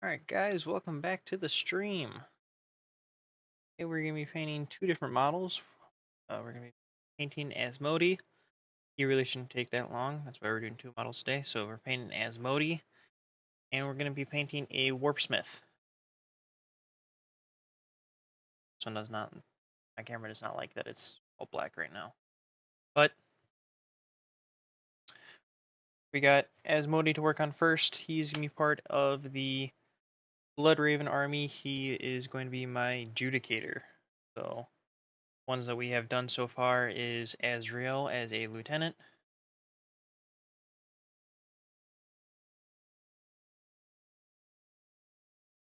Alright guys, welcome back to the stream. Today we're going to be painting two different models. We're going to be painting Asmodai. He really shouldn't take that long, that's why we're doing two models today. So we're painting Asmodai, and we're going to be painting a Warpsmith. This one does not, my camera does not like that it's all black right now. But we got Asmodai to work on first. He's going to be part of the Blood Raven army. He is going to be my Judicator. So ones that we have done so far is Azrael as a lieutenant.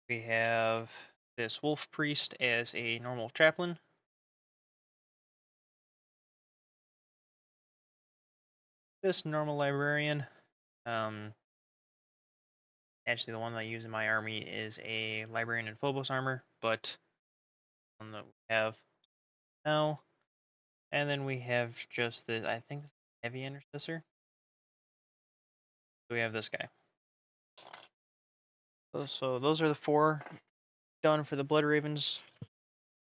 We have this Wolf Priest as a normal chaplain. This normal librarian. Actually, the one that I use in my army is a librarian in Phobos armor, but one that we have now. And then we have just this, I think this is heavy intercessor. So we have this guy. So those are the four done for the Blood Ravens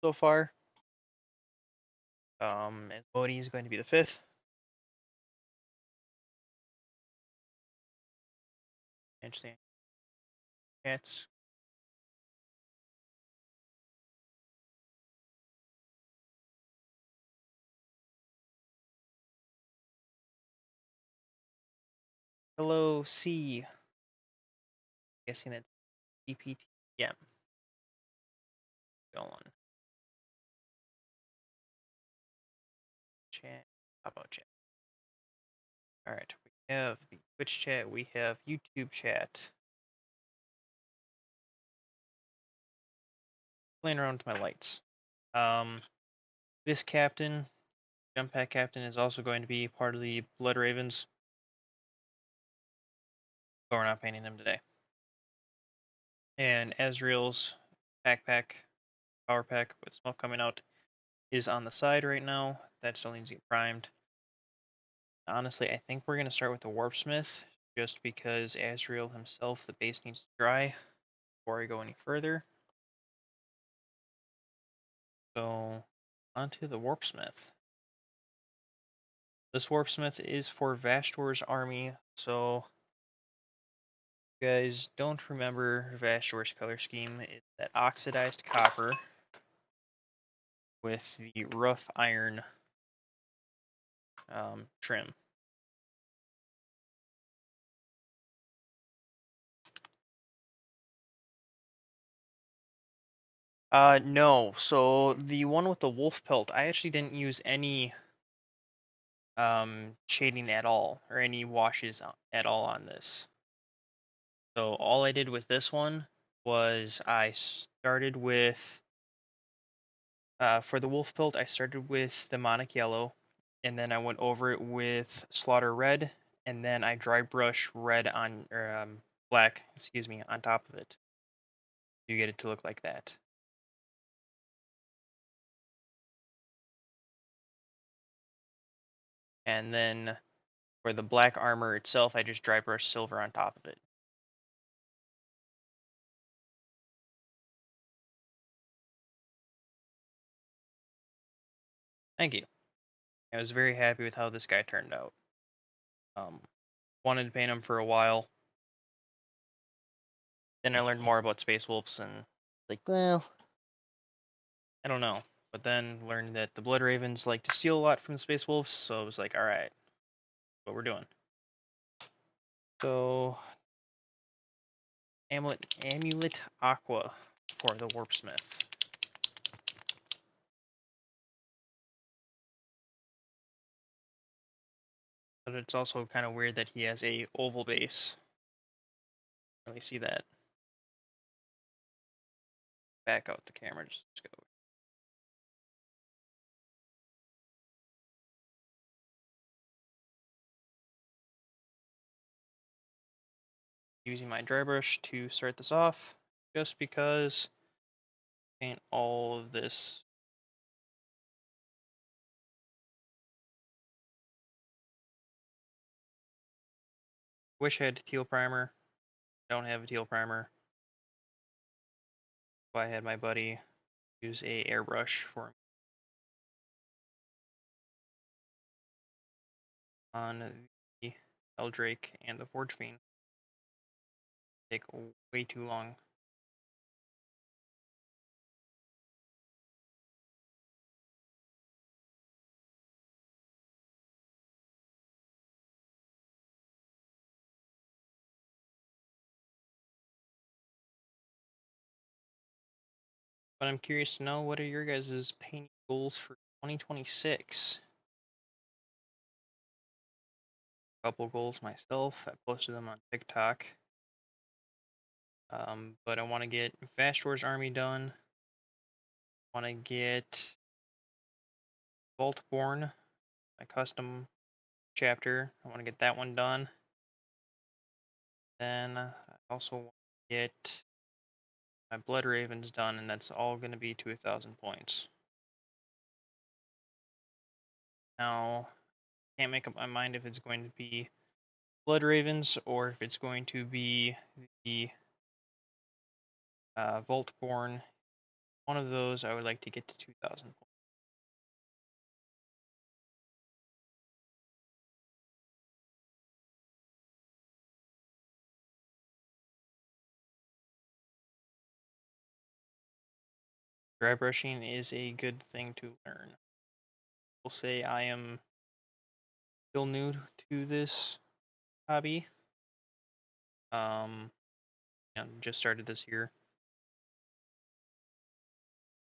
so far. And Bodhi is going to be the fifth. Interesting. Cats. Hello, C. Guessing it's CPTM. Going. Chat. How about chat? Alright, we have the Twitch chat, we have YouTube chat. Playing around with my lights. This captain, Jump Pack Captain, is also going to be part of the Blood Ravens. But we're not painting him today. And Azrael's backpack, power pack with smoke coming out, is on the side right now. That still needs to get primed. Honestly, I think we're going to start with the Warpsmith, just because Azrael himself, the base needs to dry before I go any further. So, onto the Warpsmith. This Warpsmith is for Vashtor's army, so if you guys don't remember Vashtor's color scheme, it's that oxidized copper with the rough iron trim. No. So the one with the wolf pelt, I actually didn't use any shading at all, or any washes at all on this. So all I did with this one was I started with, for the wolf pelt, I started with the Demonic Yellow, and then I went over it with Slaughter Red, and then I dry brush red on, or black, excuse me, on top of it. You get it to look like that. And then for the black armor itself, I just dry brush silver on top of it. Thank you. I was very happy with how this guy turned out. Wanted to paint him for a while. Then I learned more about Space Wolves and like, well, I don't know. But then learned that the Blood Ravens like to steal a lot from the Space Wolves, so I was like, alright, what we're doing. So Amulet Aqua for the Warpsmith. But it's also kind of weird that he has a oval base. Really see that. Back out the camera, just go. Using my dry brush to start this off, just because paint all of this. Wish I had a teal primer. Don't have a teal primer. So I had my buddy use a airbrush for on the Eldrake and the Forge Fiend. Take way too long. But I'm curious to know, what are your guys' painting goals for 2026? Couple goals myself. I posted them on TikTok. But I want to get Vashtor's army done. I want to get Vaultborn, my custom chapter. I want to get that one done. Then I also want to get my Blood Ravens done, and that's all going to be to 1,000 points. Now, I can't make up my mind if it's going to be Blood Ravens or if it's going to be the Vaultborn. One of those I would like to get to 2,000 points. Dry brushing is a good thing to learn. We'll say I am still new to this hobby. Just started this year.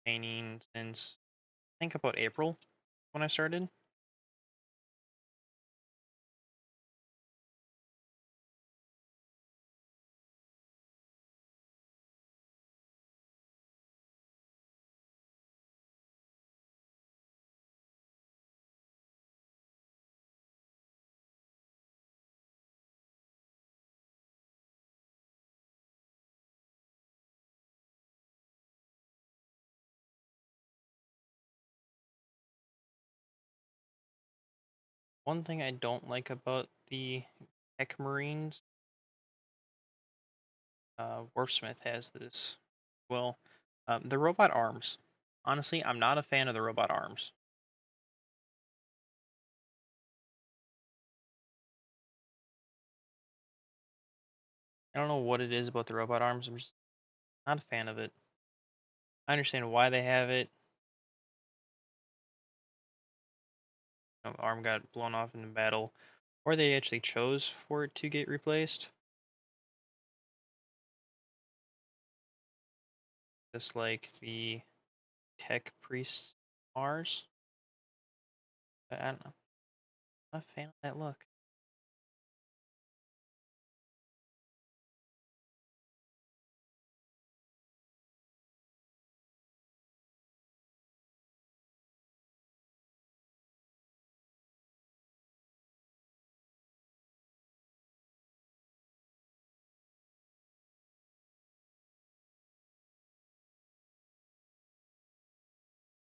Painting since I think about April when I started. One thing I don't like about the Tech Marines, Warpsmith has this. Well, the robot arms. Honestly, I'm not a fan of the robot arms. I don't know what it is about the robot arms. I'm just not a fan of it. I understand why they have it. Arm got blown off in battle, or they actually chose for it to get replaced. Just like the Tech Priest Mars. I don't know. I'm not a fan of that look.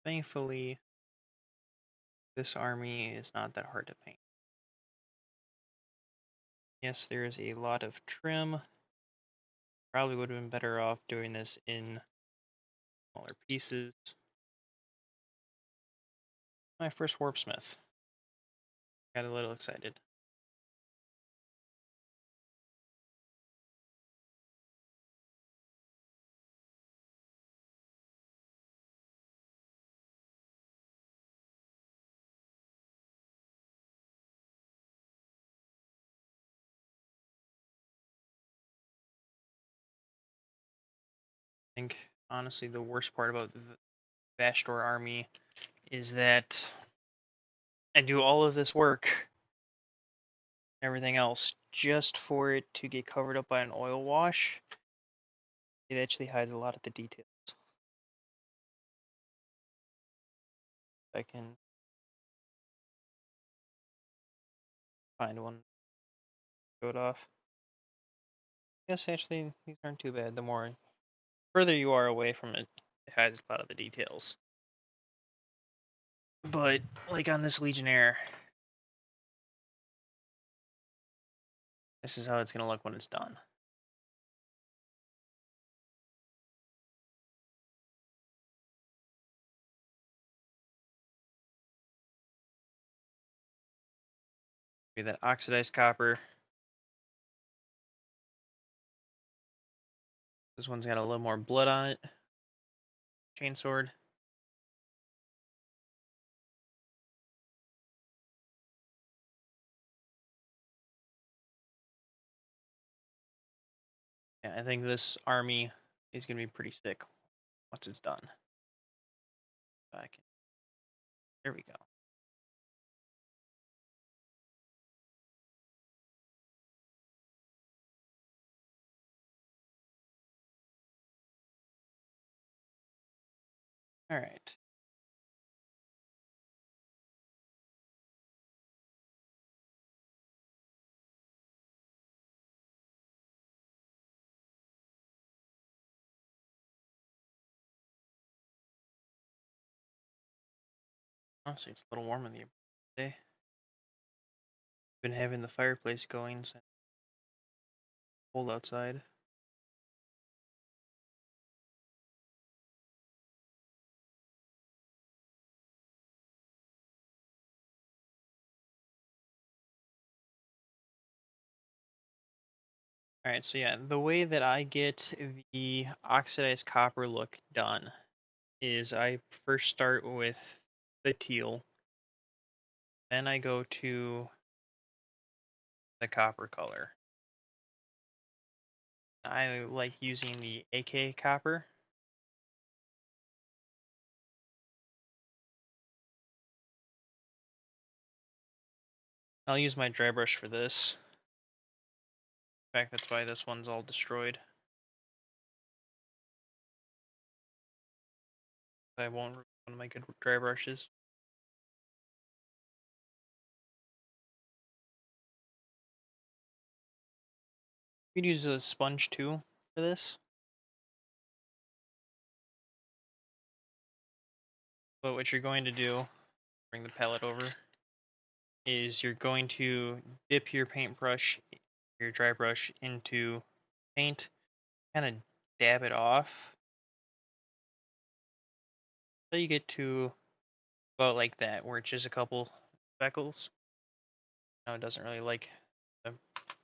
Thankfully, this army is not that hard to paint. Yes, there is a lot of trim. Probably would have been better off doing this in smaller pieces. My first Warpsmith. Got a little excited. I think, honestly, the worst part about the Vastor army is that I do all of this work, everything else, just for it to get covered up by an oil wash. It actually hides a lot of the details. I can find one, show it off. Yes, actually, these aren't too bad. The more further you are away from it, it hides a lot of the details. But, like on this Legionnaire, this is how it's going to look when it's done. Be that oxidized copper. This one's got a little more blood on it. Chainsword. Yeah, I think this army is going to be pretty sick once it's done. There we go. All right. Honestly, it's a little warm in the day. Been having the fireplace going since it's cold outside. All right, so yeah, the way that I get the oxidized copper look done is I first start with the teal, then I go to the copper color. I like using the AK copper. I'll use my dry brush for this. In fact, that's why this one's all destroyed. I won't ruin one of my good dry brushes. You could use a sponge too for this. But what you're going to do, bring the palette over, is you're going to dip your paintbrush, your dry brush into paint, kind of dab it off until you get to about like that, where it's just a couple speckles. No, it doesn't really like a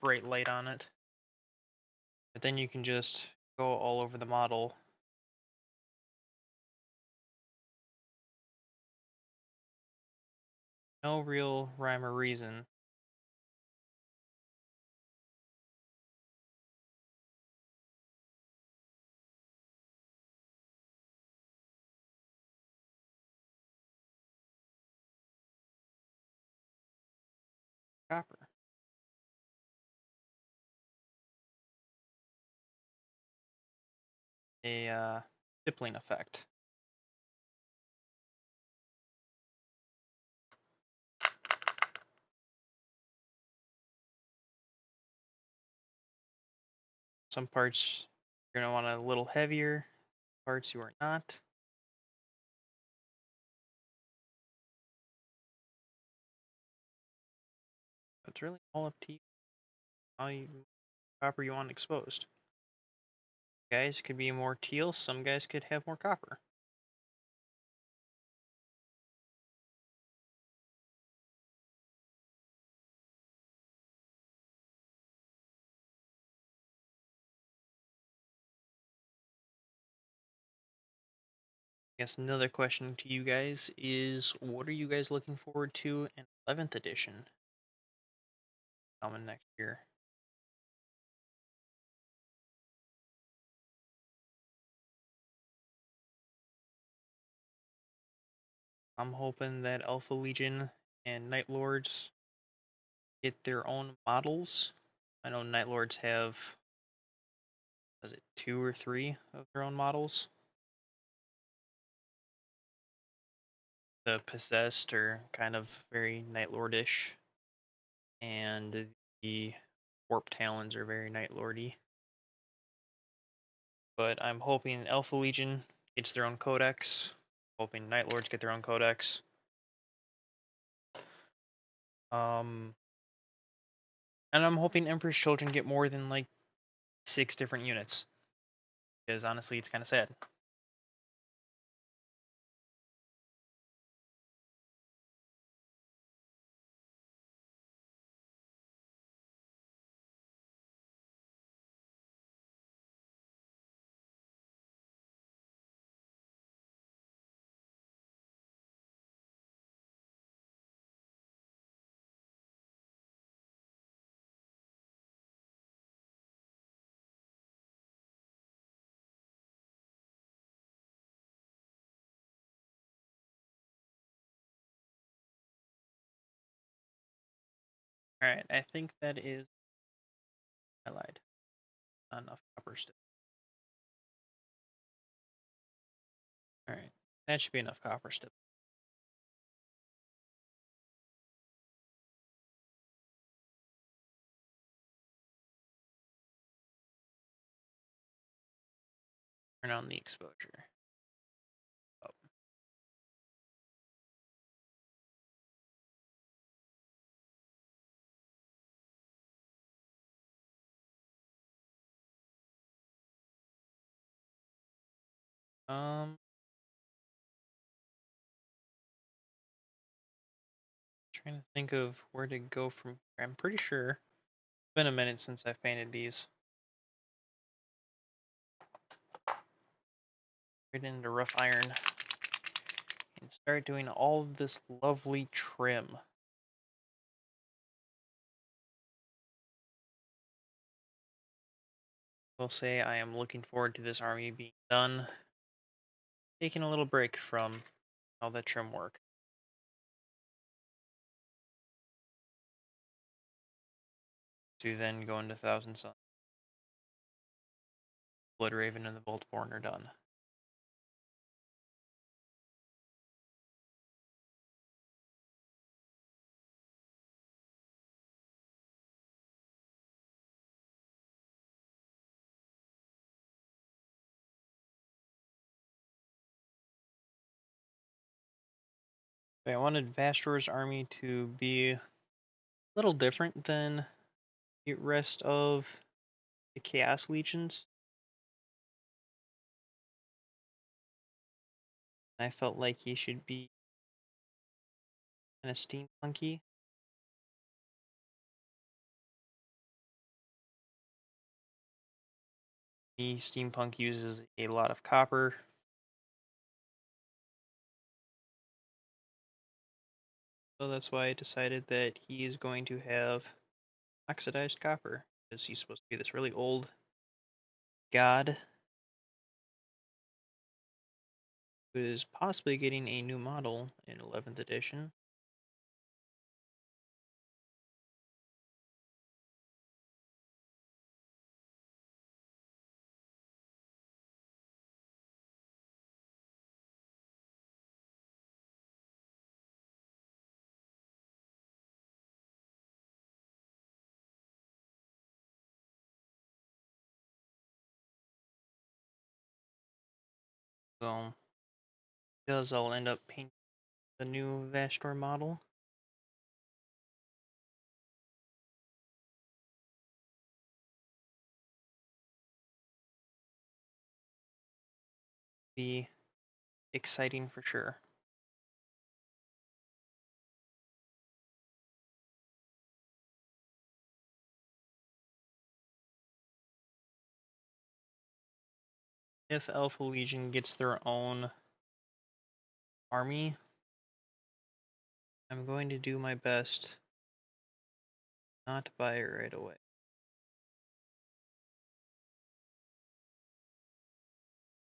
bright light on it. But then you can just go all over the model. No real rhyme or reason. Copper. A stippling effect. Some parts you're going to want a little heavier, parts you are not. It's really all up to you how you copper you want exposed. Guys could be more teal, some guys could have more copper. I guess another question to you guys is, what are you guys looking forward to in 11th edition coming next year? I'm hoping that Alpha Legion and Night Lords get their own models. I know Night Lords have, was it 2 or 3 of their own models? The Possessed are kind of very Night Lordish, and the Warp Talons are very Night Lordy. But I'm hoping Alpha Legion gets their own codex. Hoping Night Lords get their own codex. And I'm hoping Emperor's Children get more than like 6 different units. Because honestly, it's kind of sad. Alright, I think that is. I lied. Not enough copper still. Alright, that should be enough copper still. Turn on the exposure. Oh. Trying to think of where to go from here. I'm pretty sure it's been a minute since I've painted these. Right into rough iron and start doing all of this lovely trim. Will say I am looking forward to this army being done. Taking a little break from all that trim work. To then go into Thousand Suns. Blood Raven and the Boltborn are done. I wanted Vastor's army to be a little different than the rest of the Chaos Legions. I felt like he should be kind of steampunky. The steampunk uses a lot of copper. So that's why I decided that he is going to have oxidized copper, because he's supposed to be this really old god who is possibly getting a new model in 11th edition. So, because I'll end up painting the new Vastor model. Be exciting for sure. If Alpha Legion gets their own army, I'm going to do my best not to buy it right away.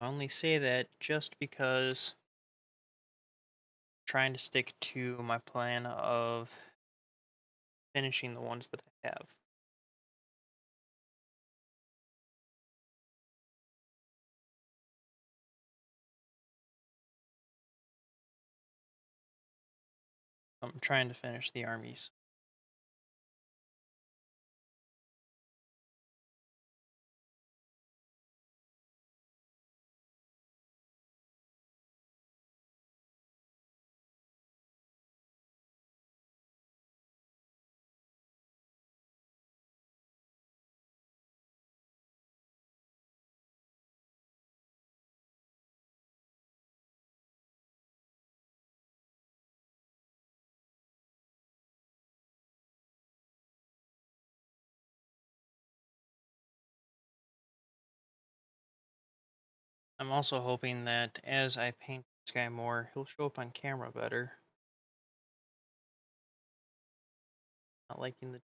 I only say that just because I'm trying to stick to my plan of finishing the ones that I have. I'm trying to finish the armies. I'm also hoping that as I paint this guy more, he'll show up on camera better. Not liking the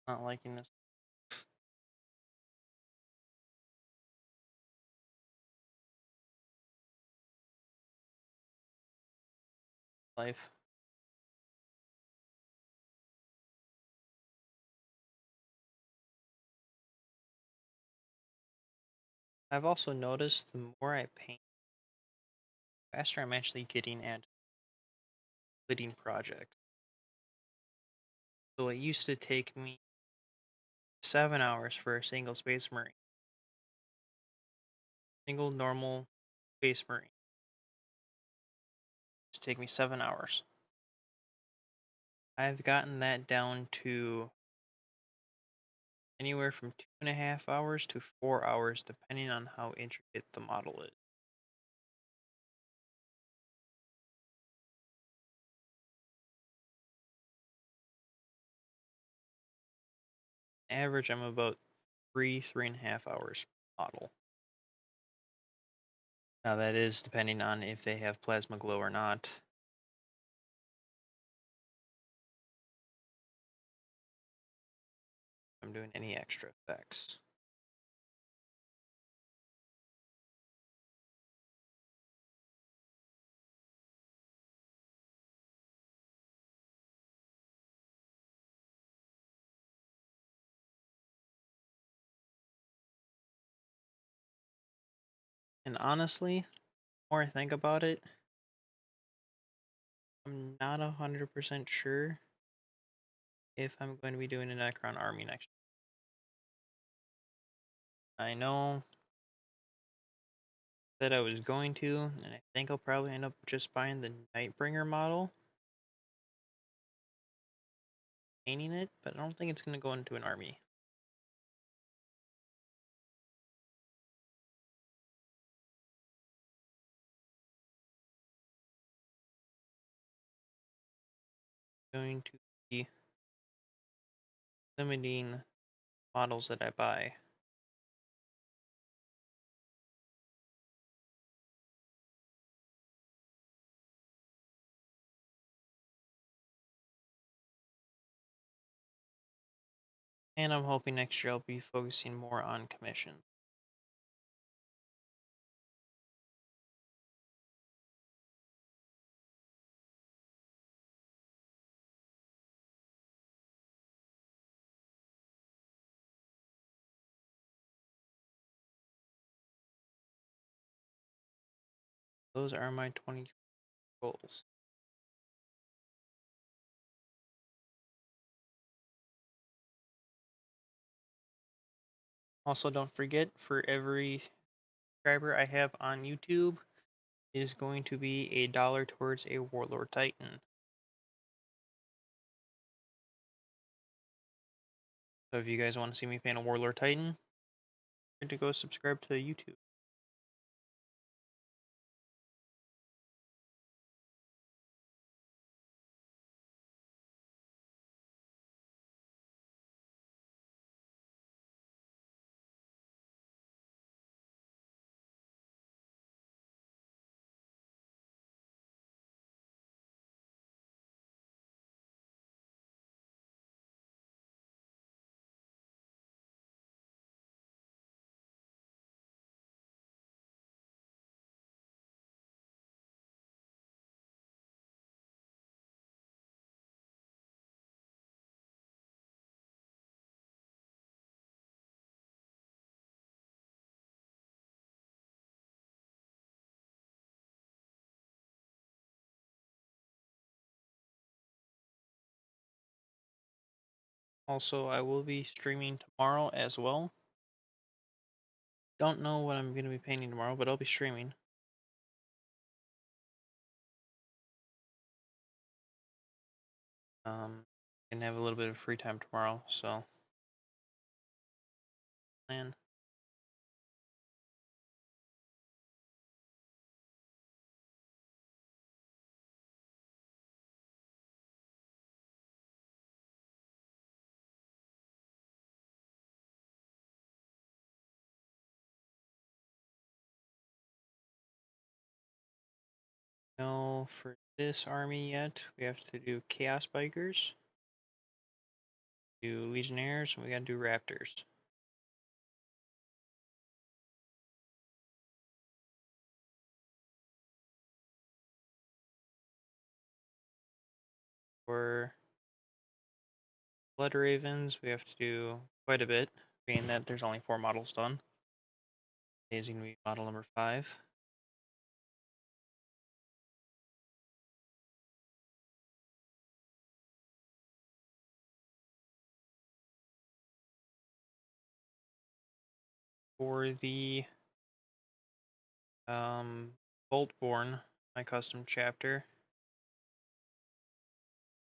not liking this. life. I've also noticed the more I paint, the faster I'm actually getting at completing projects. So it used to take me 7 hours for a single space marine, single normal space marine. It used to take me 7 hours. I've gotten that down to anywhere from 2.5 hours to 4 hours, depending on how intricate the model is. Average, I'm about 3.5 hours model. Now that is depending on if they have plasma glow or not. I'm doing any extra effects. And honestly, the more I think about it, I'm not 100% sure if I'm going to be doing a Necron army next year. I know that I was going to, and I think I'll probably end up just buying the Nightbringer model, painting it, but I don't think it's going to go into an army. I'm going to be limiting models that I buy. And I'm hoping next year I'll be focusing more on commissions. Those are my 20 goals. Also, don't forget, for every subscriber I have on YouTube is going to be $1 towards a Warlord Titan. So if you guys want to see me paint a Warlord Titan, to go subscribe to YouTube. Also, I will be streaming tomorrow as well. Don't know what I'm going to be painting tomorrow, but I'll be streaming. And have a little bit of free time tomorrow, so plan. No, for this army yet, we have to do Chaos Bikers, do Legionnaires, and we gotta do Raptors. For Blood Ravens, we have to do quite a bit, being that there's only 4 models done. Today's going to be model number 5. For the Boltborn, my custom chapter,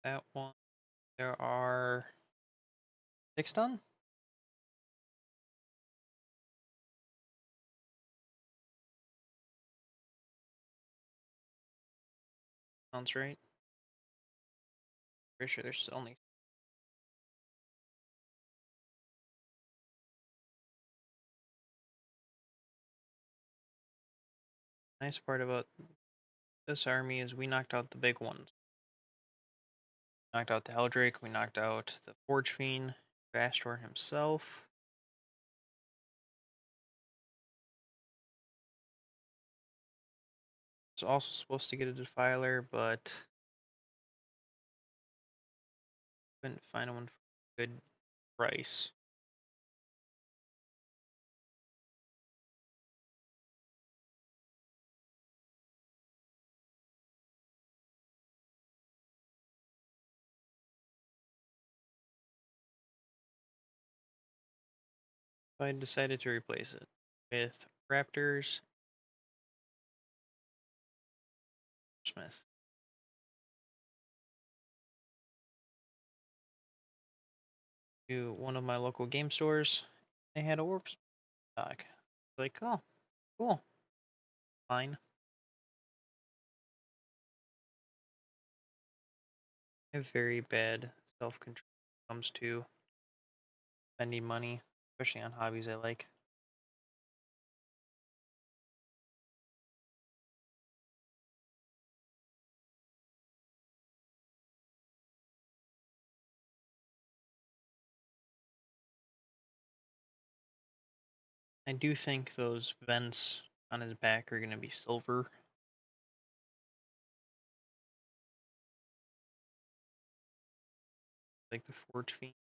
that one, there are 6 done? Sounds right. Pretty sure there's only. Nice part about this army is we knocked out the big ones. Knocked out the Helldrake, we knocked out the Forge Fiend, Vastor himself. It's also supposed to get a Defiler, but couldn't find one for a good price. So I decided to replace it with Raptors Smith. To one of my local game stores, they had a Warp stock. Like, oh, cool, fine. I have very bad self-control when it comes to spending money, especially on hobbies I like. I do think those vents on his back are going to be silver. Like the Forge Fiend.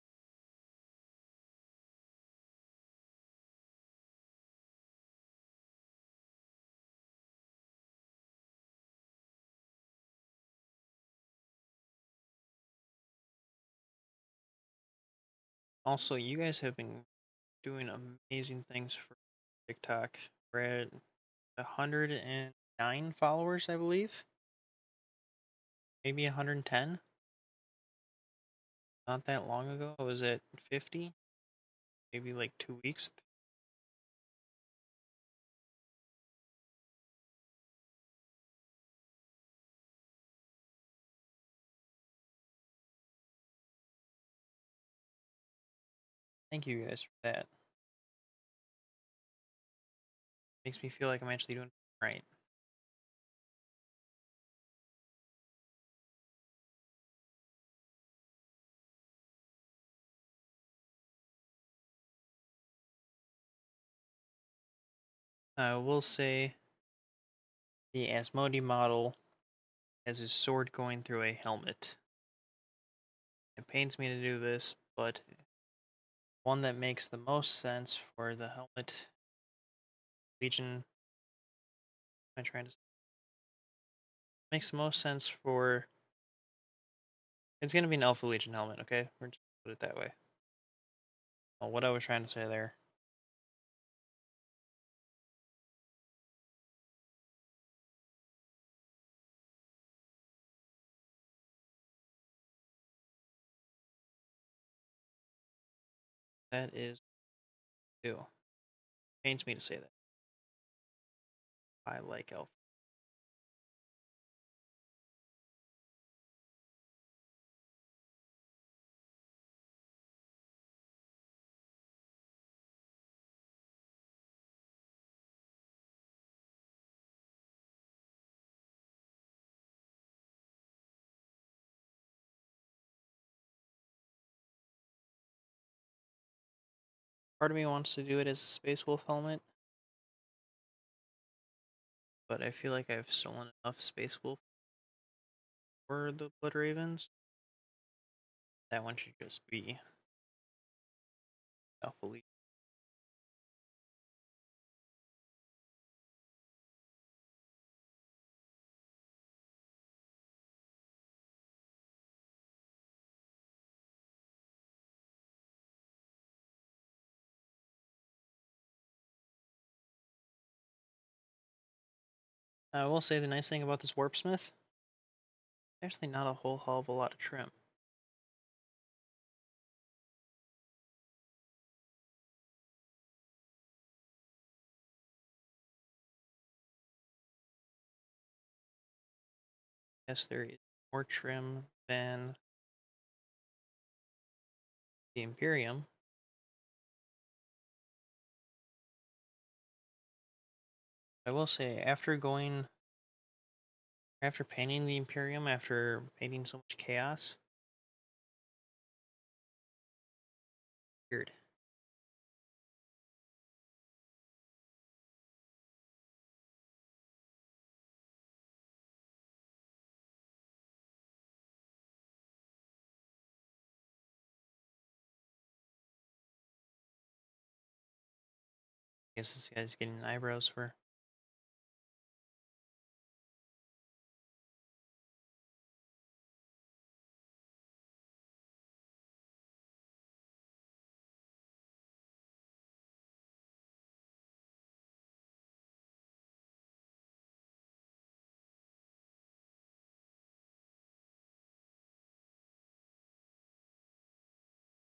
Also, you guys have been doing amazing things for TikTok. We're at 109 followers, I believe. Maybe 110. Not that long ago, I was at 50. Maybe like 2 weeks. Thank you guys for that. Makes me feel like I'm actually doing right. I will say the Asmodai model has his sword going through a helmet. It pains me to do this, but one that makes the most sense for the helmet Legion. I'm trying to makes the most sense for. It's gonna be an Alpha Legion helmet, okay? We're just put it that way. Well, what I was trying to say there. That is two. Pains me to say that. I like Alpha. Part of me wants to do it as a Space Wolf helmet, but I feel like I've stolen enough Space Wolf for the Blood Ravens. That one should just be self-belief. I will say the nice thing about this warpsmith, actually not a whole hell of a lot of trim. Yes, there is more trim than the Imperium. I will say after painting the Imperium, after painting so much chaos, weird. I guess this guy's getting eyebrows for.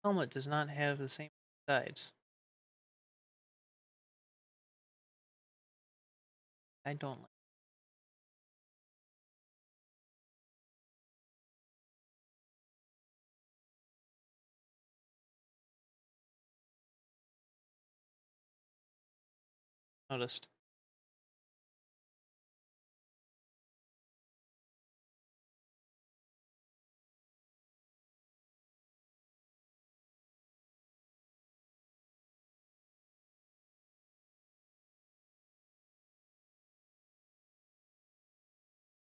Helmet does not have the same sides. I don't like. Noticed.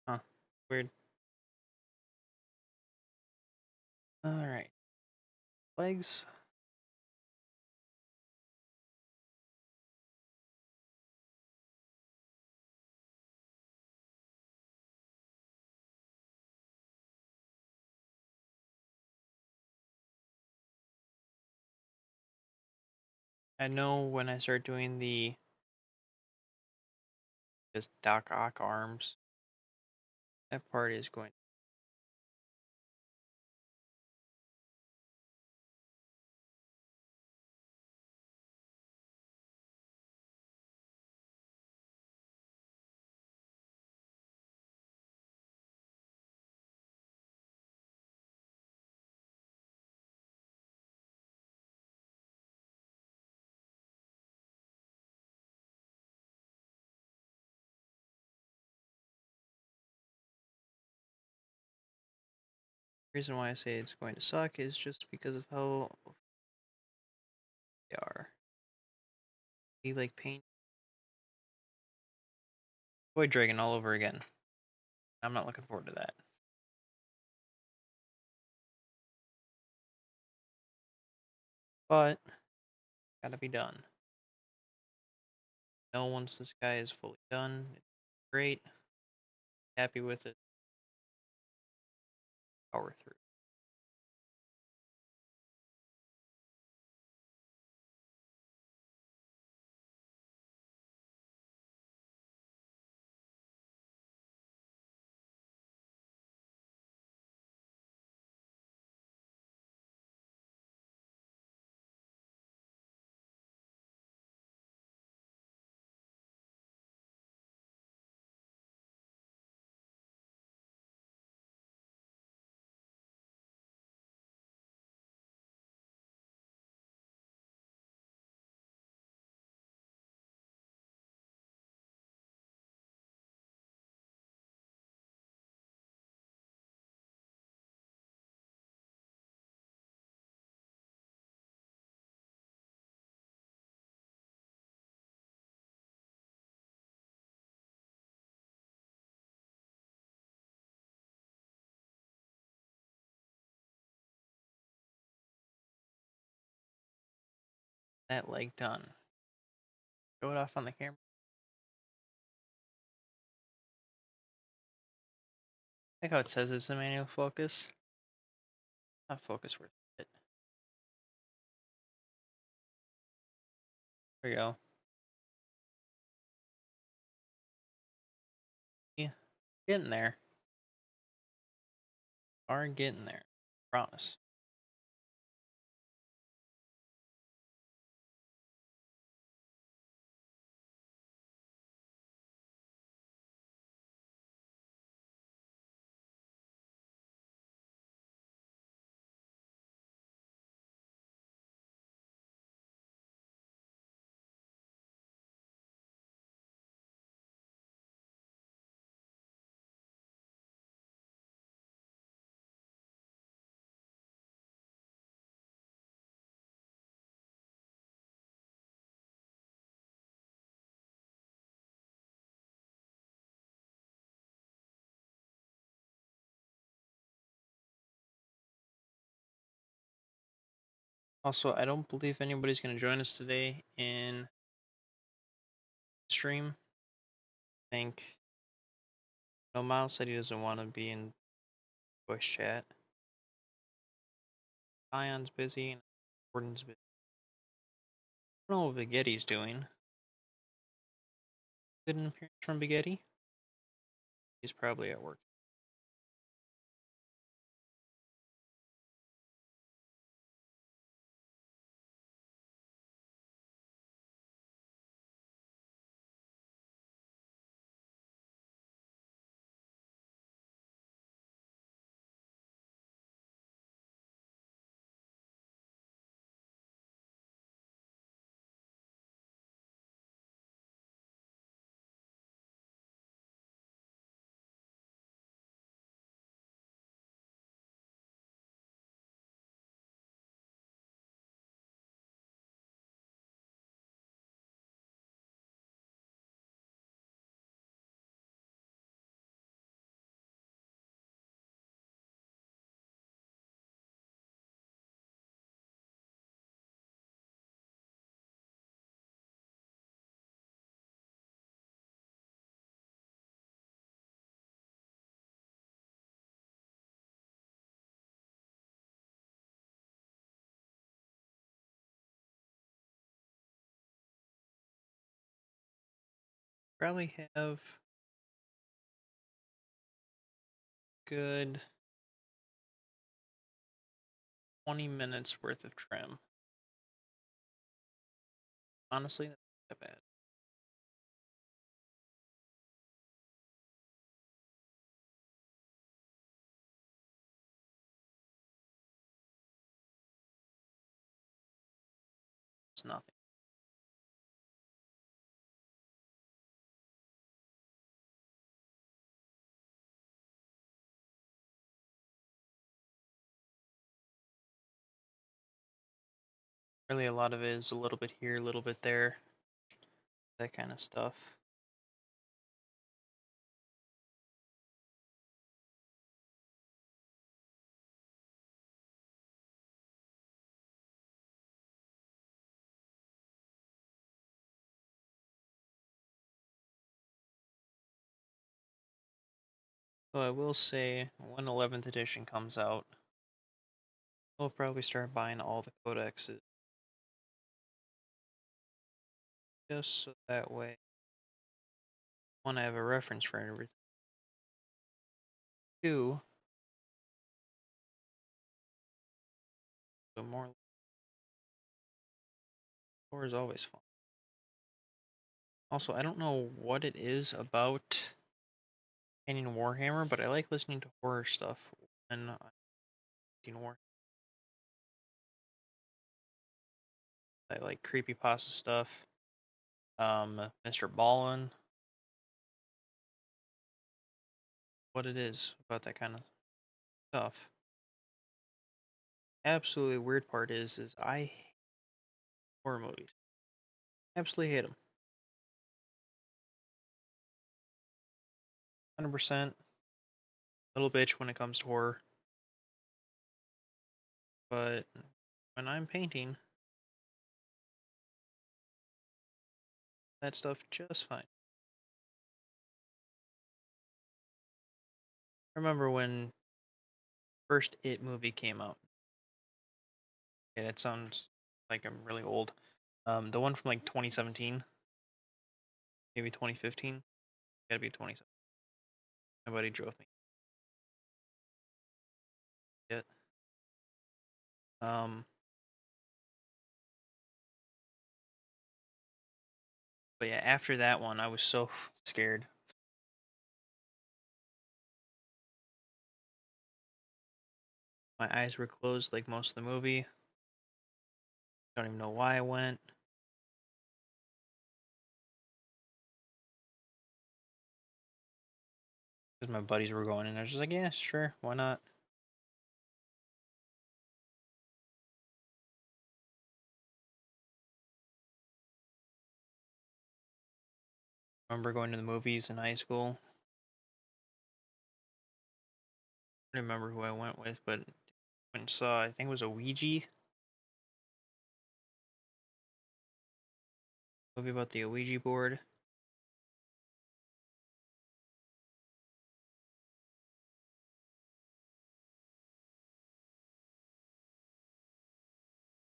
Huh. Weird. Alright. Legs. I know when I start doing the just Doc Ock arms, that part is going. The reason why I say it's going to suck is just because of how they are. They like paint Void Dragon all over again. I'm not looking forward to that. But gotta be done. No, once this guy is fully done, it's great. Happy with it. Power through. that leg done. Show it off on the camera. I like how it says it's a manual focus. Not focus worth it. There we go. Yeah, getting there. Are getting there. Promise. Also, I don't believe anybody's going to join us today in stream. I think no, Miles said he doesn't want to be in voice chat. Ion's busy and Gordon's busy. I don't know what Baguetti's doing. Good an appearance from Baguetti? He's probably at work. Probably have good 20 minutes worth of trim. Honestly, that's not that bad. It's nothing. Really, a lot of it is a little bit here, a little bit there, that kind of stuff. So I will say, when 11th edition comes out, we'll probably start buying all the codexes. Just so that way, one, I have a reference for everything. Two, so more lore is always fun. Also, I don't know what it is about painting Warhammer, but I like listening to horror stuff when I'm painting Warhammer. I like creepypasta stuff. Mr. Ballin, what it is about that kind of stuff. Absolutely weird part is I hate horror movies. Absolutely hate them. 100% little bitch when it comes to horror. But when I'm painting, that stuff just fine. I remember when first It movie came out. Yeah, that sounds like I'm really old. The one from like 2017, maybe 2015. Gotta be 2017. My buddy drove me. It. Um, but yeah, after that one, I was so scared. My eyes were closed like most of the movie. Don't even know why I went. Because my buddies were going, and I was just like, yeah, sure, why not? I remember going to the movies in high school. I don't remember who I went with, but went and saw, I think it was a Ouija movie about the Ouija board.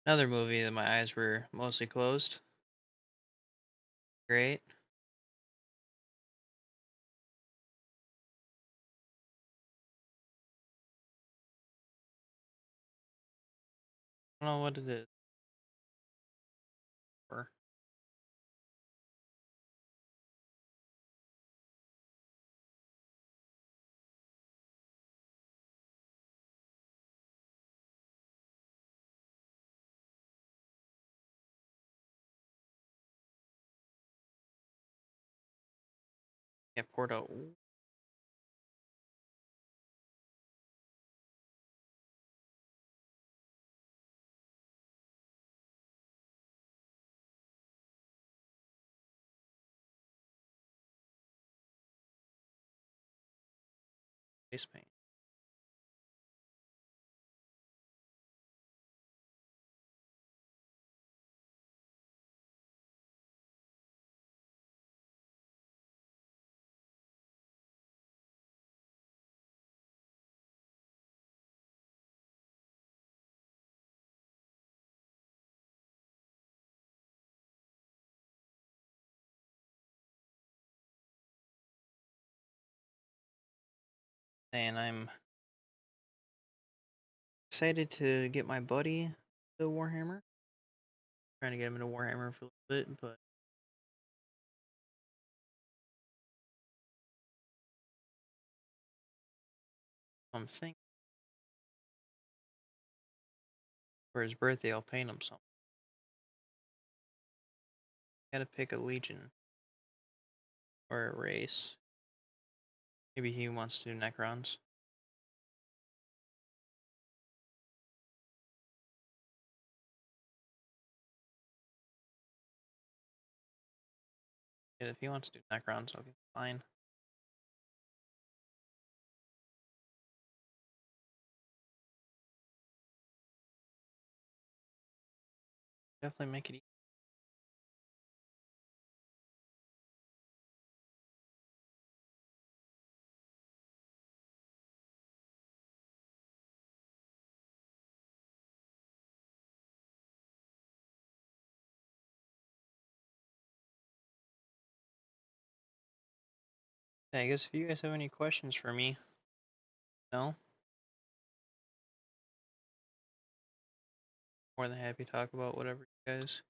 Another movie that my eyes were mostly closed. Great. I don't know what it is. Or yeah, poured out. Face paint. And I'm excited to get my buddy to Warhammer. Trying to get him into Warhammer for a little bit, but I'm thinking for his birthday I'll paint him something. Gotta pick a legion or a race. Maybe he wants to do Necrons. Yeah, if he wants to do Necrons, okay, fine. Definitely make it easy. Yeah, I guess if you guys have any questions for me, no, more than happy to talk about whatever you guys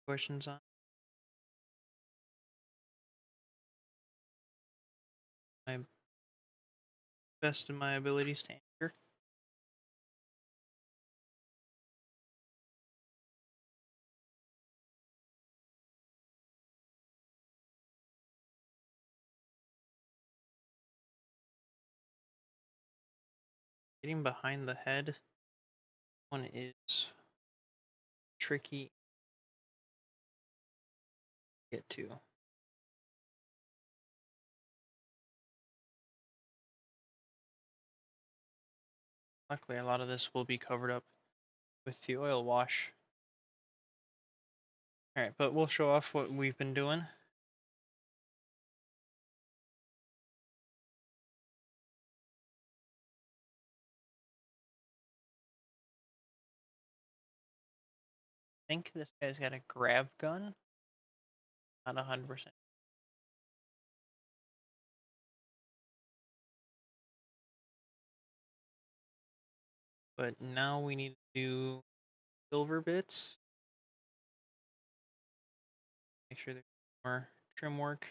questions on. My best in my abilities to answer. Getting behind the head one is tricky to get to. Luckily, a lot of this will be covered up with the oil wash. Alright, but we'll show off what we've been doing. I think this guy's got a grab gun. Not 100%. But now we need to do silver bits. Make sure there's more trim work.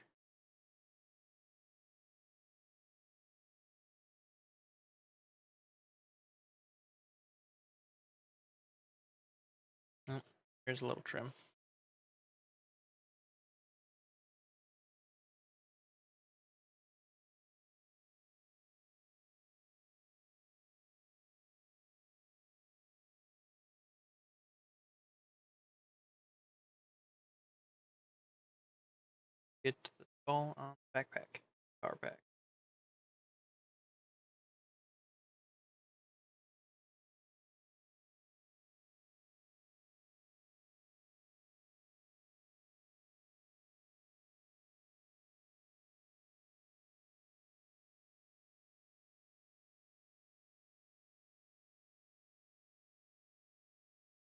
Oh, there's a little trim. Get to the skull on the backpack. Power pack.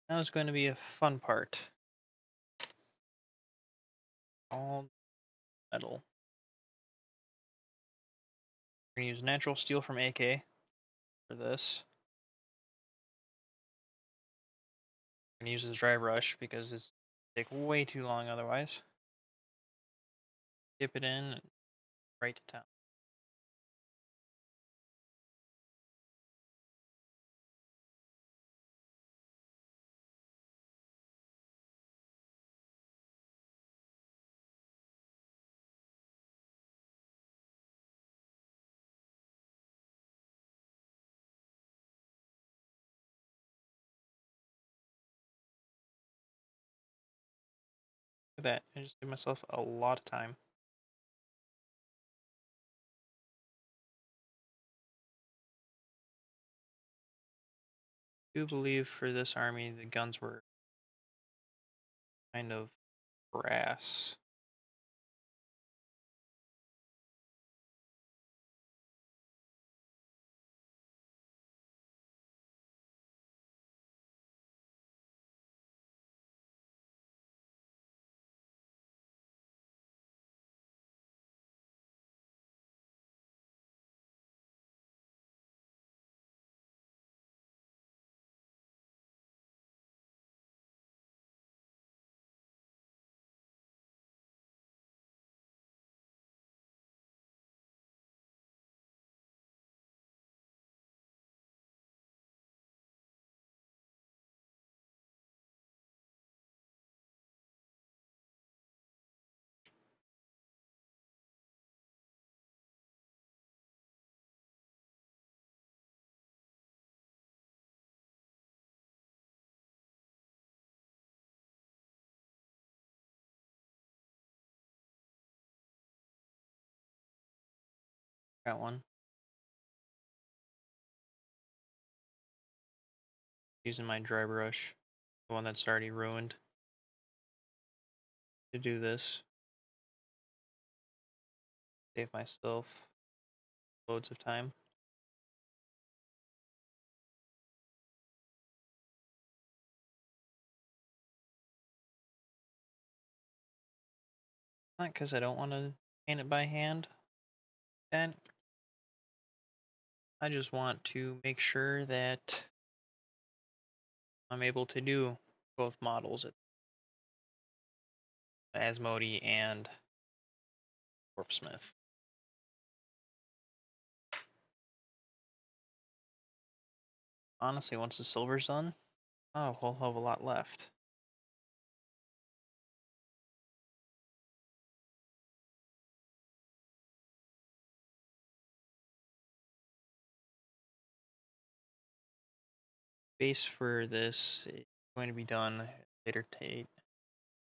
Now is going to be a fun part. All metal. We're going to use natural steel from AK for this. We're going to use this dry brush because it's take way too long otherwise. Dip it in right to town. Look at that. I just gave myself a lot of time. I do believe for this army the guns were kind of brass. Got one. Using my dry brush, the one that's already ruined, to do this. Save myself loads of time. Not because I don't want to paint it by hand. And I just want to make sure that I'm able to do both models at asmodai and Dwarfsmith. Honestly, once the silver's done, oh, we'll have a lot left. Base for this is going to be done at a later date,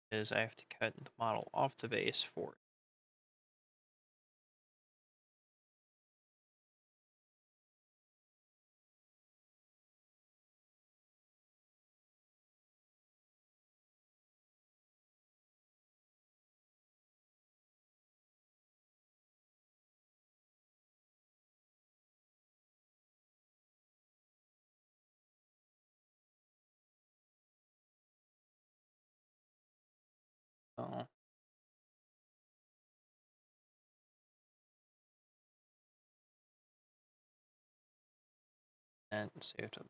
because I have to cut the model off the base for it. And so you have to.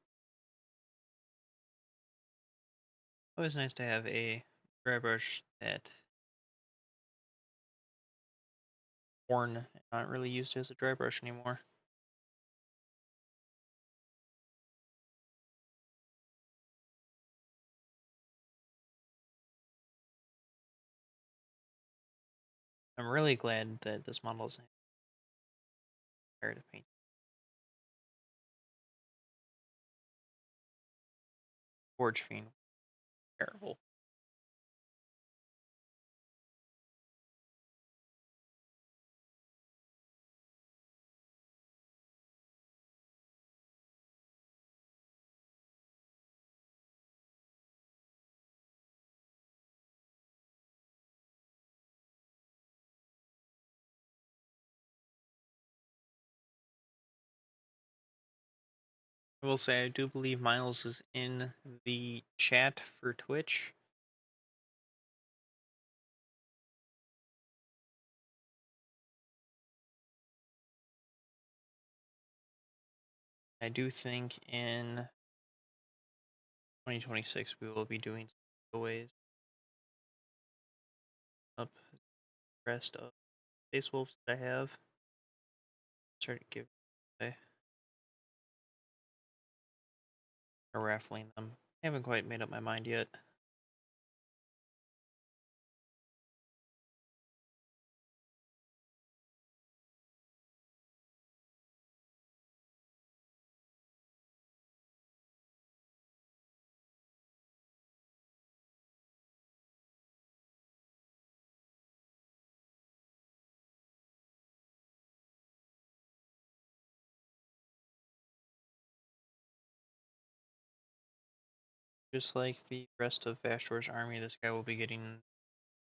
Always nice to have a dry brush that worn and not really used as a dry brush anymore. I'm really glad that this model isn't tired of paint. Forge Fiend, terrible. I will say I do believe Miles is in the chat for Twitch. I do think in 2026 we will be doing giveaways up the rest of Space Wolves that I have. Start to give away or raffling them. I haven't quite made up my mind yet. Just like the rest of Vashtor's army, this guy will be getting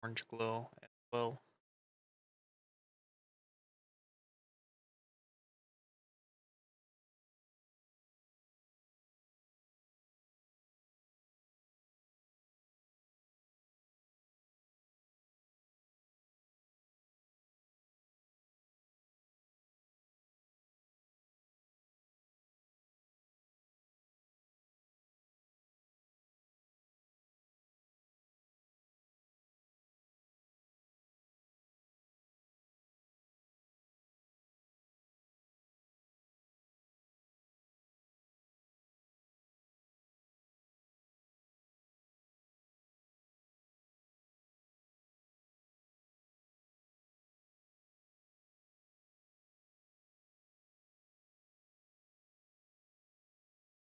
orange glow as well.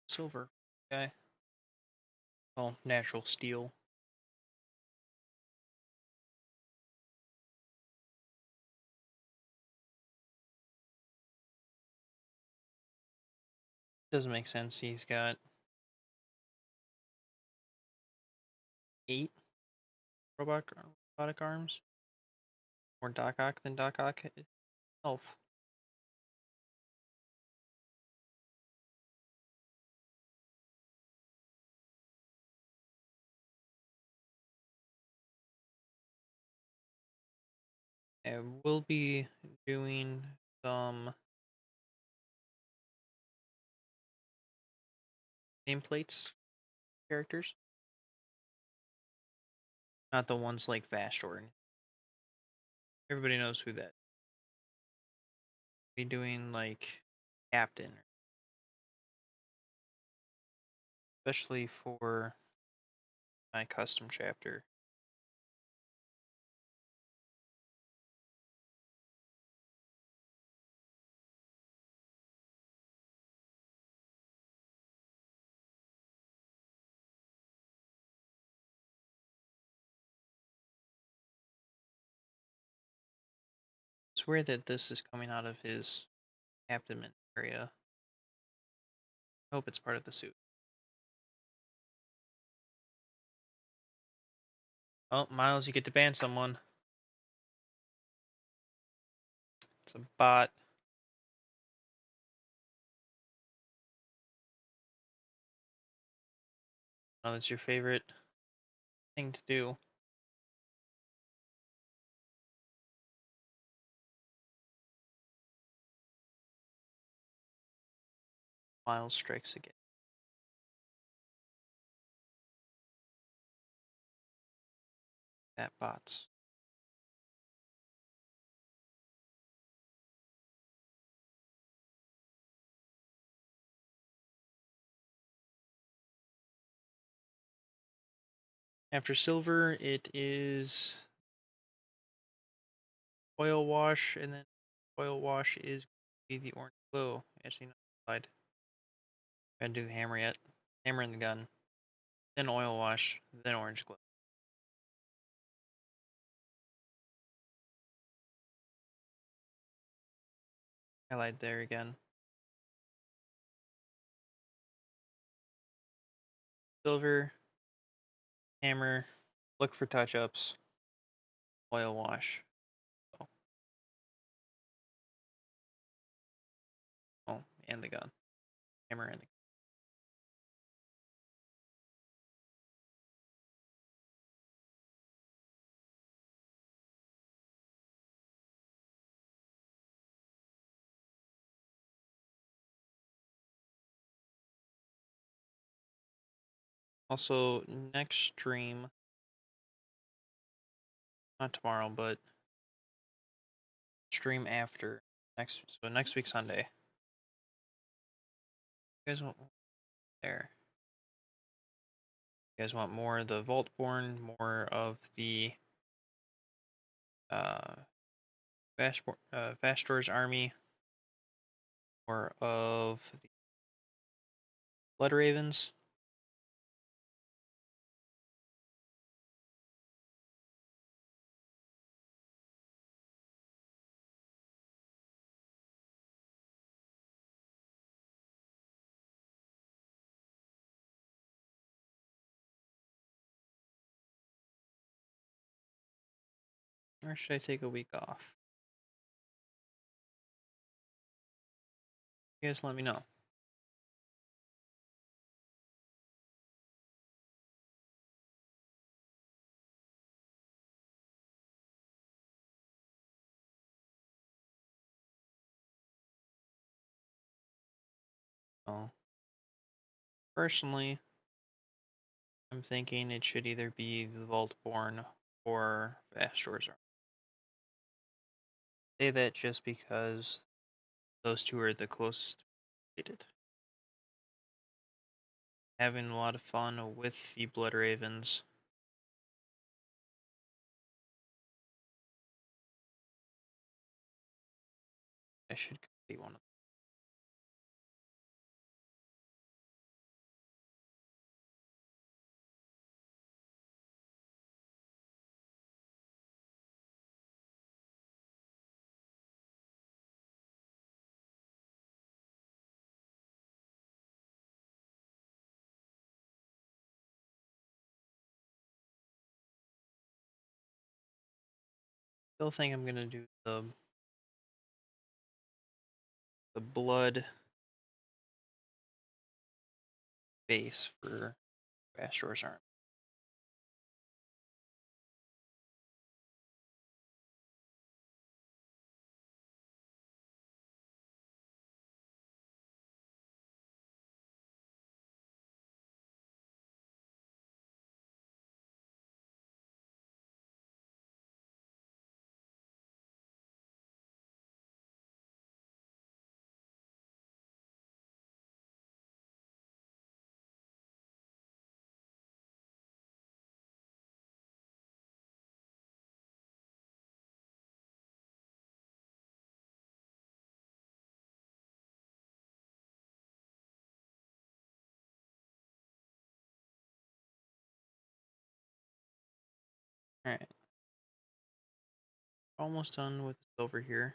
Silver guy. Well, natural steel. Doesn't make sense. He's got 8 robotic arms. More Doc Ock than Doc Ock itself. I will be doing some nameplates characters. Not the ones like Vastor. Everybody knows who that. Be doing like Captain, especially for my custom chapter. It's weird that this is coming out of his abdomen area. I hope it's part of the suit. Oh, Miles, you get to ban someone. It's a bot. Oh, it's your favorite thing to do. Miles strikes again. That bots. After silver, it is oil wash, and then oil wash is be the orange glow. Actually, not slide. Gotta do the hammer yet. Hammer and the gun. Then oil wash, then orange glow. Highlight there again. Silver, hammer, look for touch-ups, oil wash. Oh, oh, and the gun. Hammer and the gun. Also, next stream, not tomorrow, but stream after next week Sunday. You guys want there? You guys want more of the Vaultborn, more of the uh, Vastor's army, more of the Blood Ravens? Or should I take a week off? You guys let me know. So, personally, I'm thinking it should either be the Vaultborn or Vastor's army. I say that just because those two are the closest related. Having a lot of fun with the Blood Ravens. I should complete one of them. Still think I'm gonna do the blood base for Vastor's army. Alright. Almost done with the silver here.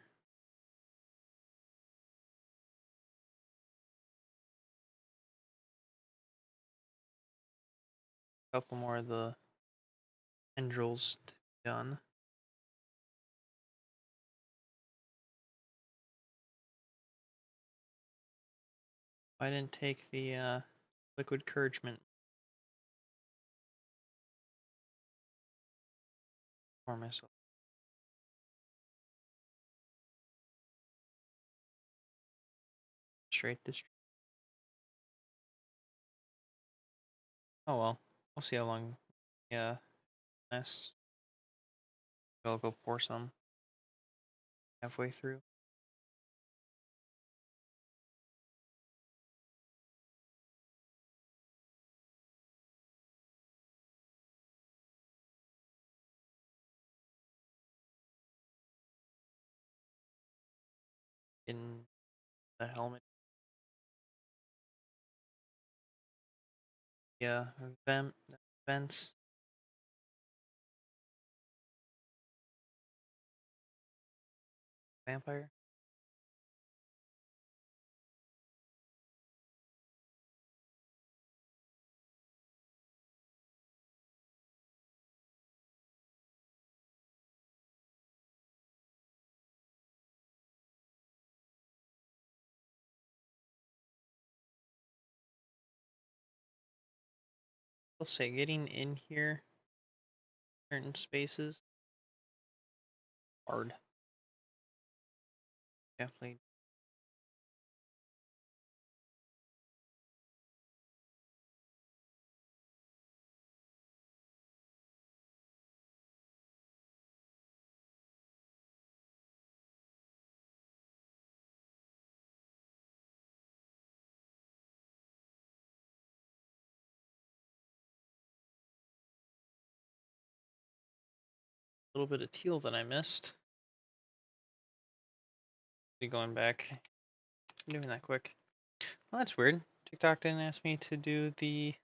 Couple more of the tendrils to be done. I didn't take the liquid encouragement for myself. Straight this. Oh well, we'll see how long. Yeah, lasts. I'll go pour some halfway through. In the helmet. Yeah, vents. Vampire. I'll say getting in here, certain spaces, hard. Definitely a little bit of teal that I missed. Be going back, doing that quick. Well, that's weird. TikTok didn't ask me to do the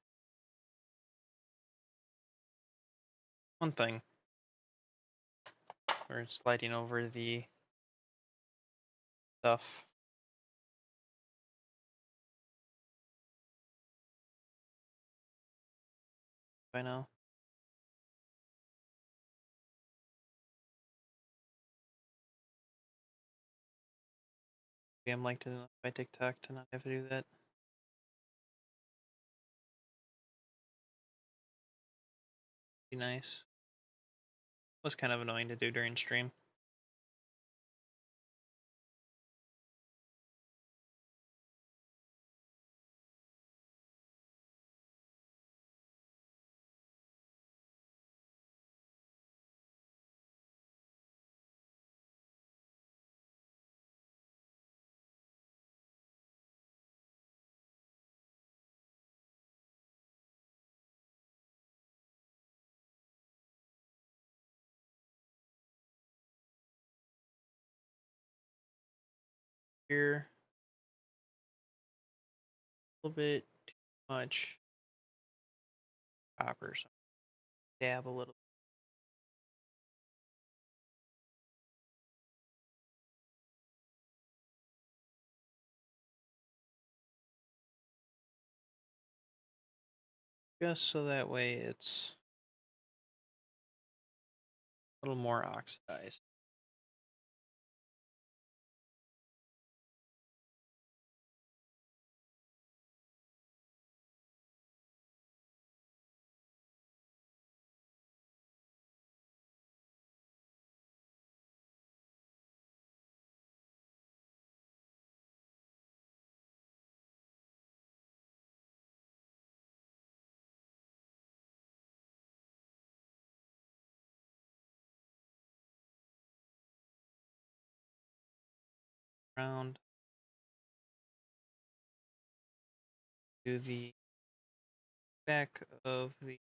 one thing. We're sliding over the stuff. By now. Maybe I'm liked enough by TikTok to not have to do that. Be nice. Was kind of annoying to do during stream. Here, a little bit too much copper, so dab a little. Just so that way it's a little more oxidized. Around to the back of the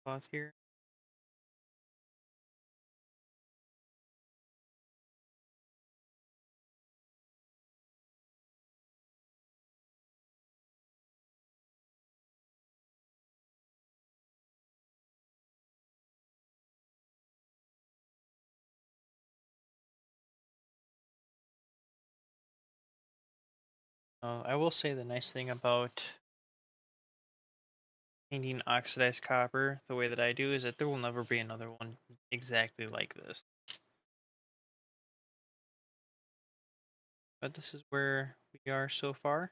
cloth here. I will say the nice thing about painting oxidized copper the way that I do is that there will never be another one exactly like this. But this is where we are so far.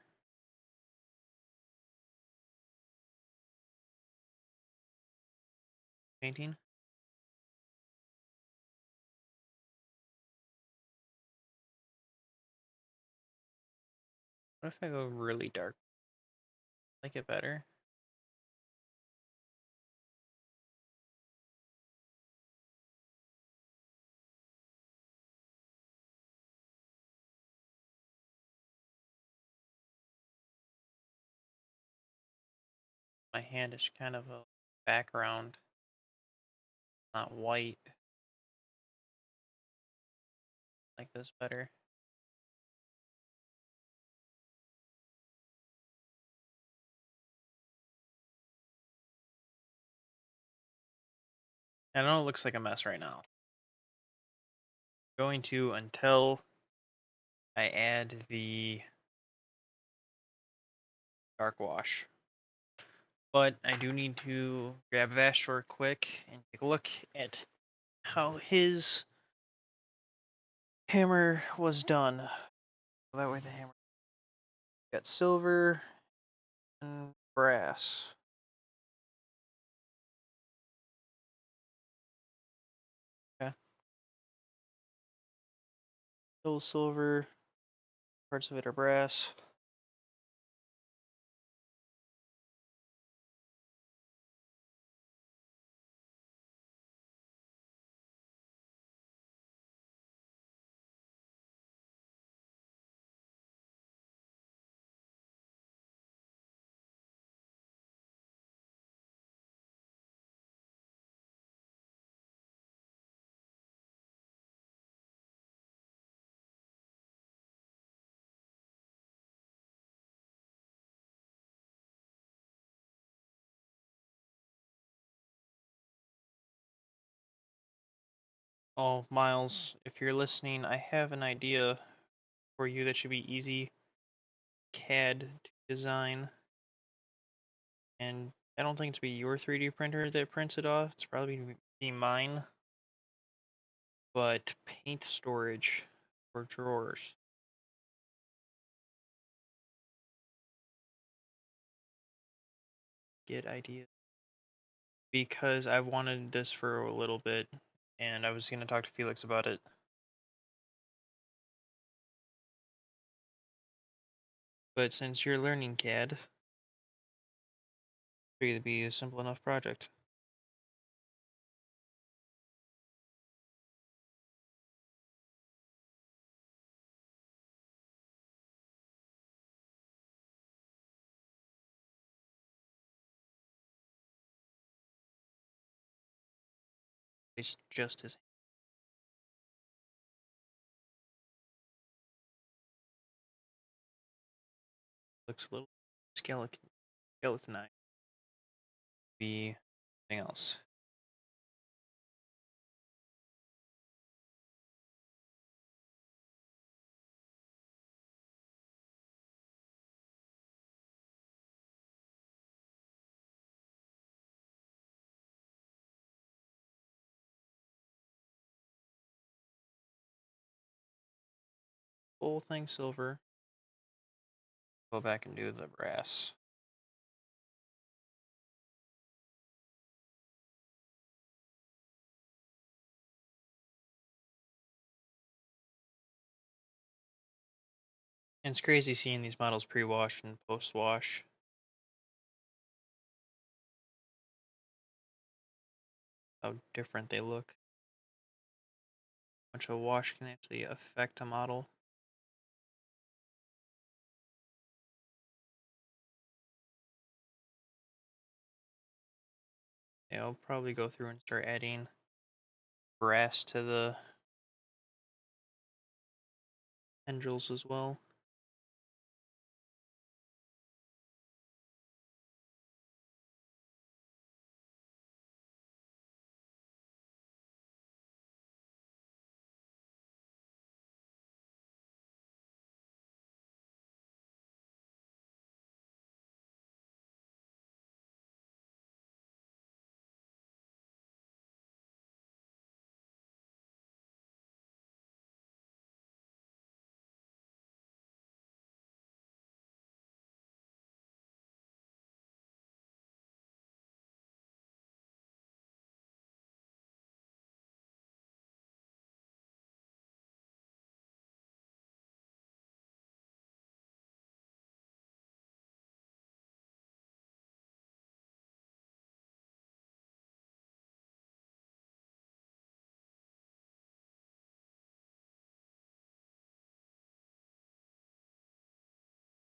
Painting. What if I go really dark? Like it better? my hand is kind of a background, not white. Like this better. I know it looks like a mess right now. Going to until I add the dark wash. But I do need to grab Vashtor quick and take a look at how his hammer was done. That way the hammer got silver and brass. Okay. Still silver, parts of it are brass. Oh, Miles, if you're listening, I have an idea for you that should be easy CAD to design. And I don't think it's be your 3D printer that prints it off. It's probably be mine. But paint storage for drawers. Get ideas. Because I've wanted this for a little bit, and I was gonna talk to Felix about it. But since you're learning CAD, I figured it'd be a simple enough project. It's just as looks a little skeletonized. Be anything else. Full thing silver. Go back and do the brass. And it's crazy seeing these models pre-wash and post-wash. How different they look. How much a wash can actually affect a model. Yeah, I'll probably go through and start adding brass to the tendrils as well.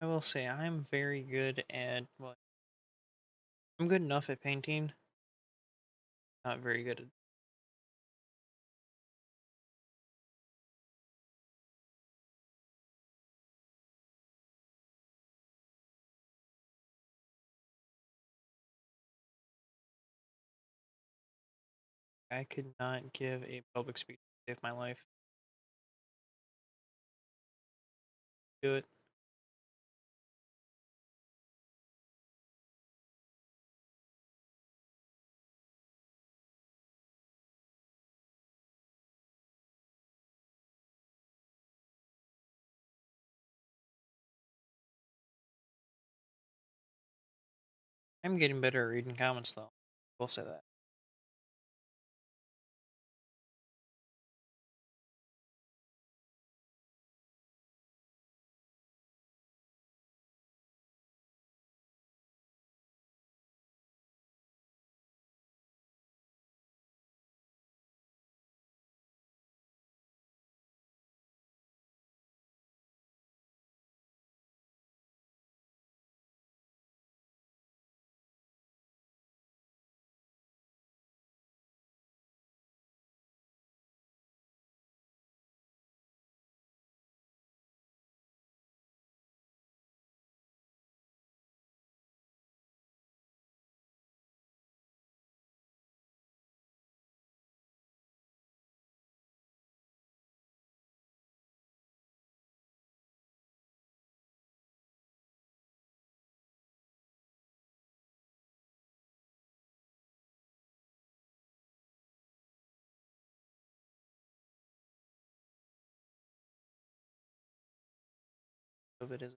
I will say I'm very good at, well, I'm good enough at painting. Not very good at. I could not give a public speech to save my life. Do it. I'm getting better at reading comments though. We'll say that. Of it is.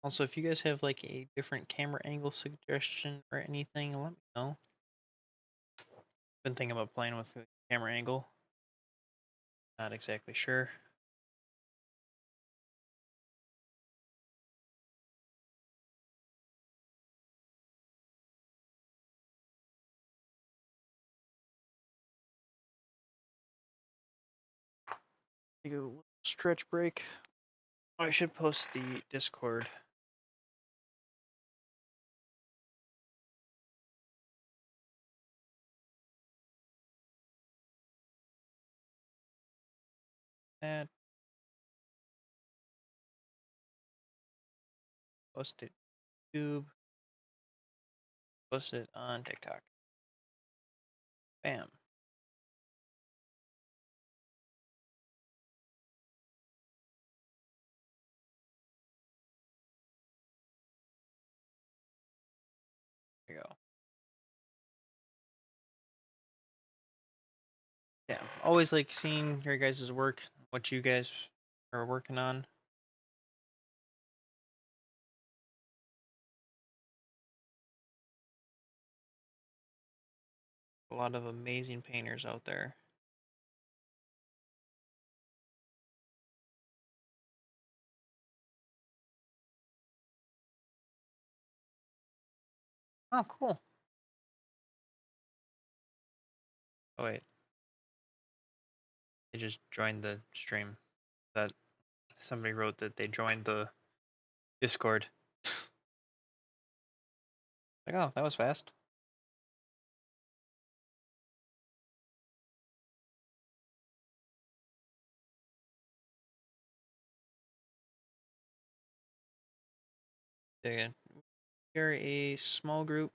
Also, if you guys have like a different camera angle suggestion or anything, let me know. Been thinking about playing with the camera angle. Not exactly sure. Take a little stretch break. I should post the Discord. That post it YouTube. Post it on TikTok. Bam. There you go. Yeah, always like seeing your guys' work, what you guys are working on. A lot of amazing painters out there. Oh, cool. Oh wait, they just joined the stream. That somebody wrote that they joined the Discord. Like, oh, that was fast. We're a small group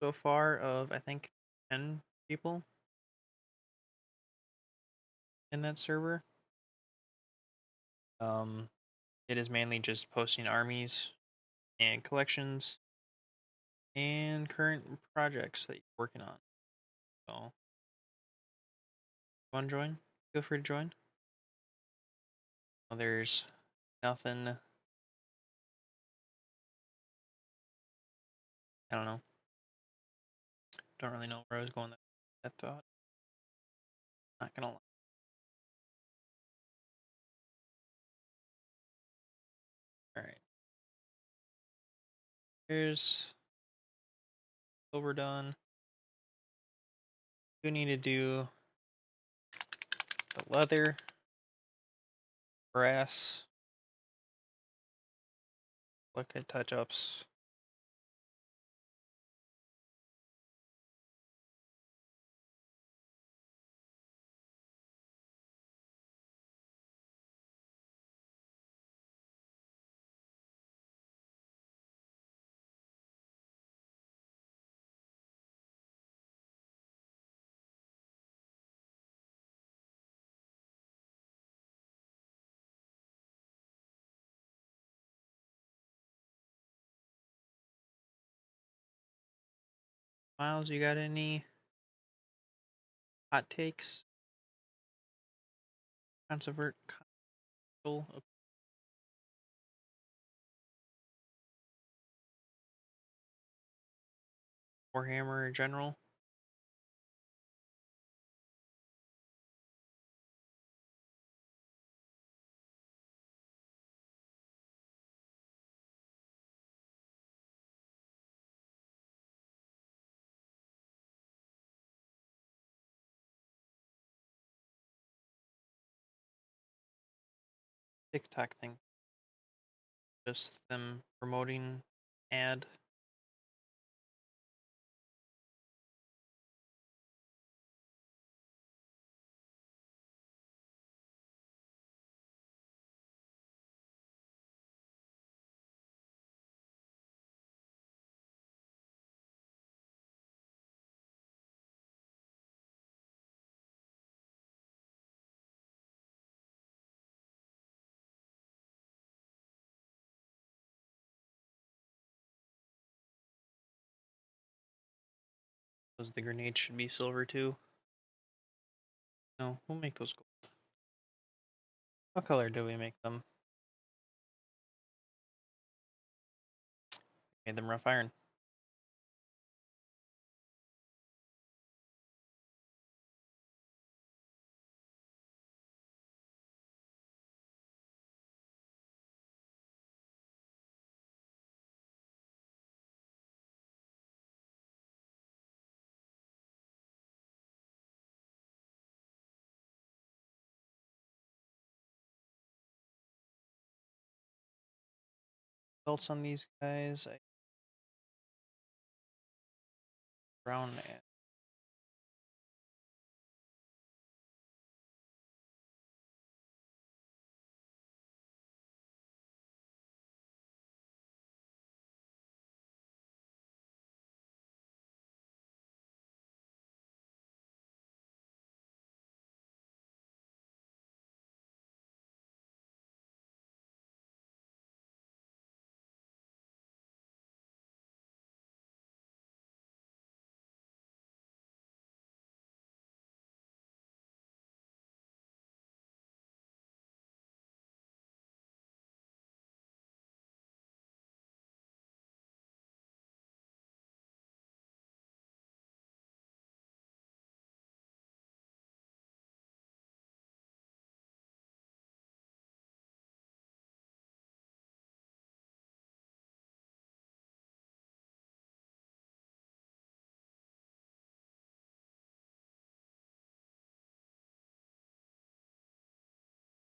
so far of I think 10 people in that server. Um, it is mainly just posting armies and collections and current projects that you're working on. So, if you want to join? Feel free to join. Well, there's nothing. I don't know. Don't really know where I was going. That thought. Not gonna lie. All right. Here's silver done. We need to do the leather, brass, look at touch-ups. Miles, you got any hot takes? Controversial Warhammer in general? TikTok thing. Just them promoting ad. Those the grenades should be silver too. No, we'll make those gold. What color do we make them? Made them rough iron. Belts on these guys. Brown and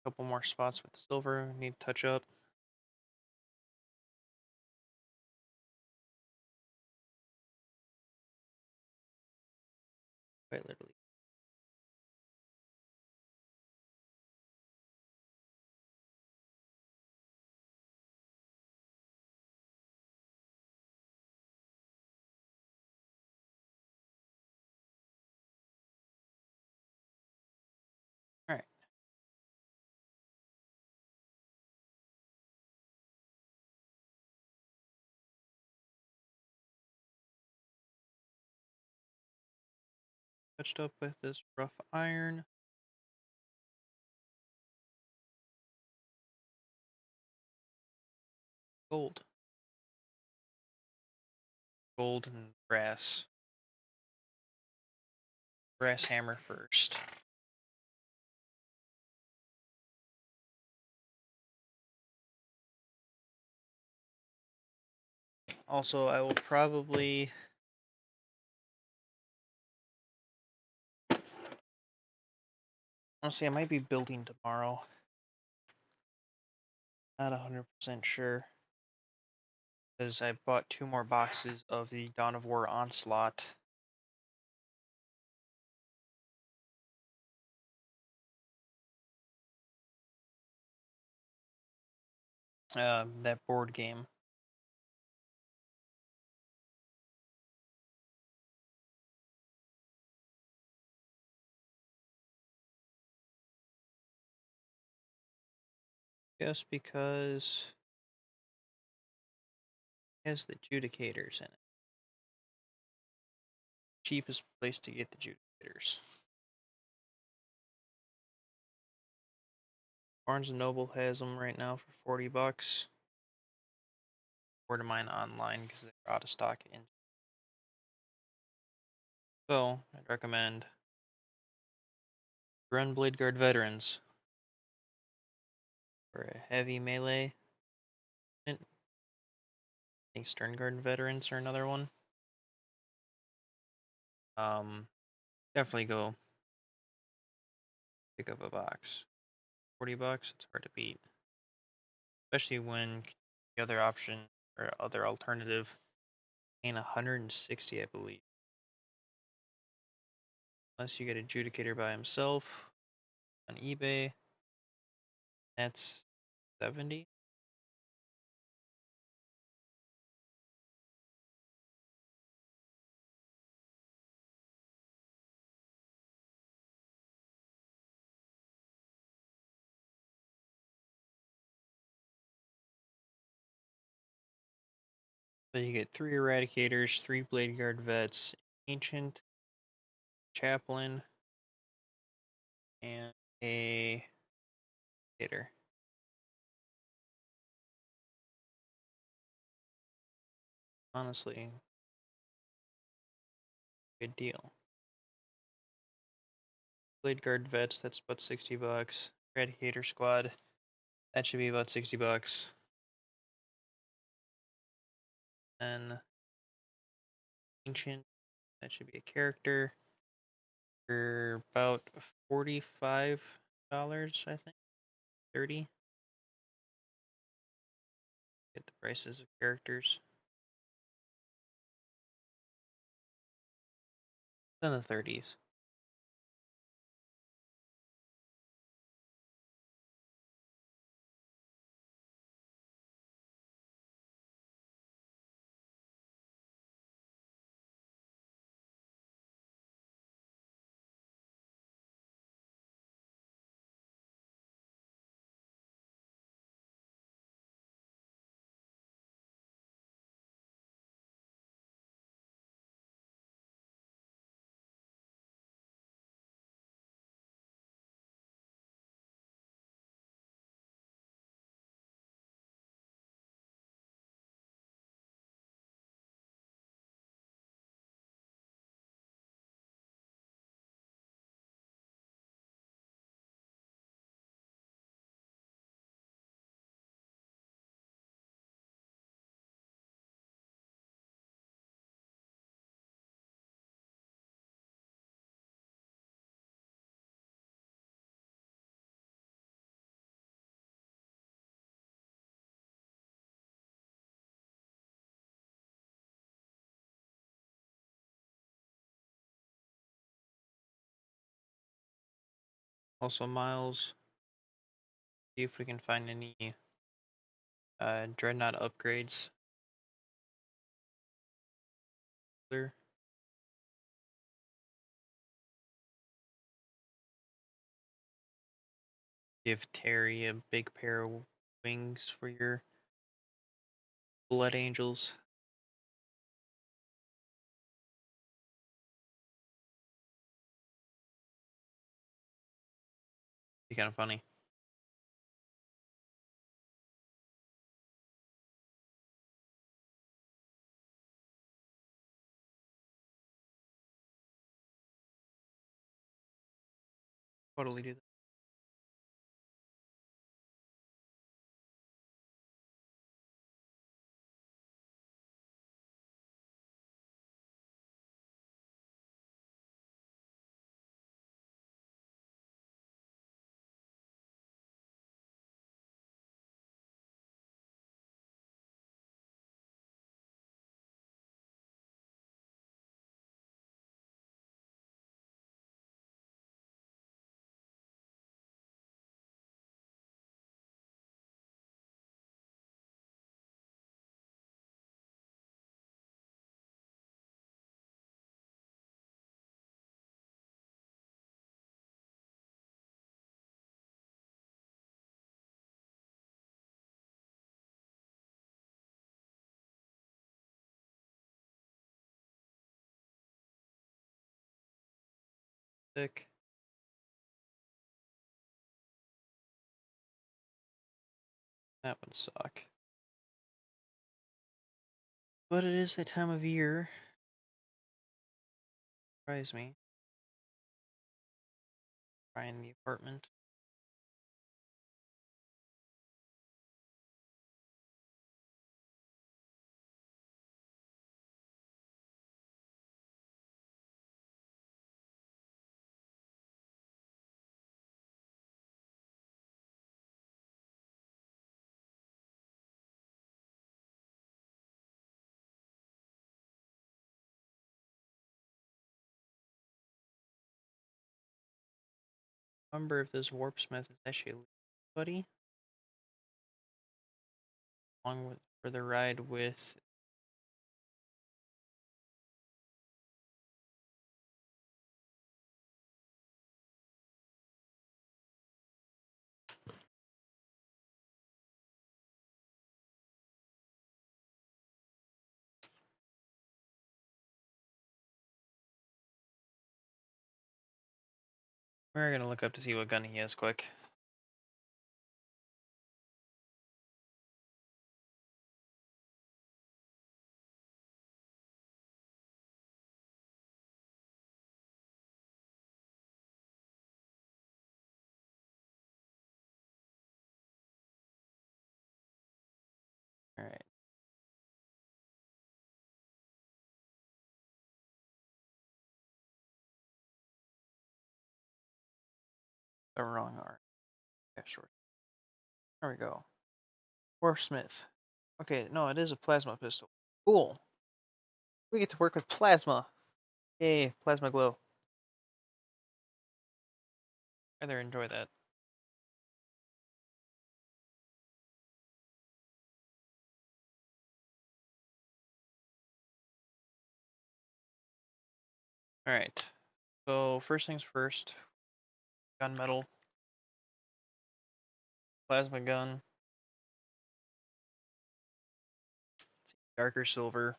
a couple more spots with silver. Need touch up. Quite literally. Alright. Touched up with this rough iron. Gold. Gold and brass. Brass hammer first. Also, I will probably honestly I might be building tomorrow. Not 100% sure because I bought 2 more boxes of the Dawn of War Onslaught. That board game. Just because it has the Judicators in it. Cheapest place to get the Judicators. Barnes and Noble has them right now for 40 bucks. Order mine online because they're out of stock. So I'd recommend Run Blade Guard Veterans for a heavy melee. I think Stern Guard Veterans are another one. Definitely go pick up a box. 40 bucks, it's hard to beat. Especially when the other option or other alternative ain't 160, I believe. Unless you get Adjudicator by himself on eBay, that's 70. So you get 3 Eradicators, 3 Blade Guard Vets, Ancient, Chaplain, and a Hitter. Honestly, good deal. Blade Guard Vets, that's about 60 bucks. Eradicator Squad, that should be about 60 bucks. Then Ancient, that should be a character for about $45, I think. 30. Get the prices of characters. In the 30s. Also, Miles, see if we can find any Dreadnought upgrades. Give Terry a big pair of wings for your Blood Angels. Be kind of funny. Totally do that. thick. That would suck. But it is that time of year. Surprise me. Find the apartment. Remember if this warp smith is actually buddy along with for the ride with we're gonna look up to see what gun he has quick. Alright. The wrong arm. Yeah, sure. There we go. Warp smith. Okay, no, it is a plasma pistol. Cool. We get to work with plasma. Yay, plasma glow. Rather enjoy that. Alright. So first things first, gunmetal, plasma gun, darker silver.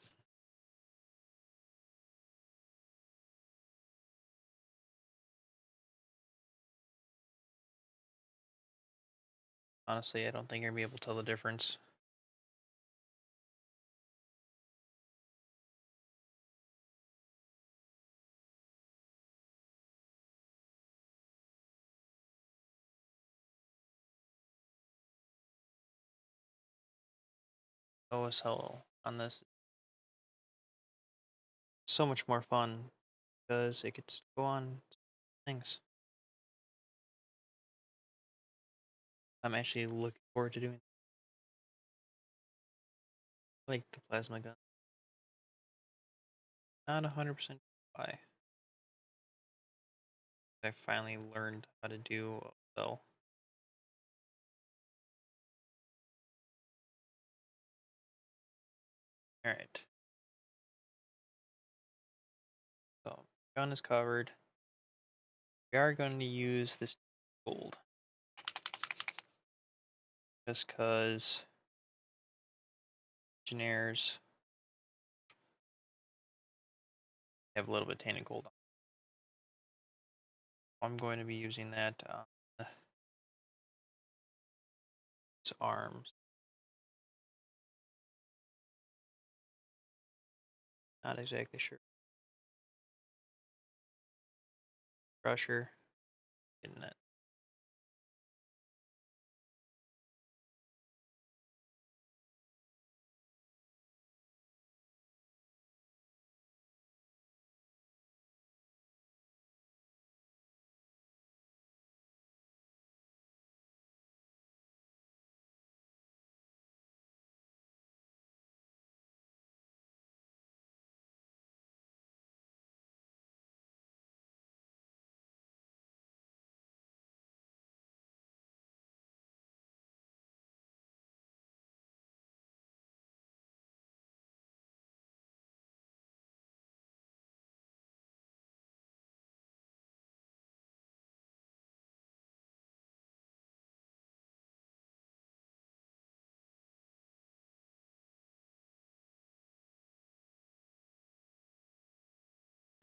Honestly, I don't think you're gonna be able to tell the difference. OSL on this so much more fun because it gets to go on things. I'm actually looking forward to doing like the plasma gun. Not 100% why. I finally learned how to do OSL. Alright. So gun is covered. We are going to use this gold. Just because engineers have a little bit of tainted gold on. I'm going to be using that on his arms. Not exactly sure. Crusher. Getting it.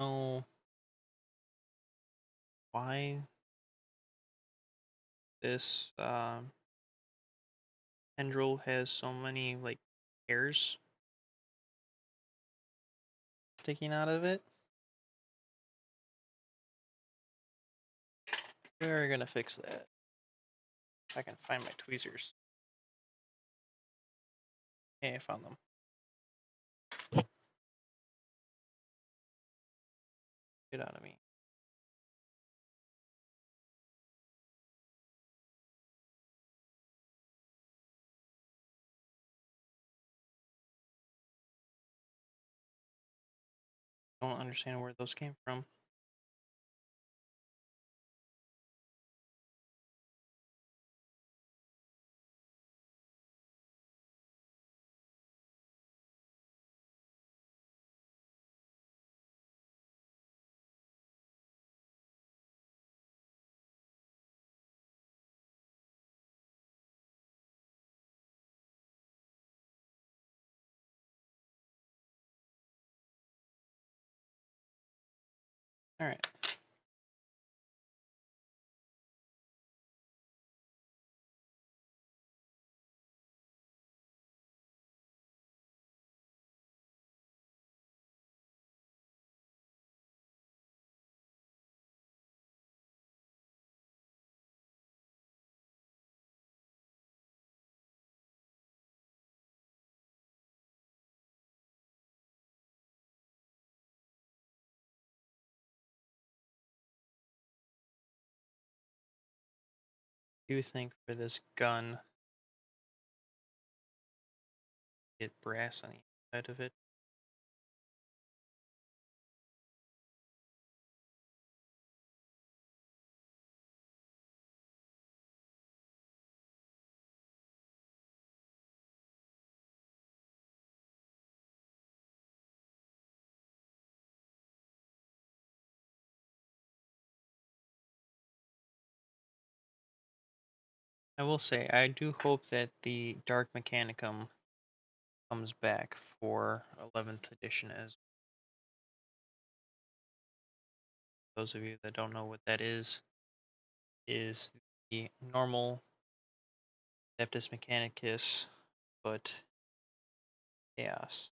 Oh, why this tendril has so many like hairs sticking out of it. We're gonna fix that. If I can find my tweezers. Okay, I found them. Get out of me. Don't understand where those came from. Alright. I do think for this gun, get brass on the inside of it. I will say, I do hope that the Dark Mechanicum comes back for 11th edition. As those of you that don't know what that is the normal Adeptus Mechanicus, but chaos.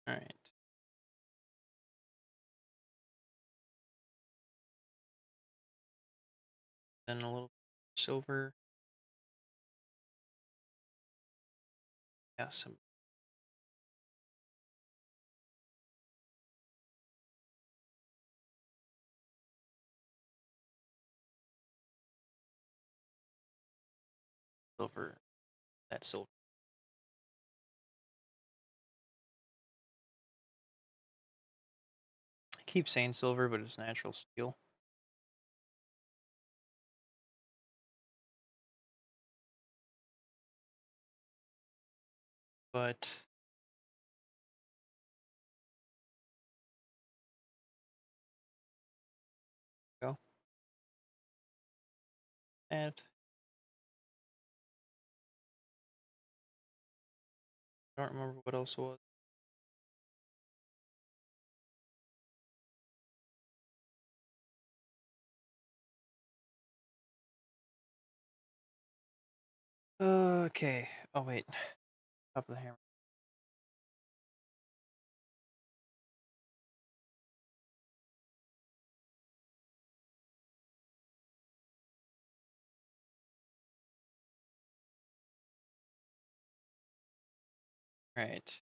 Alright. Then a little silver. Yeah, some silver. That silver. I keep saying silver, but it's natural steel. But go. And I don't remember what else it was. Okay. Oh wait. Top of the hammer. Right.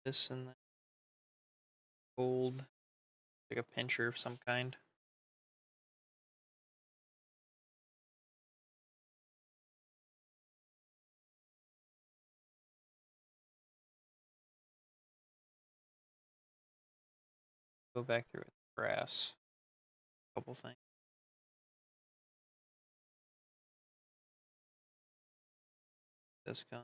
this and that gold, like a pincher of some kind. Go back through with brass. A couple things. This gun.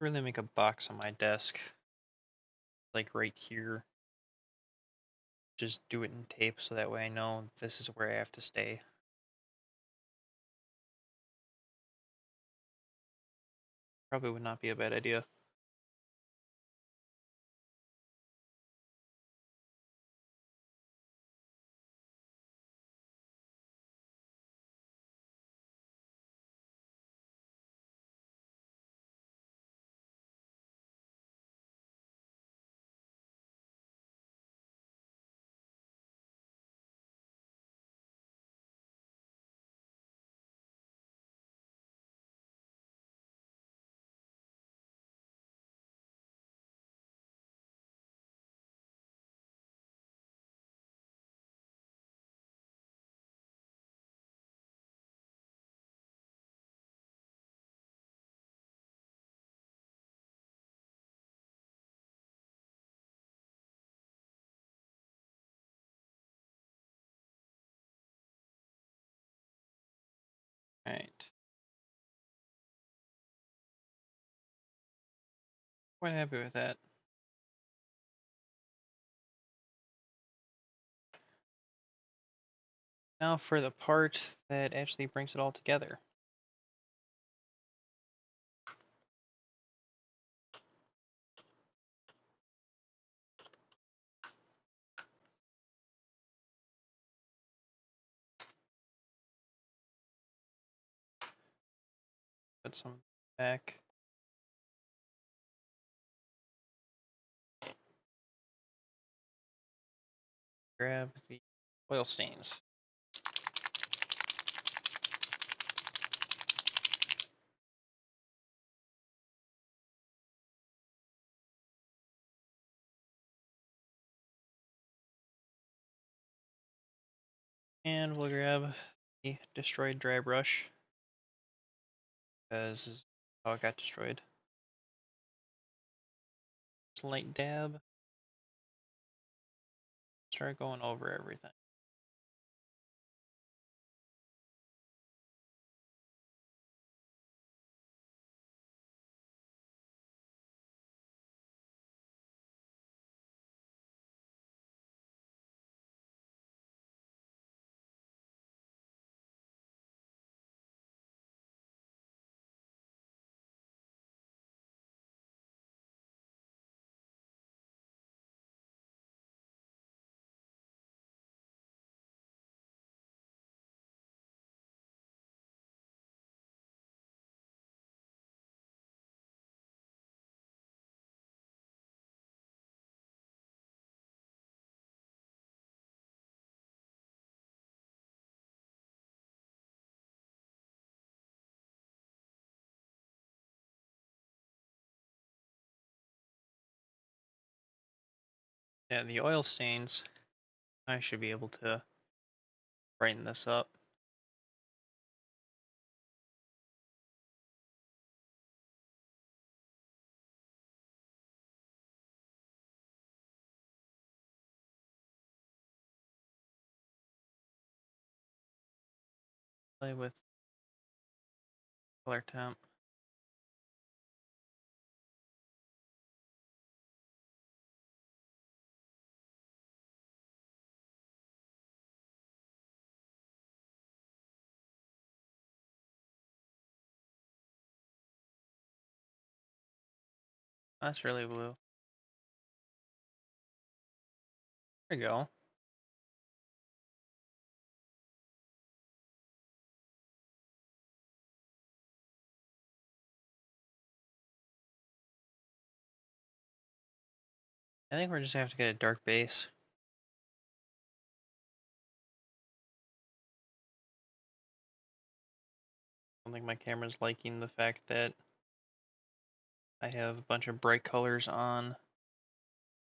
Really make a box on my desk, like right here. Just do it in tape so that way I know this is where I have to stay. Probably would not be a bad idea. Alright. Quite happy with that. Now for the part that actually brings it all together. Put some back. Grab the oil stains. And we'll grab the destroyed dry brush, because this is how it got destroyed. Slight dab. Start going over everything. Yeah, the oil stains, I should be able to brighten this up. Play with color temp. That's really blue. There we go. I think we're just gonna have to get a dark base. I don't think my camera's liking the fact that I have a bunch of bright colors on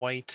white.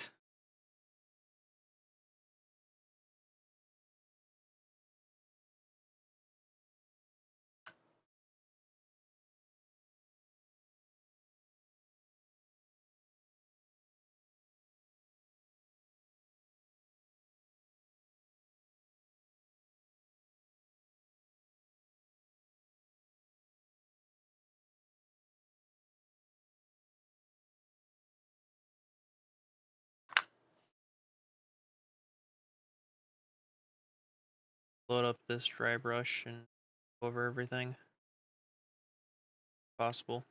Load up this dry brush and go over everything if possible.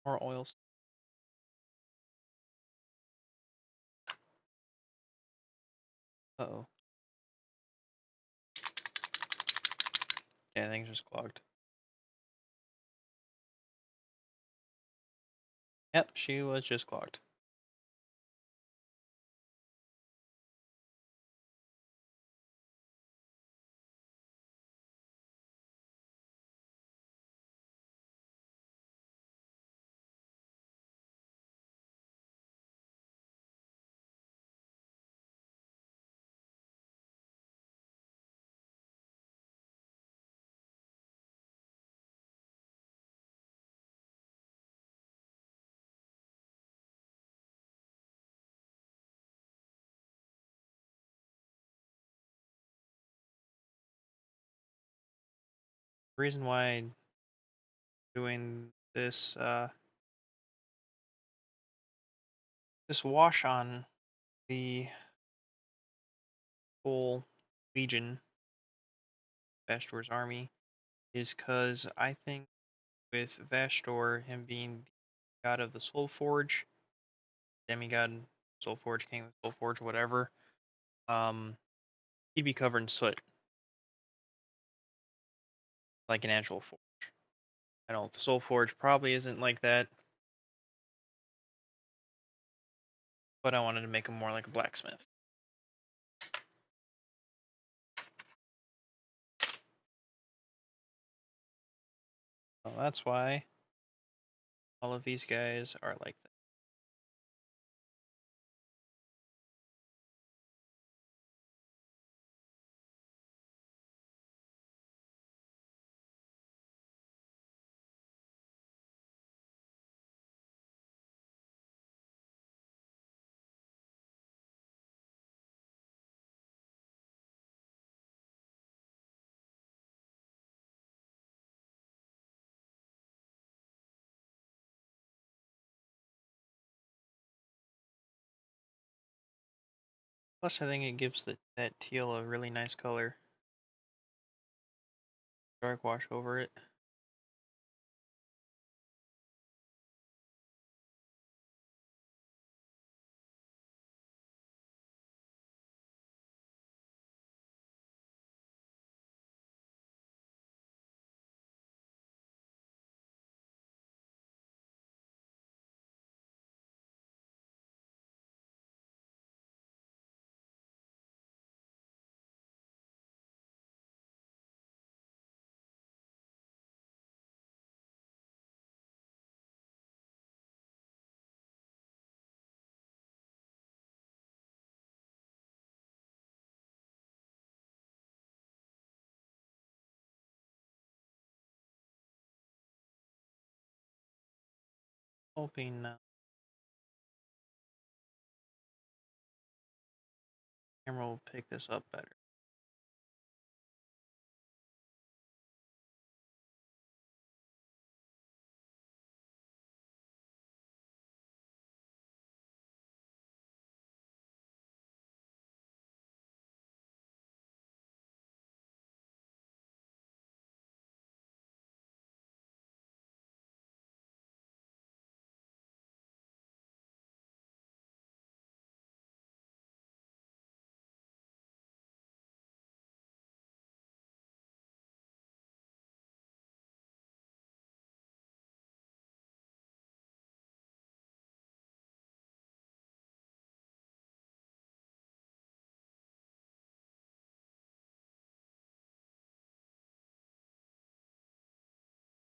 More oils. Uh-oh. Yeah, things just clogged. Yep, she was just clogged. The reason why I'm doing this this wash on the whole Legion, Vastor's army, is because I think with Vastor, him being the god of the Soul Forge, demigod, Soul Forge, king of the Soul Forge, whatever, he'd be covered in soot like an actual forge. I know the Soul Forge probably isn't like that, but I wanted to make him more like a blacksmith. So that's why all of these guys are like that. Plus, I think it gives that teal a really nice color. Dark wash over it. hoping now. Camera will pick this up better.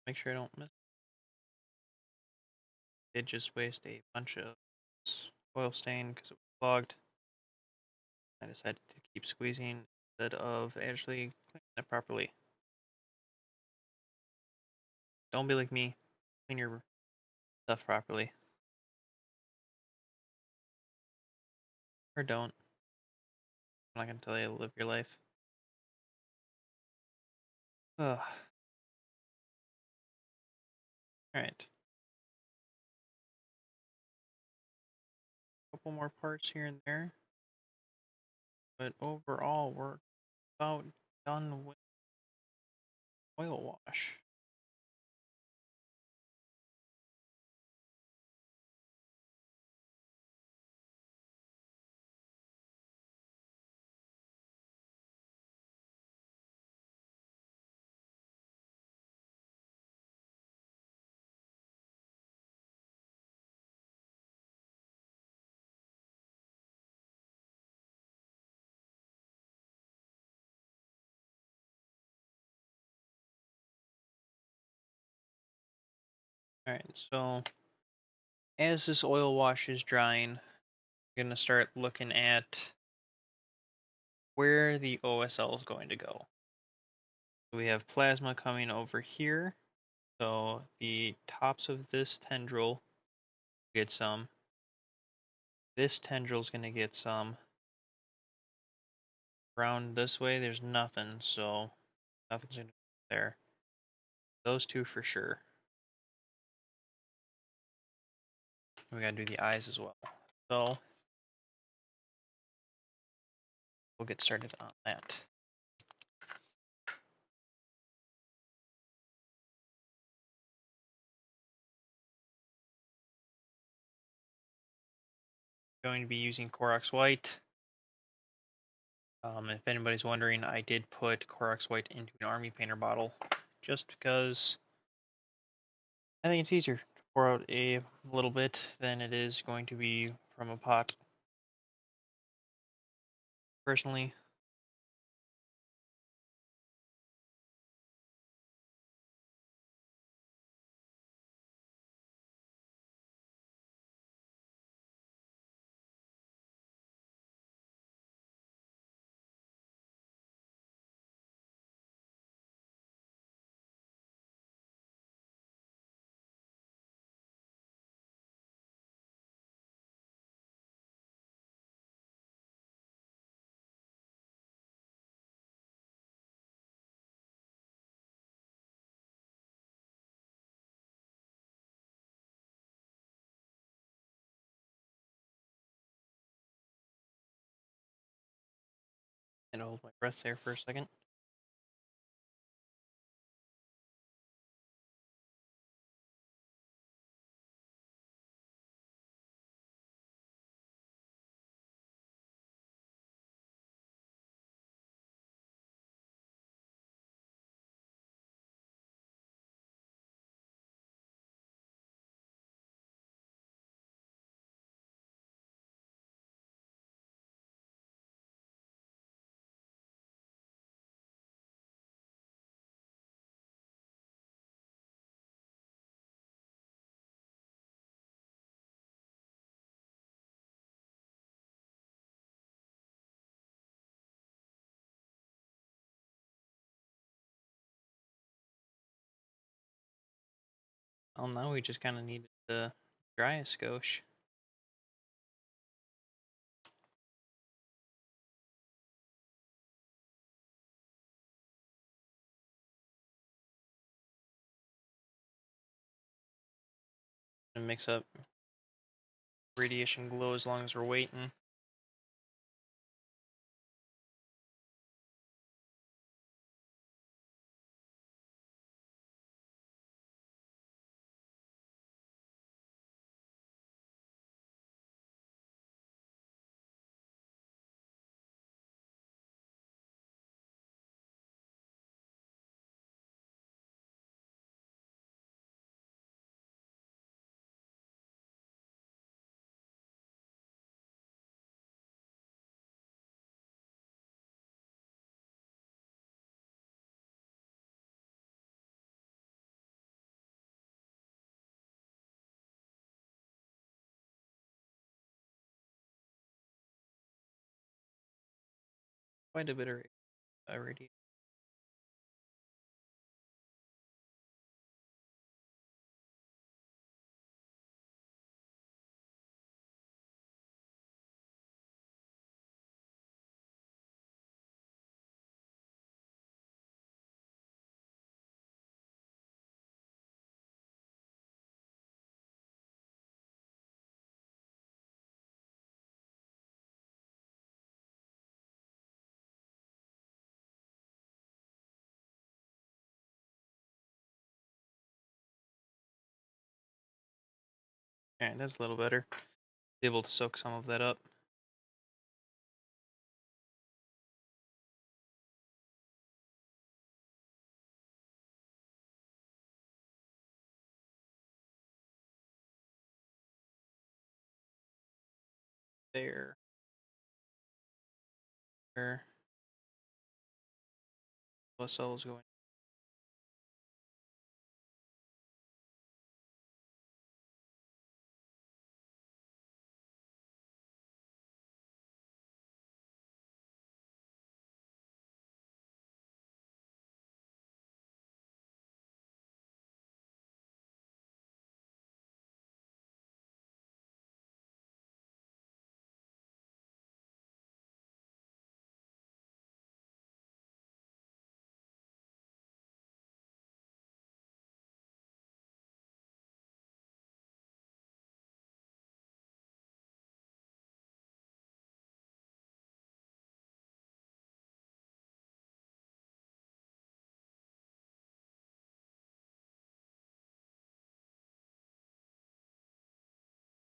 Make sure I don't miss. Did just waste a bunch of oil stain because it was clogged. I decided to keep squeezing instead of actually cleaning it properly. Don't be like me. Clean your stuff properly. Or don't. I'm not gonna tell you to live your life. Ugh. Alright. Couple more parts here and there. But overall, we're about done with oil wash. Alright, so as this oil wash is drying, I'm gonna start looking at where the OSL is going to go. So we have plasma coming over here. So the tops of this tendril get some. This tendril is gonna get some. Around this way, there's nothing, so nothing's gonna be there. Those two for sure. We gotta do the eyes as well. So we'll get started on that. Going to be using Korox White. If anybody's wondering, I did put Korox White into an army painter bottle just because I think it's easier to pour out a little bit than it is going to be from a pot. Personally, and hold my breath there for a second. Well, now we just kind of needed to Dry a skosh. And mix up radiation glow as long as we're waiting. Quite a bit of radiation. Alright, that's a little better. Able to soak some of that up. There. There. Plus cells going.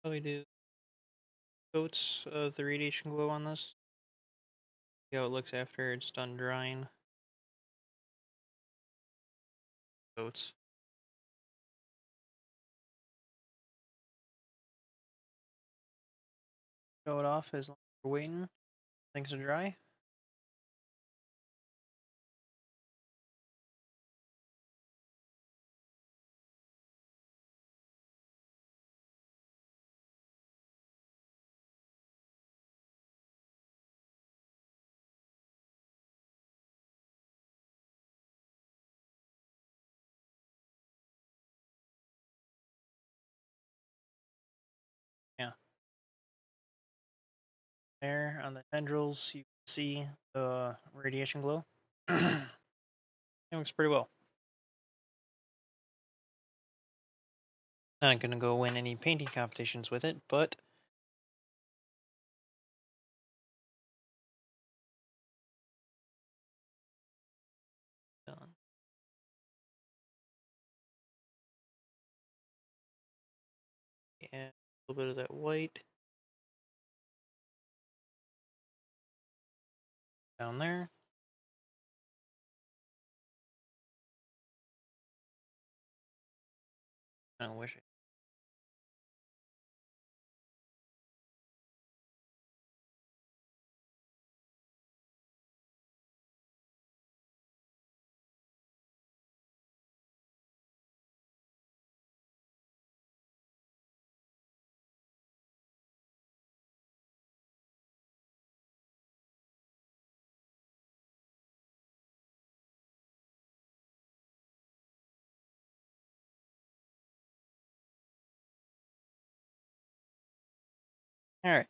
Probably do coats of the radiation glow on this. See how it looks after it's done drying. Coats. Show it off as long as we're waiting. Things to dry. Yeah. There on the tendrils, you can see the radiation glow. It looks pretty well. Not gonna go win any painting competitions with it, but done. And a little bit of that white down there. I wish Alright.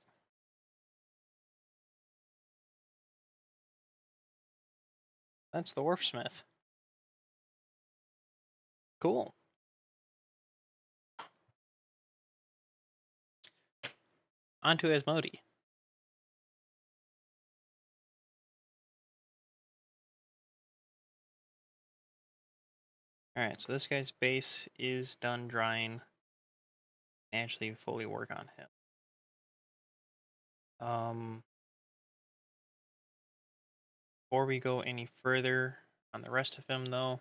That's the Wharfsmith. Cool. On to Asmodai. Alright, so this guy's base is done drying. Actually fully work on him. Before we go any further on the rest of him though,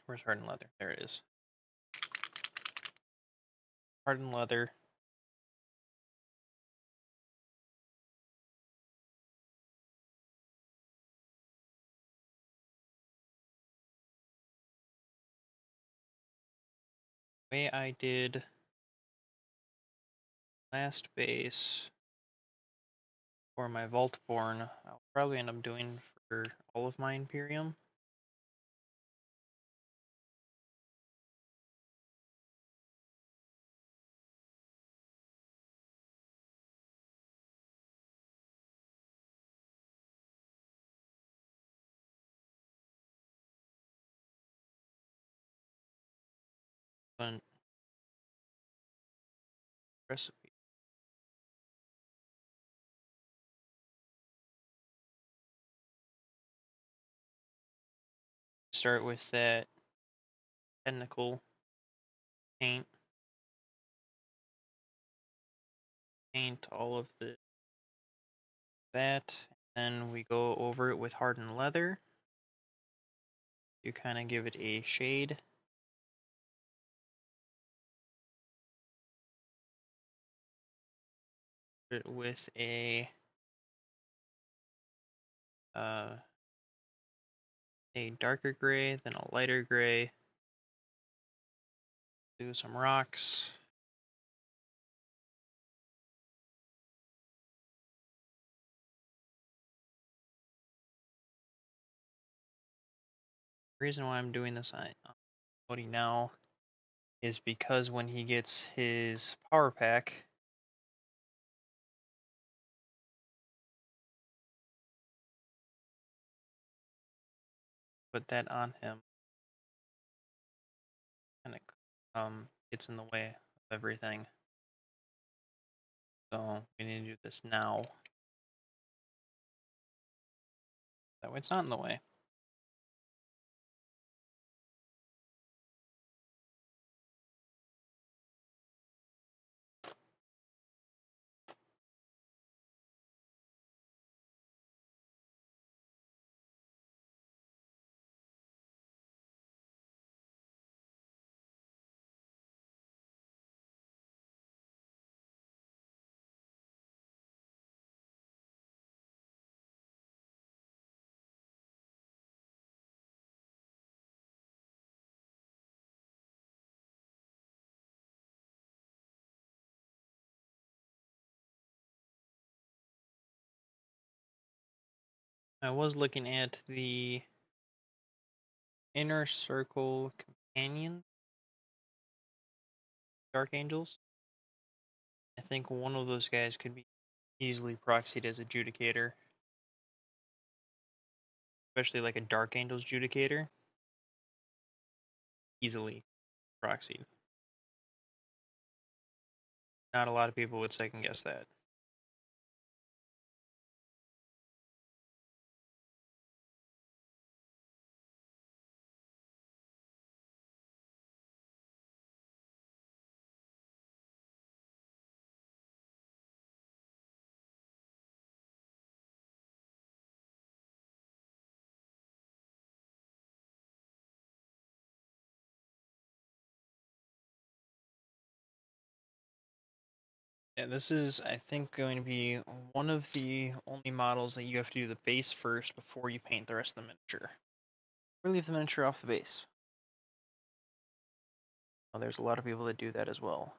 where's hardened leather? There it is. Hardened leather. The way I did last base for my Vaultborn, I'll probably end up doing for all of my Imperium. But recipe. Start with that technical paint. Paint all of that. Then we go over it with hardened leather. You kind of give it a shade. It with a darker gray, then a lighter gray. Do some rocks. The reason why I'm doing this on Cody now is because when he gets his power pack, put that on him, and it gets in the way of everything. So we need to do this now. That way it's not in the way. I was looking at the inner circle companion Dark Angels. I think one of those guys could be easily proxied as a Judicator. Especially like a Dark Angels Judicator. Easily proxied. Not a lot of people would second guess that. Yeah, this is, I think, going to be one of the only models that you have to do the base first before you paint the rest of the miniature. Or leave the miniature off the base. Well, there's a lot of people that do that as well.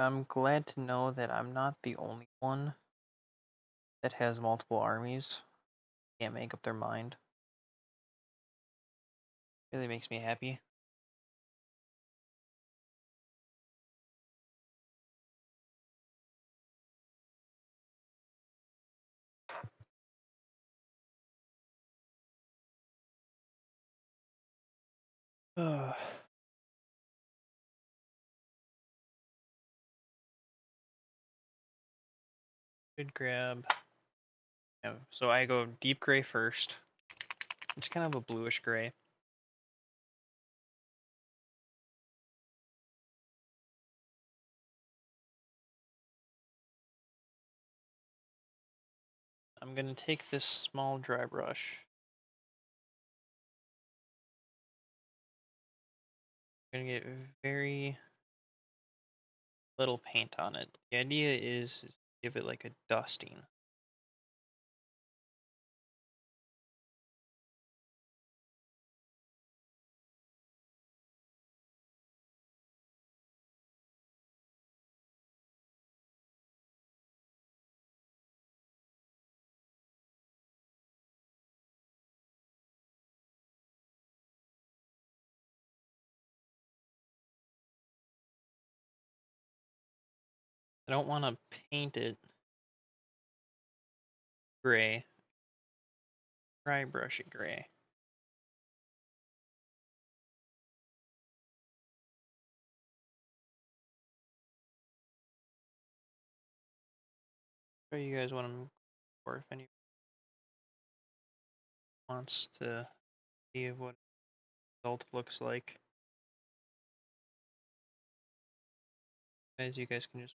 I'm glad to know that I'm not the only one that has multiple armies. Can't make up their mind. Really makes me happy. Ugh. Good grab. Yeah, so I go deep gray first. It's kind of a bluish gray. I'm gonna take this small dry brush. I'm gonna get very little paint on it. The idea is give it like a dusting. I don't want to paint it gray. Dry brush it gray. Show you guys what I'm, or if anyone wants to see what the result looks like. As you guys can just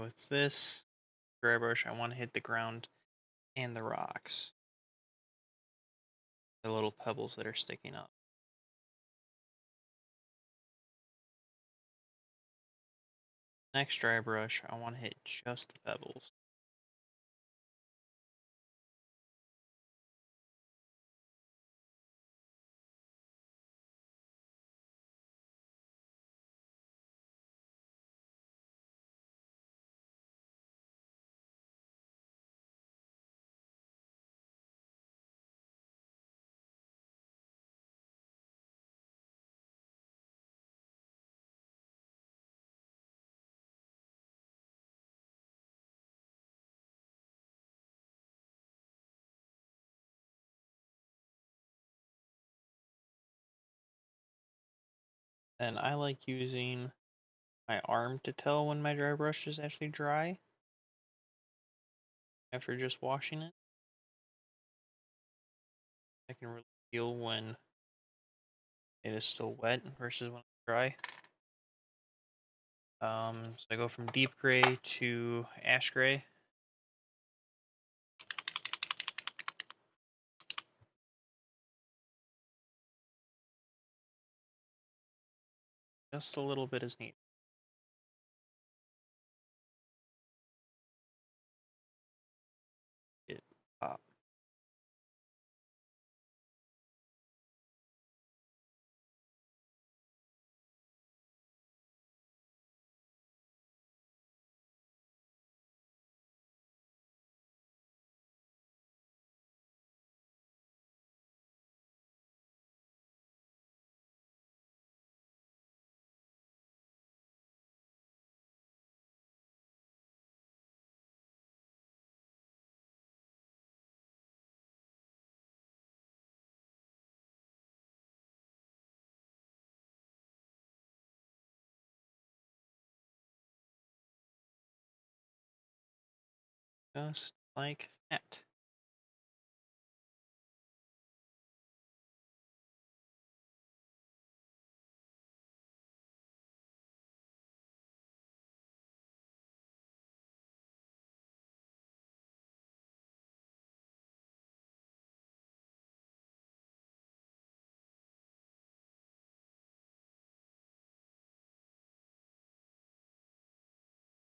with this dry brush, I want to hit the ground and the rocks, the little pebbles that are sticking up. Next dry brush, I want to hit just the pebbles. And I like using my arm to tell when my dry brush is actually dry after just washing it. I can really feel when it is still wet versus when it's dry. So I go from deep gray to ash gray. Just a little bit is needed. It pop. Just like that.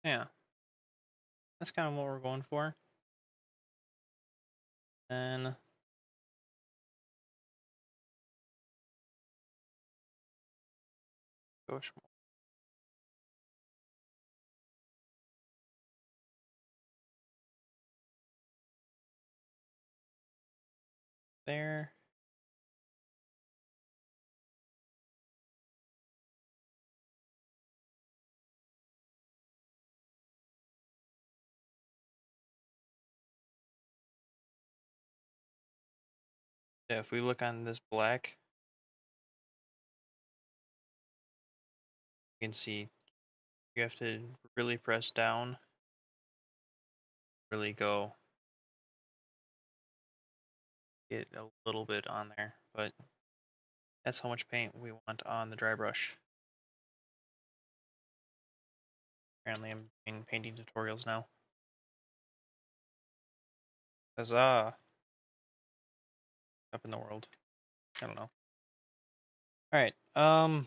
Yeah, that's kind of what we're going for. And gosh, there. Yeah, if we look on this black, you can see you have to really press down, really go get a little bit on there, but that's how much paint we want on the dry brush. Apparently I'm doing painting tutorials now. Huzzah! Up in the world. I don't know. Alright, I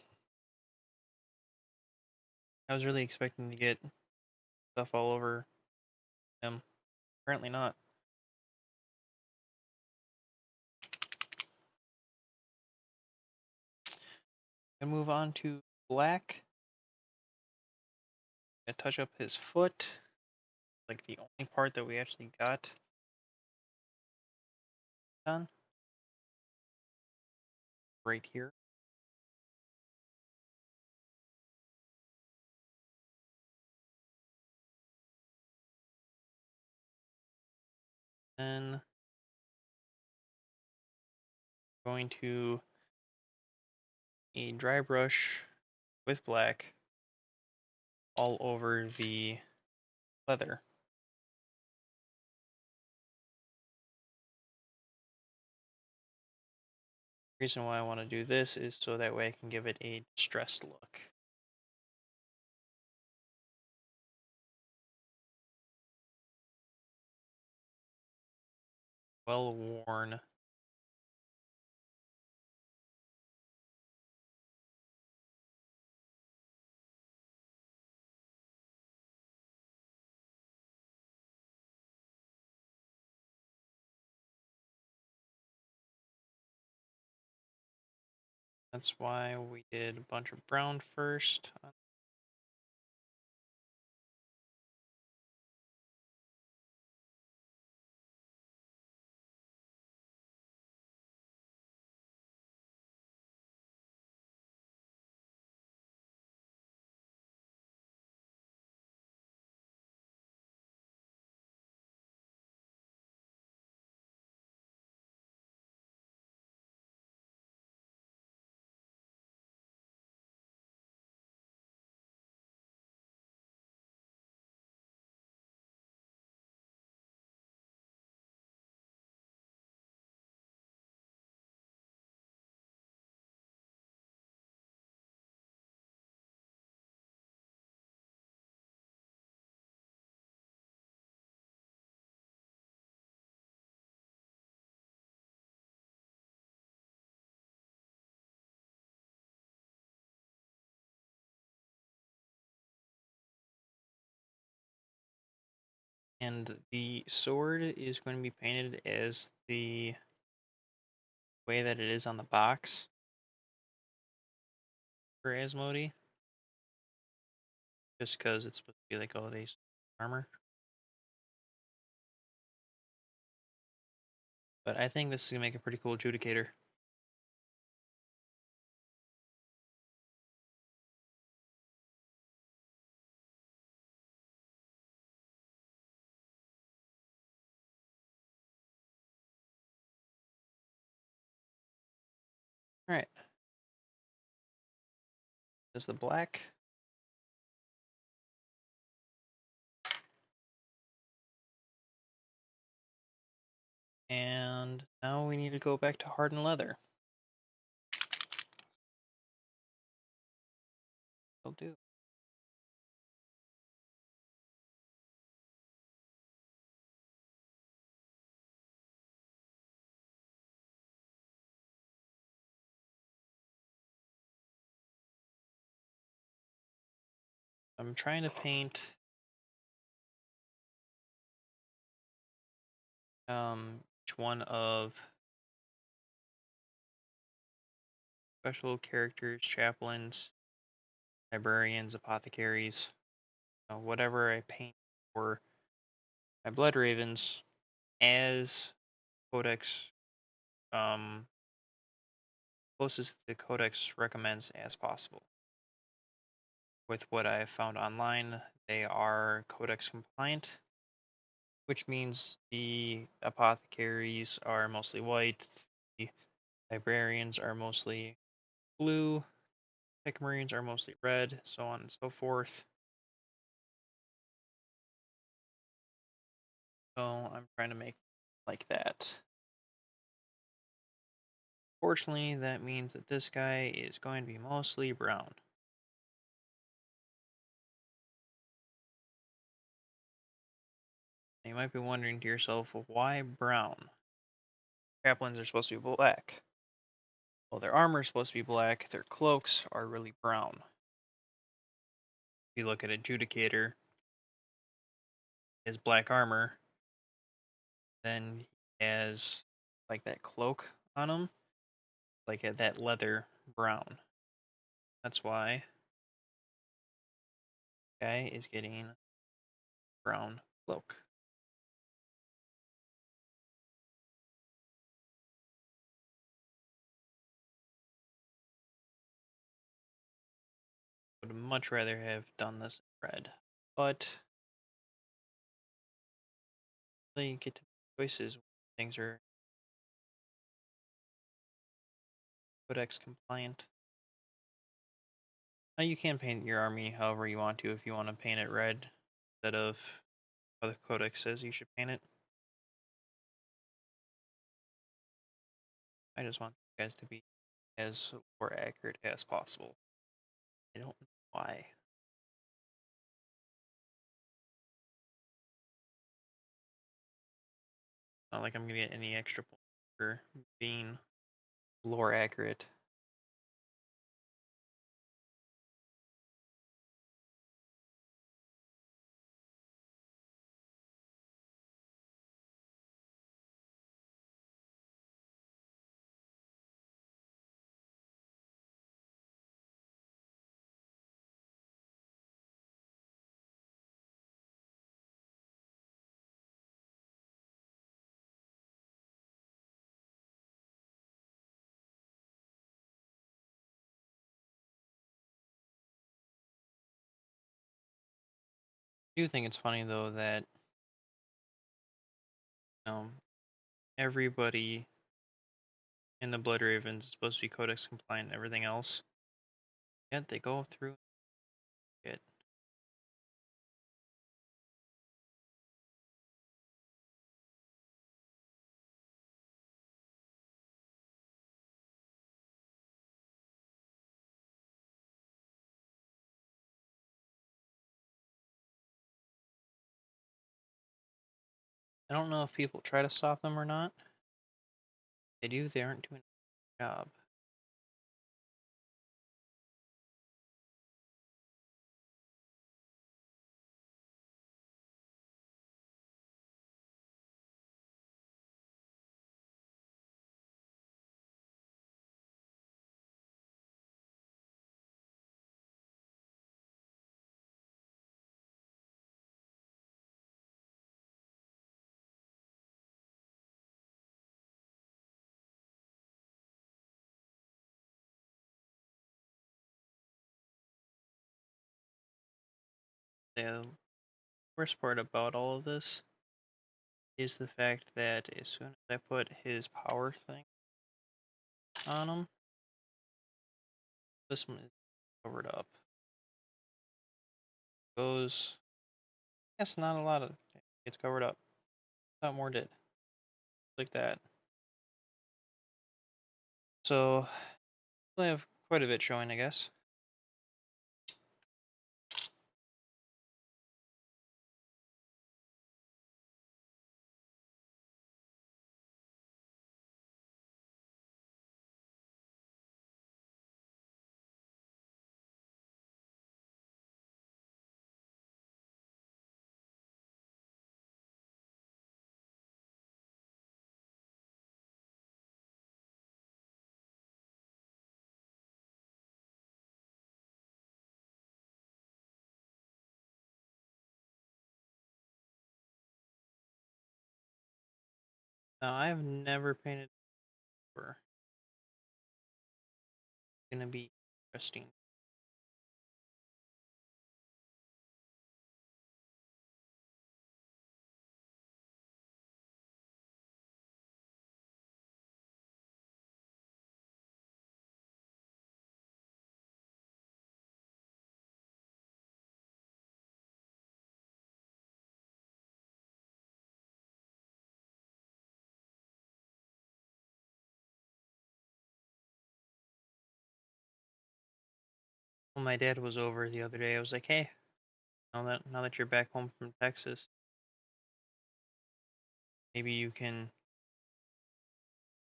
was really expecting to get stuff all over him. Apparently not. Gonna move on to black. Gonna touch up his foot. Like the only part that we actually got done. Right here. Then going to a dry brush with black all over the leather. The reason why I want to do this is so that way I can give it a distressed look. Well worn. That's why we did a bunch of brown first. And the sword is going to be painted as the way that it is on the box for Asmodai. Just because it's supposed to be like, oh, they armor. But I think this is going to make a pretty cool adjudicator. Alright. There's the black. And now we need to go back to hardened leather. Will do. I'm trying to paint each one of special characters, chaplains, librarians, apothecaries, whatever I paint for my blood ravens as codex, um, closest the codex recommends as possible. With what I have found online, they are codex compliant, which means the apothecaries are mostly white, the librarians are mostly blue, pick marines are mostly red, so on and so forth. So I'm trying to make like that. Fortunately, that means that this guy is going to be mostly brown. You might be wondering to yourself, well, why brown? Chaplains are supposed to be black. Well, their armor is supposed to be black, their cloaks are really brown. If you look at Adjudicator, his black armor, then he has like that cloak on him, like that leather brown. That's why guy is getting brown cloak. Would much rather have done this in red, but you get to make choices when things are codex compliant. Now you can paint your army however you want to if you want to paint it red instead of how the codex says you should paint it. I just want you guys to be as lore accurate as possible. I don't know why. Not like I'm gonna get any extra points for being lore accurate. I do think it's funny though that um, everybody in the Blood Ravens is supposed to be codex compliant and everything else. Yet they go through it. I don't know if people try to stop them or not. If they do, they aren't doing a job. The worst part about all of this is the fact that as soon as I put his power thing on him, this one is covered up. Goes, yes, not a lot of it gets covered up. Not more did. like that. So I have quite a bit showing, I guess. Now I have never painted over. It's gonna be interesting. When my dad was over the other day, I was like, "Hey, now that you're back home from Texas, maybe you can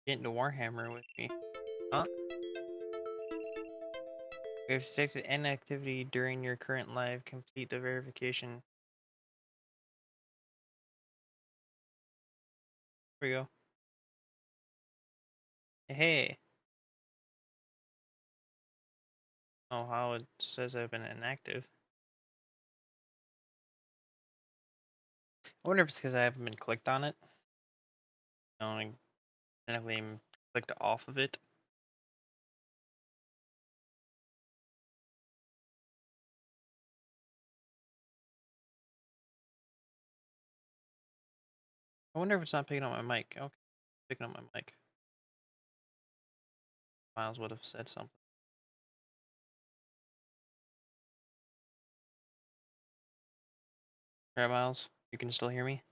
get into Warhammer with me." Huh? If detected any activity during your current live, complete the verification. Here we go. Hey. Oh, how it says I've been inactive. I wonder if it's because I haven't been clicked on it. I technically clicked off of it. I wonder if it's not picking up my mic. Okay, picking up my mic. Miles would have said something. Alright, Miles, you can still hear me?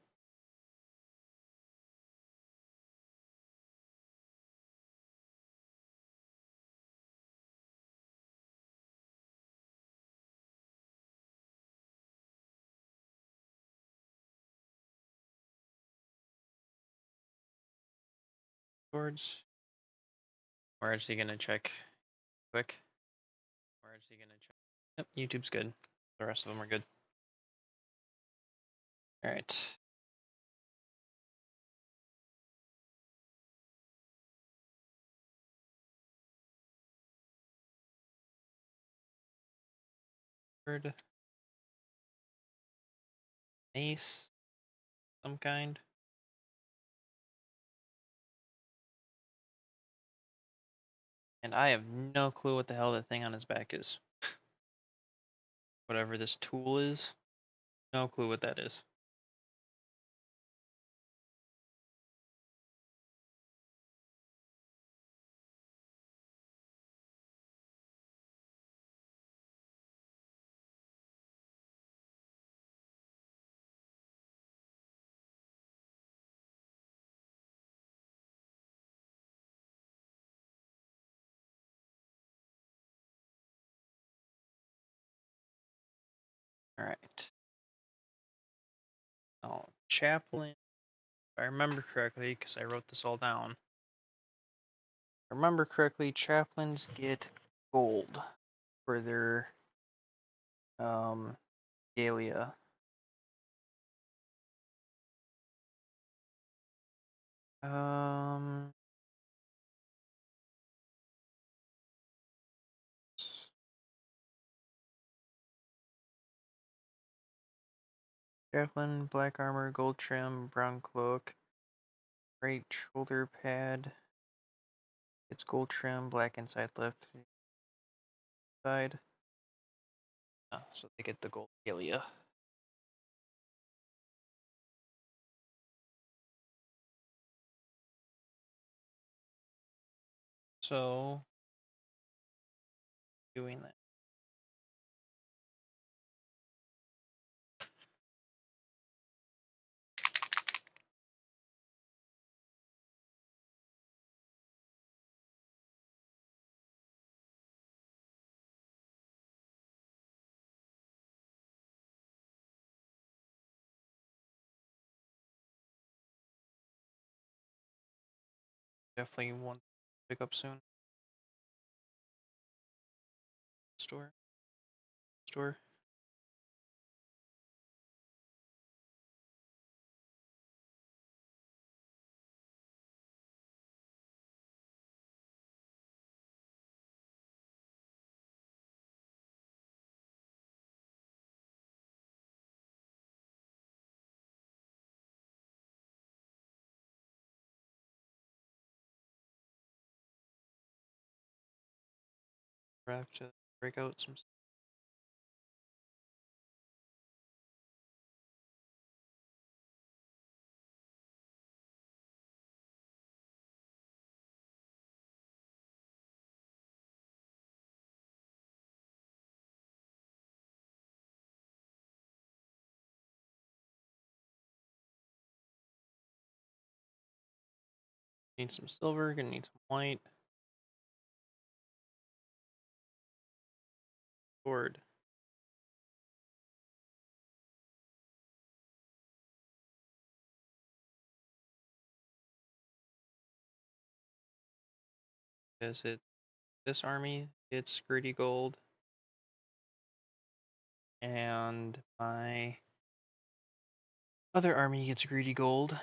Towards. Or is he gonna check quick? Or is he gonna check? Yep, YouTube's good. The rest of them are good. Alright. Third. Mace. Some kind. And I have no clue what the hell that thing on his back is. Whatever this tool is. No clue what that is. Alright. Oh, chaplain. If I remember correctly, because I wrote this all down. If I remember correctly, chaplains get gold for their Galia. Um Chaplain, black armor, gold trim, brown cloak, right shoulder pad. It's gold trim, black inside, left side. Oh, so they get the gold Galia. So doing that. Definitely want to pick up soon. Store. Store. Have to break out some. Need some silver. Gonna need some white. Sword. Because it this army it's gritty gold, and my other army gets greedy gold.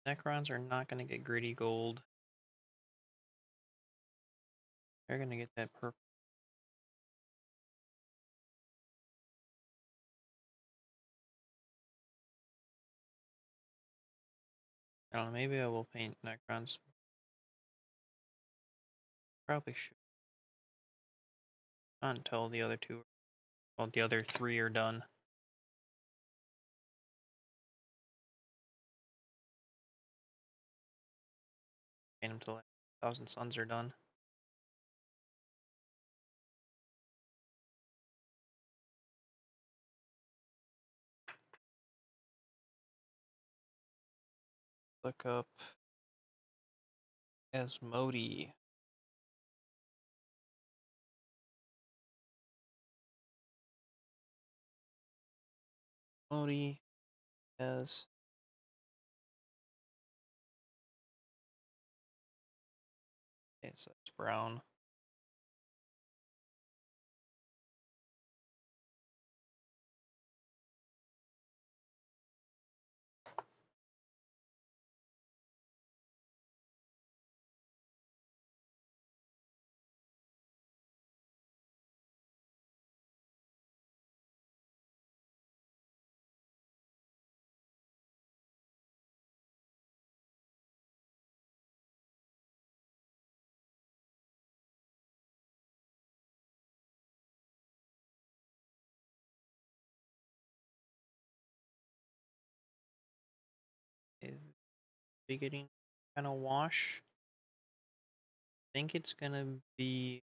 Necrons are not gonna get gritty gold. They're gonna get that purple. I don't know, maybe I will paint Necrons. Probably should. Not until the other two, well, the other three are done. Paint them till like 1,000 Suns are done. Look up asmodai. Asmodai as okay, so it's brown. Is getting kind of wash. I think it's gonna be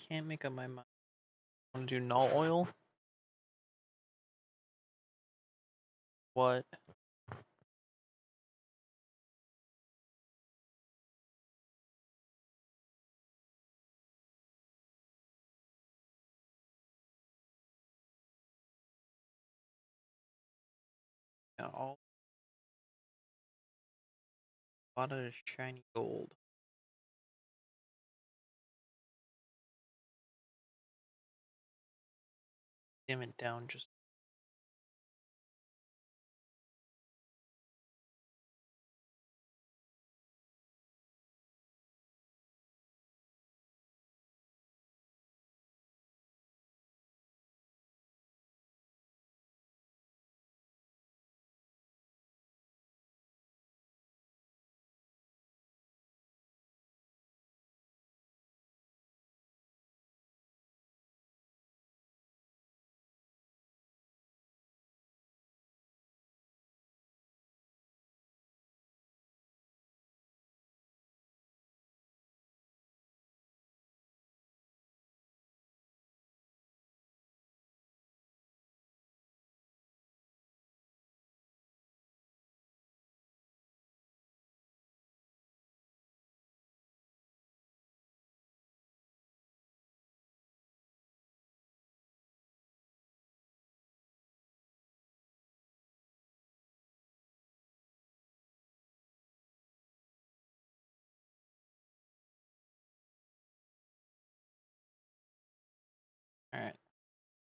can't make up my mind. I want to do null oil. What? Yeah, all a lot of shiny gold. Dim it down just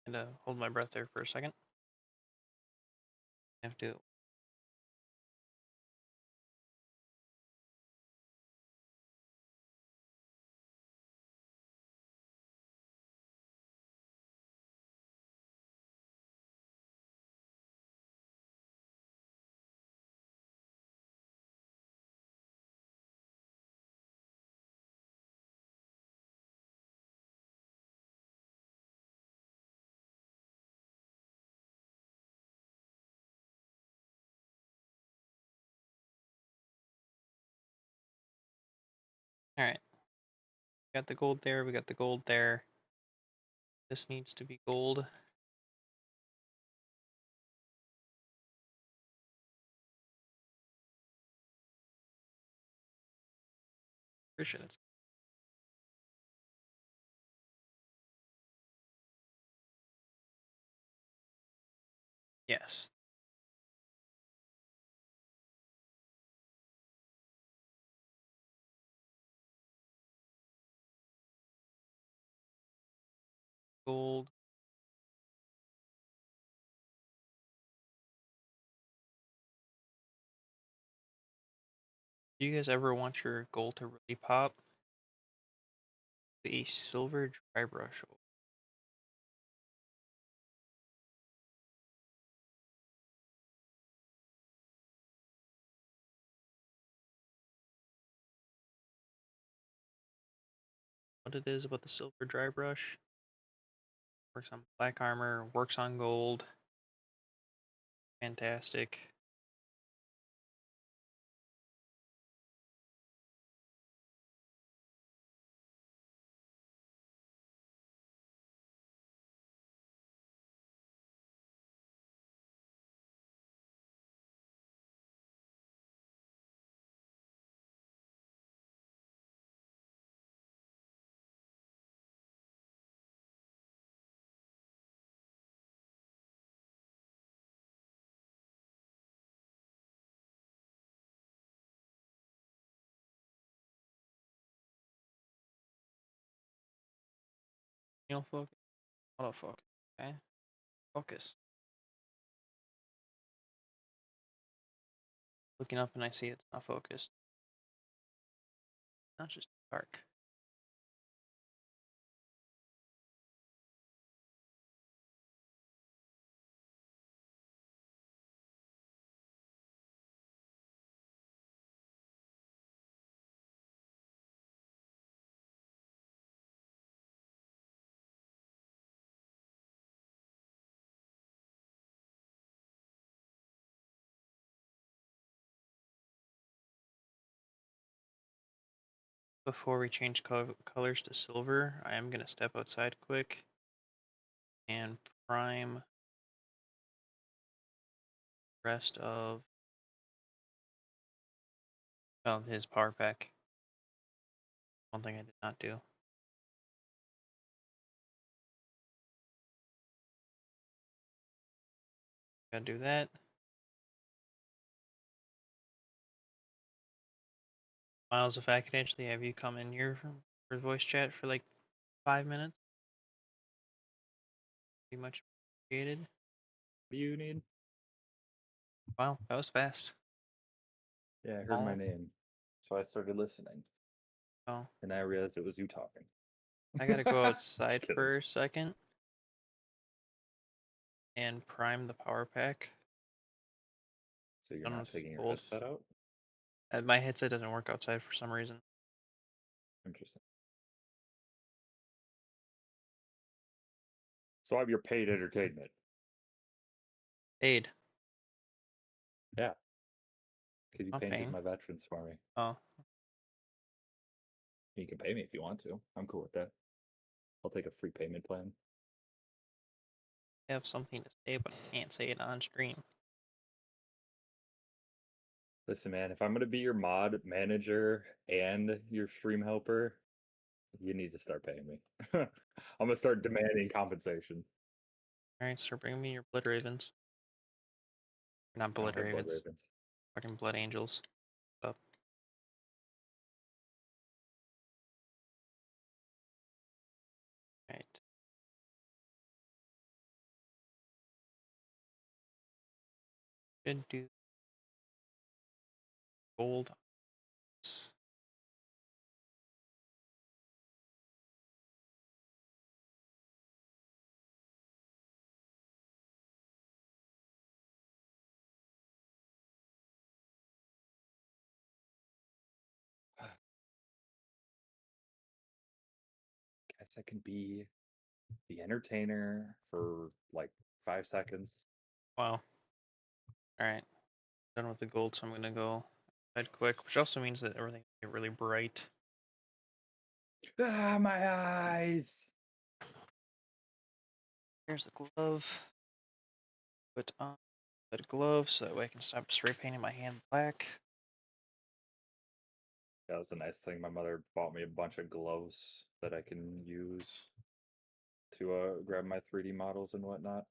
And hold my breath there for a second. I have to. All right. Got the gold there. We got the gold there. This needs to be gold. Appreciate it. Yes. Gold. Do you guys ever want your gold to really pop? A silver dry brush. What it is about the silver dry brush? Works on black armor. Works on gold. Fantastic. Focus. Autofocus. Okay. Focus. Looking up and I see it's not focused. Not just dark. Before we change colors to silver, I am going to step outside quick and prime the rest of his power pack. One thing I did not do. Gotta do that. Miles, if I could actually have you come in here for voice chat for like 5 minutes, be much appreciated. What do you need? Wow, that was fast. Yeah, I heard my name. So I started listening. Oh, And I realized it was you talking. I gotta go Just outside kidding. for a second and prime the power pack. So you're Done not with taking your gold. headset out? My headset doesn't work outside for some reason. Interesting. So I'm your paid entertainment. Paid. Yeah. Because you Not painted paying. my veterans for me. Oh, You can pay me if you want to. I'm cool with that. I'll take a free payment plan. I have something to say, but I can't say it on stream. Listen, man, if I'm going to be your mod manager and your stream helper, you need to start paying me. I'm going to start demanding compensation. Alright, so bring me your blood ravens. Not I don't blood have blood ravens. ravens. Fucking blood angels. Up. Right. Should do gold. Guess I can be the entertainer for like 5 seconds. Wow. Alright. Done with the gold, so I'm gonna go head quick, which also means that everything will get really bright. Ah, my eyes! Here's the glove. Put on the glove so that way I can stop spray painting my hand black. That was a nice thing. My mother bought me a bunch of gloves that I can use to grab my 3D models and whatnot.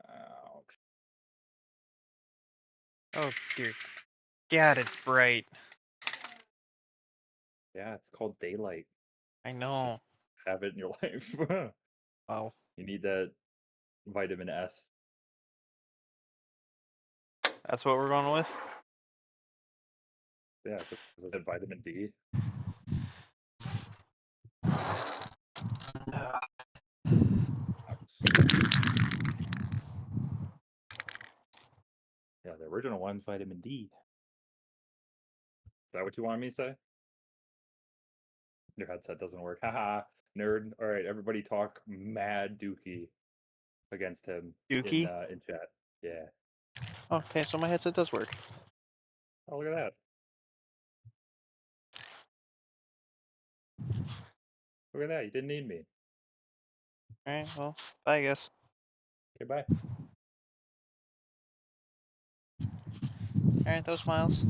Ouch. Oh dear God, it's bright. Yeah, it's called daylight. I Just know. have it in your life. Wow. You need that vitamin S. That's what we're going with? Yeah, because I said vitamin D. Ouch. Yeah, the original one's vitamin D. Is that what you wanted me to say? Your headset doesn't work. Haha, nerd. All right, everybody talk mad dookie against him Dookie? in chat. Yeah. Okay, so my headset does work. Oh, look at that. Look at that. You didn't need me. Alright, well, bye, I guess. Okay, bye. Alright, that was Miles.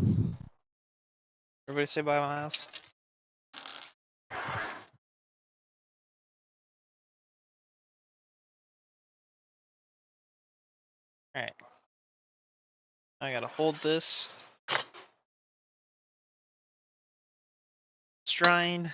Everybody say bye, Miles. Alright. I gotta hold this. Strine.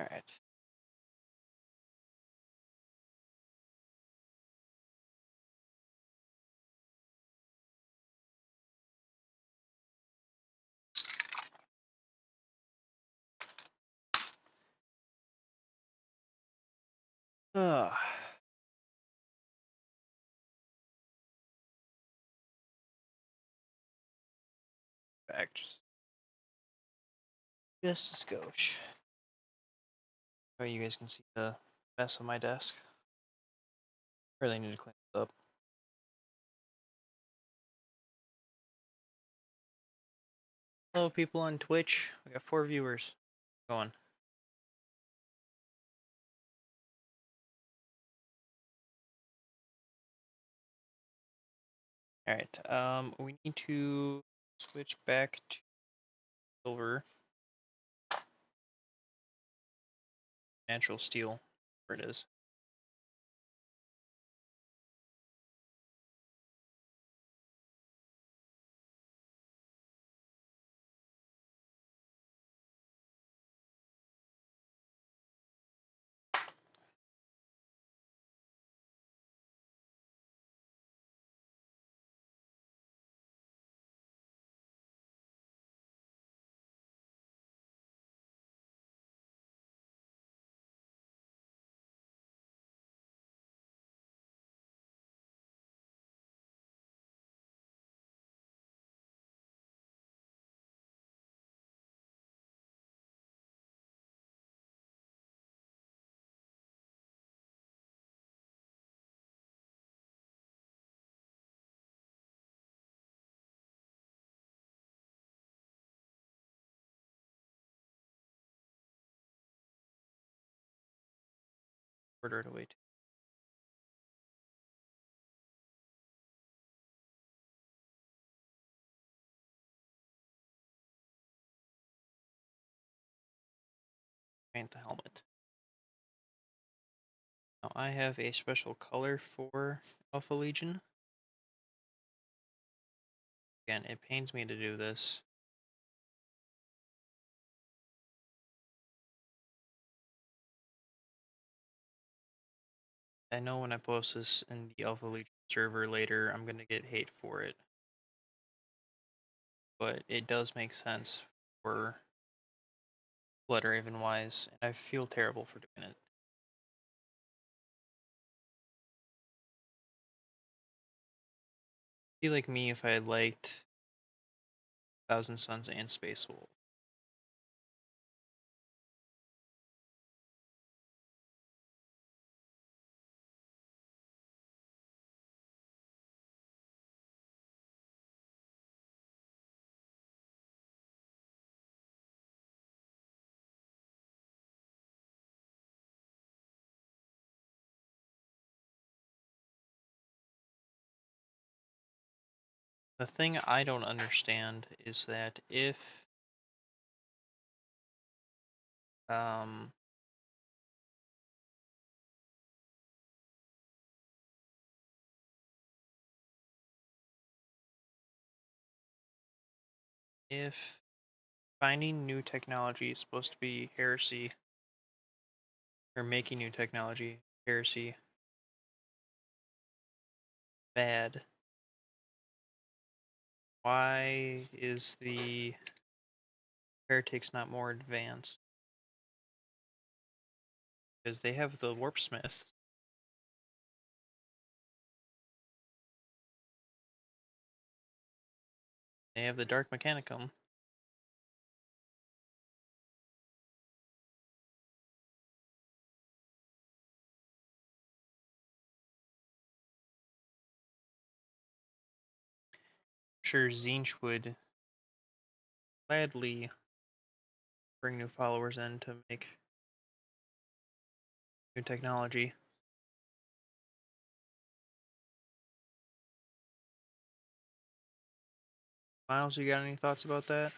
Alright. Ugh. Back just a skosh. Oh, you guys can see the mess of my desk. Really need to clean this up. Hello, people on Twitch. We got 4 viewers. Going. Alright, we need to switch back to silver. Natural steel. Where it is. Order it away. paint the helmet. Now I have a special color for Alpha Legion. Again, it pains me to do this. I know when I post this in the Alpha Legion server later, I'm gonna get hate for it. But it does make sense for Bloodraven wise, and I feel terrible for doing it. Be like me if I had liked Thousand Suns and Space Wolf. The thing I don't understand is that um, if finding new technology is supposed to be heresy, or making new technology heresy bad, why is the heretics not more advanced? Because they have the warp smith. They have the dark mechanicum. I'm sure Zinch would gladly bring new followers in to make new technology. Miles, you got any thoughts about that?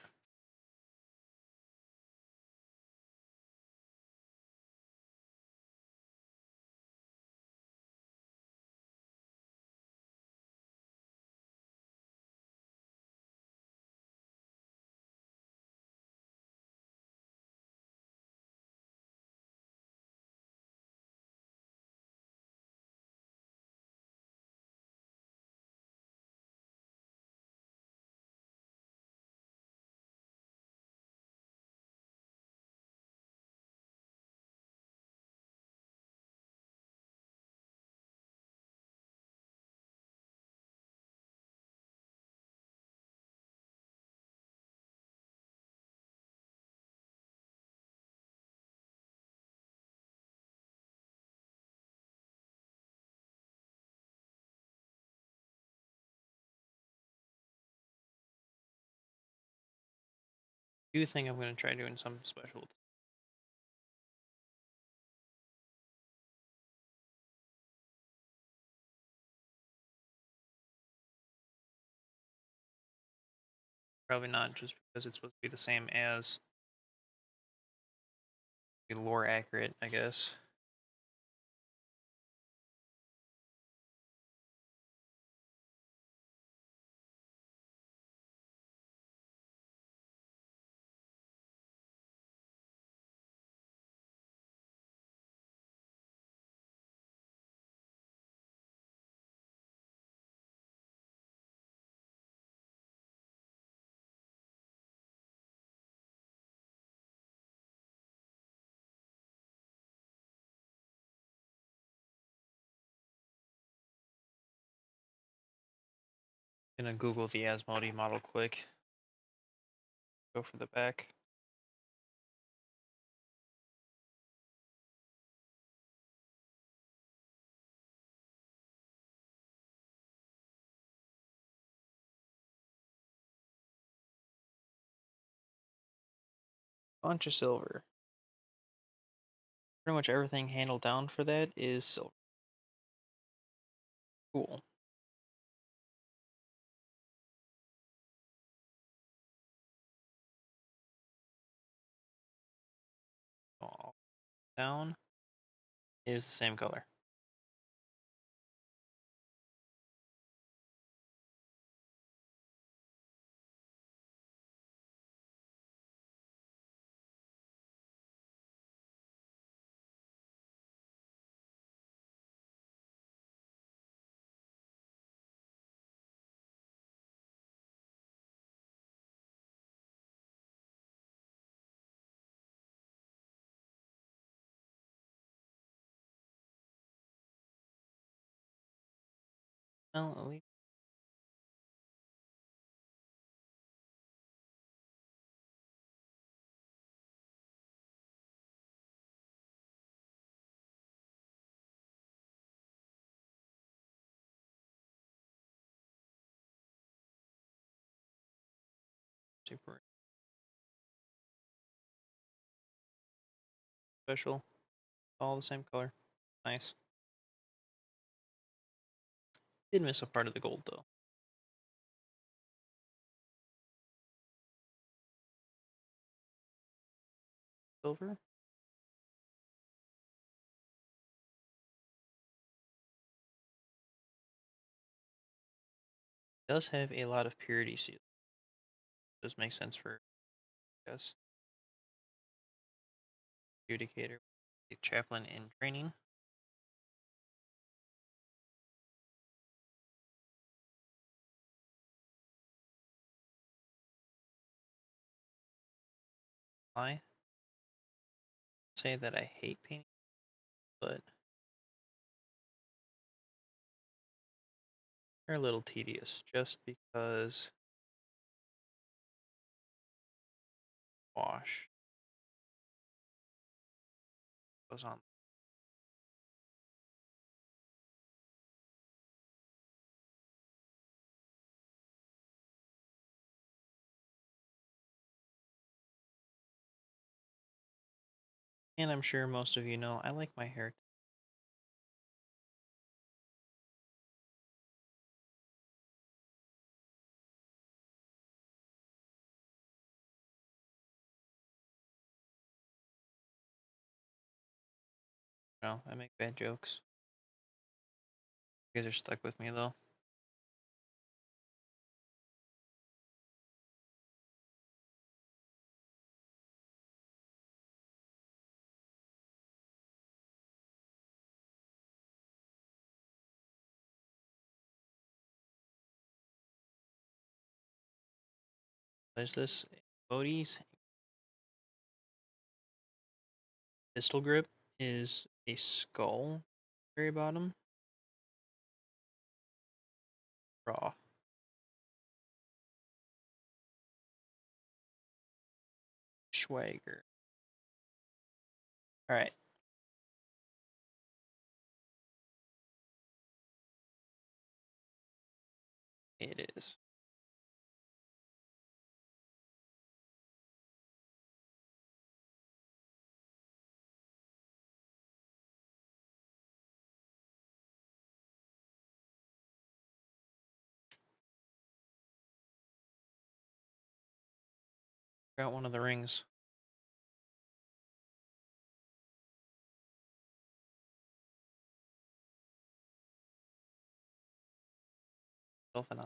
I do think I'm going to try doing something special. Probably not just because it's supposed to be the same as be lore accurate, I guess. Gonna Google the asmodai model quick. Go for the back. Bunch of silver. Pretty much everything handled down for that is silver. Cool. down is the same color. Well, at least super special. All the same color. Nice. Did miss a part of the gold though. Silver does have a lot of purity seal. Does make sense for, I guess, adjudicator, a chaplain in training. I say that I hate painting, but they're a little tedious just because wash goes on. And I'm sure most of you know I like my hair I make bad jokes. You guys are stuck with me though. There's this Bodhi's pistol grip is a skull very bottom. Raw. Schwager. Alright, it is. Got one of the rings. Self and I.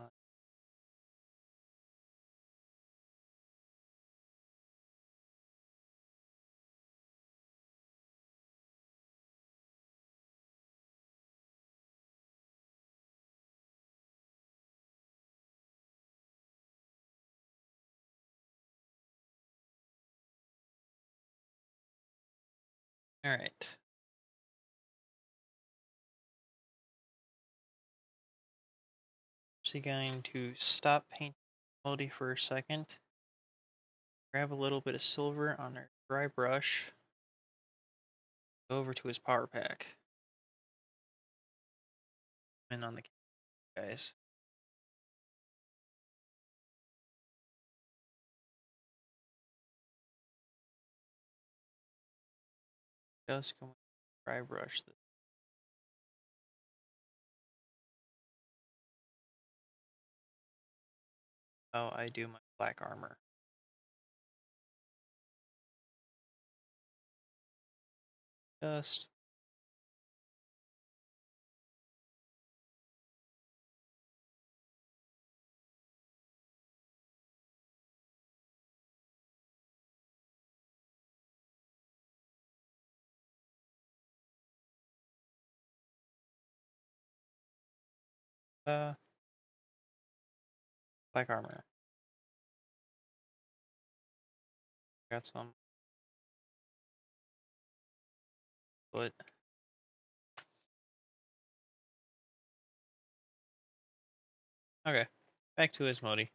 Alright. So going to stop painting Melody for a second. Grab a little bit of silver on our dry brush. Go over to his power pack. And on the guys. Just going to dry brush this. How I do my black armor. Dust. Black armor. Got some. But okay. Back to Asmodai.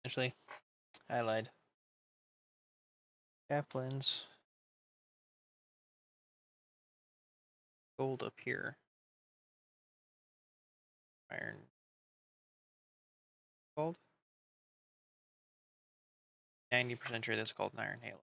Actually, I lied. Chaplains. Gold up here. Iron. Gold. 90% sure that's called an iron halo.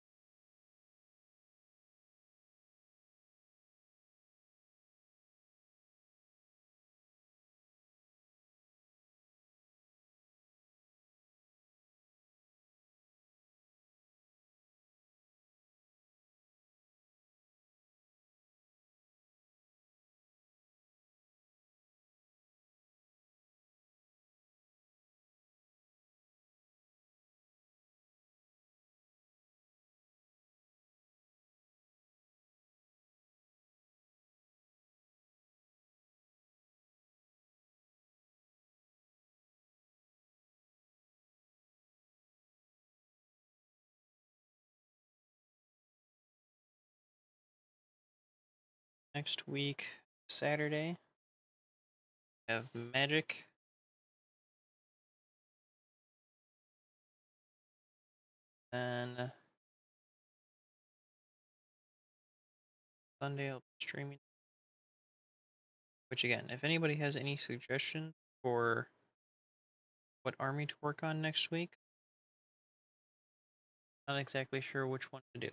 Next week, Saturday, have magic. Then Sunday I'll be streaming. Which again, if anybody has any suggestions for what army to work on next week, not exactly sure which one to do.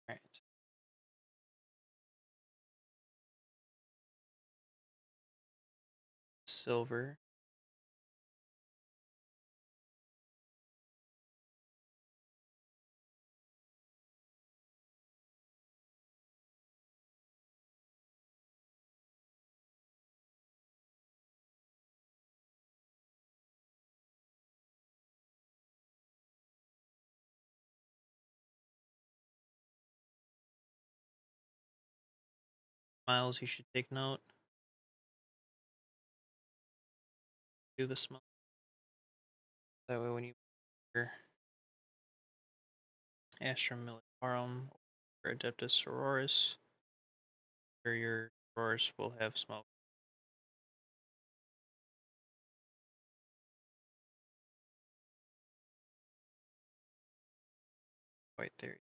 Alright. Silver. Miles, you should take note. Do the smoke. That way when you hear Astra Militarum or Adeptus Sororis, or your Sororis will have smoke. Right there.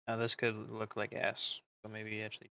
Now this could look like ass, so maybe actually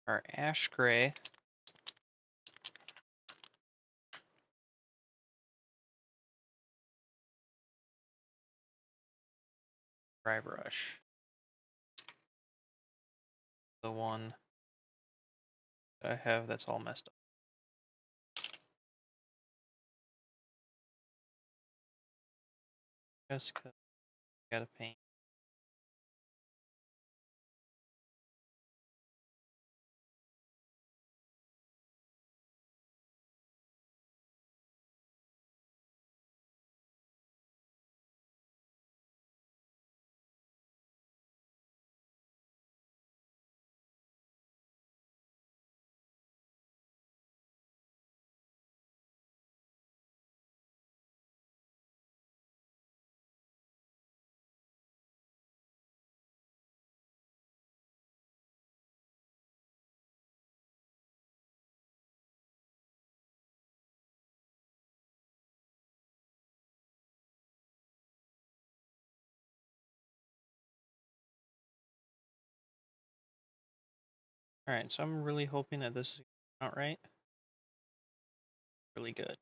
our ash gray. Dry brush. The one I have that's all messed up. Just because I gotta paint. Alright, so I'm really hoping that this is out right. Really good.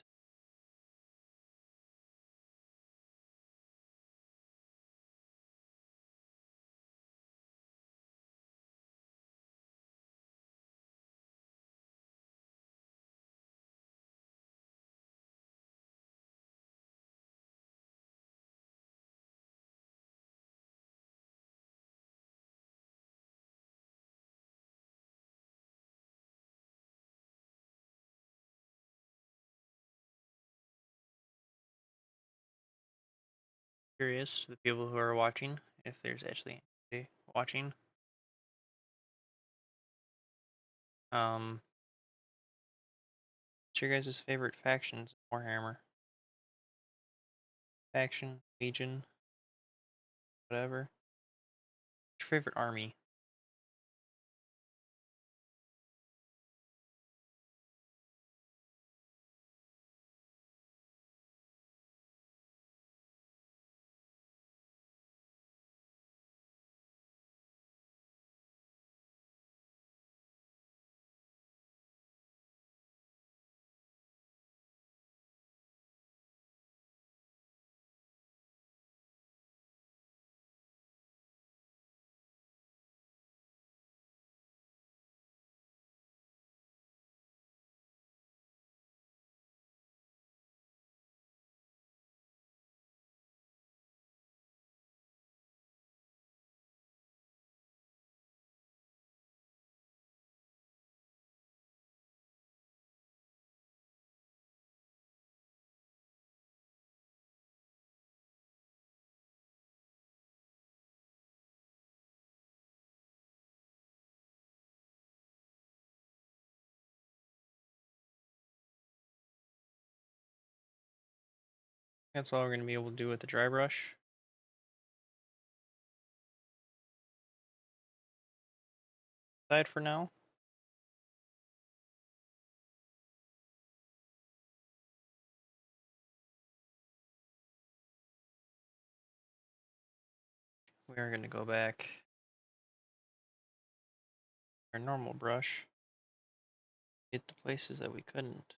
Curious to the people who are watching if there's actually anybody watching. What's your guys' favorite factions in Warhammer? Faction, Legion, whatever. What's your favorite army? That's all we're going to be able to do with the dry brush. Aside for now. We are going to go back our normal brush. Hit the places that we couldn't.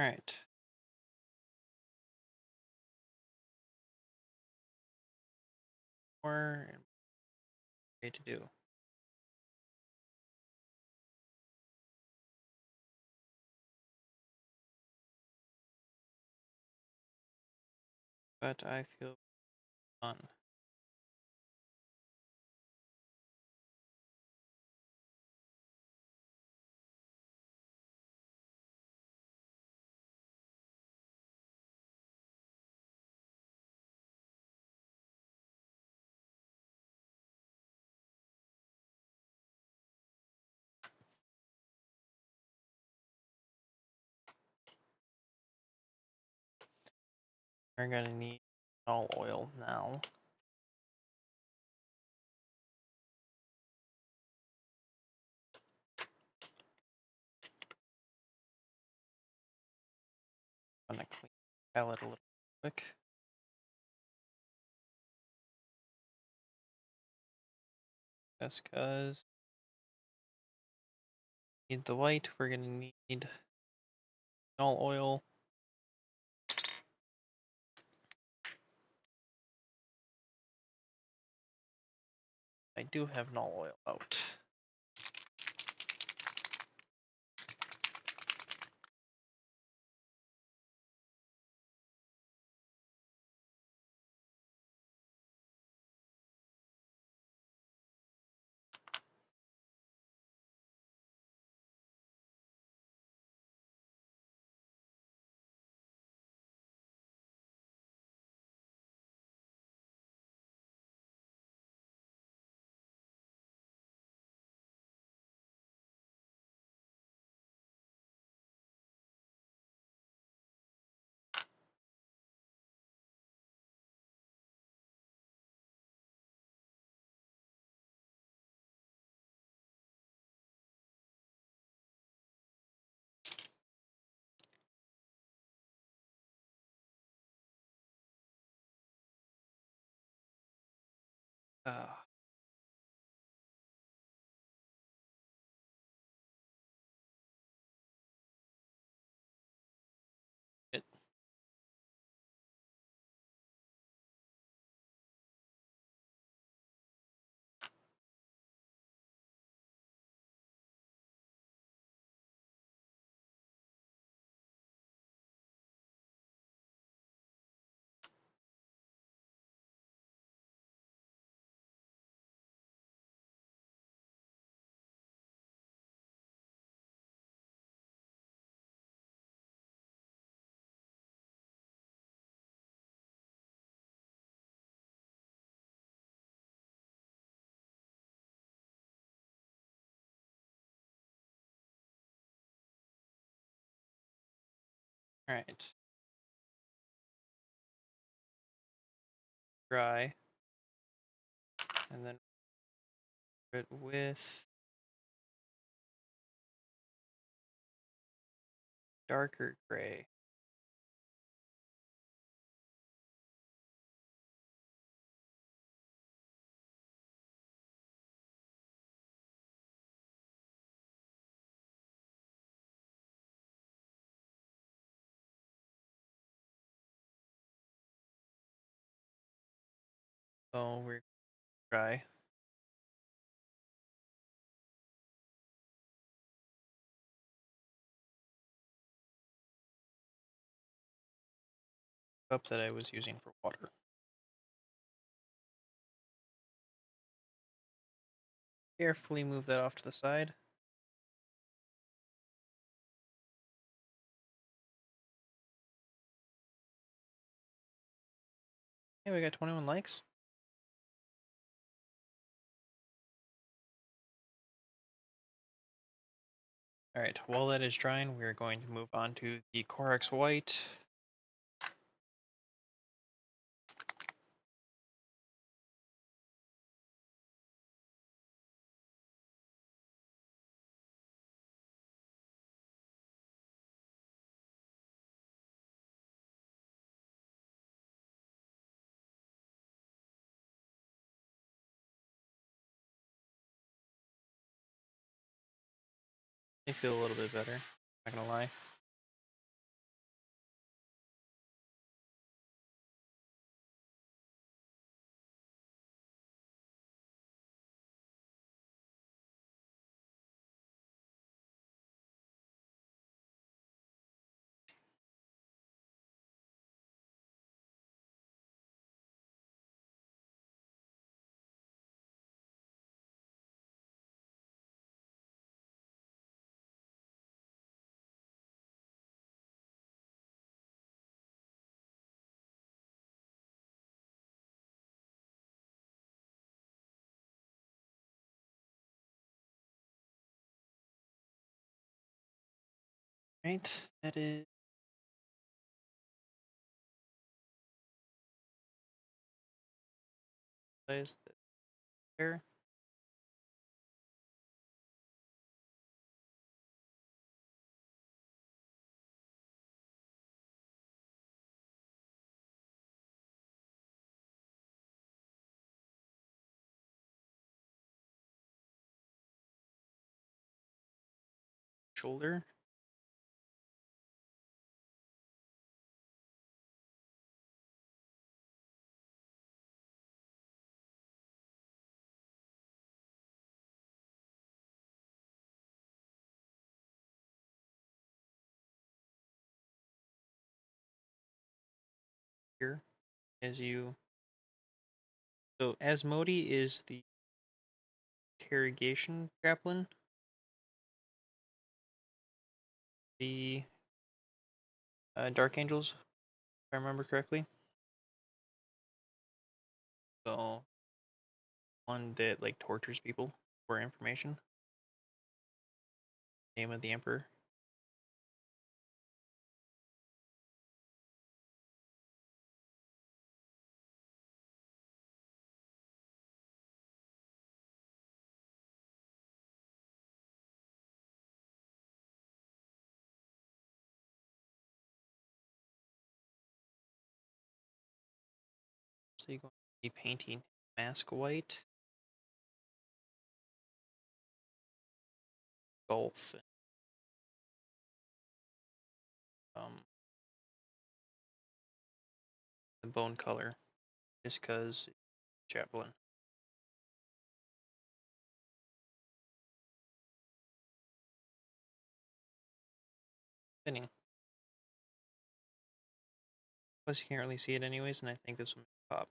All right. More and more to do. But I feel fun. We're gonna need all oil now. I'm gonna clean the palette a little quick. Just cause need the white, we're gonna need all oil. I do have null oil out. Uh, it, all right. Dry, and then it with darker gray. So we're dry. Cup that I was using for water. Carefully move that off to the side. Hey, we got 21 likes. All right, while that is drying, we're going to move on to the Corex White. I feel a little bit better, not gonna lie. Right, that is size there. Shoulder. Here, as you. So Asmodai is the interrogation chaplain. The Dark Angels, if I remember correctly. So one that like tortures people for information. Name of the Emperor. So you're going to be painting mask white, golf, um, the bone color, just because chaplain. Thinning. Plus you can't really see it anyways, and I think this will pop.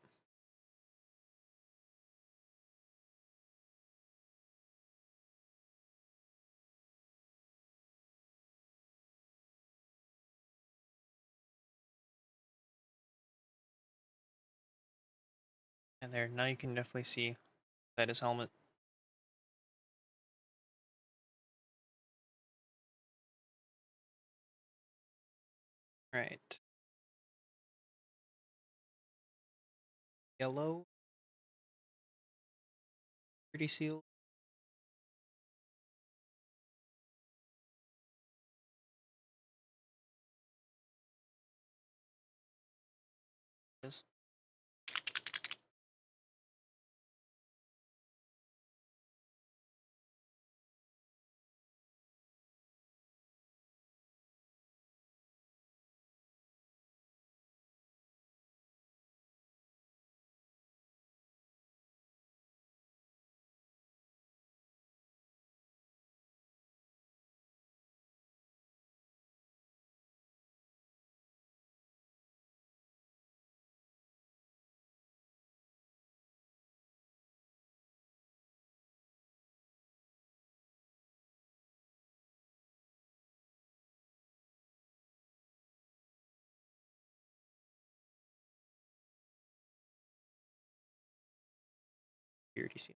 And there, now you can definitely see that his helmet. Right. Yellow. Pretty seal. Yes. 30 seal.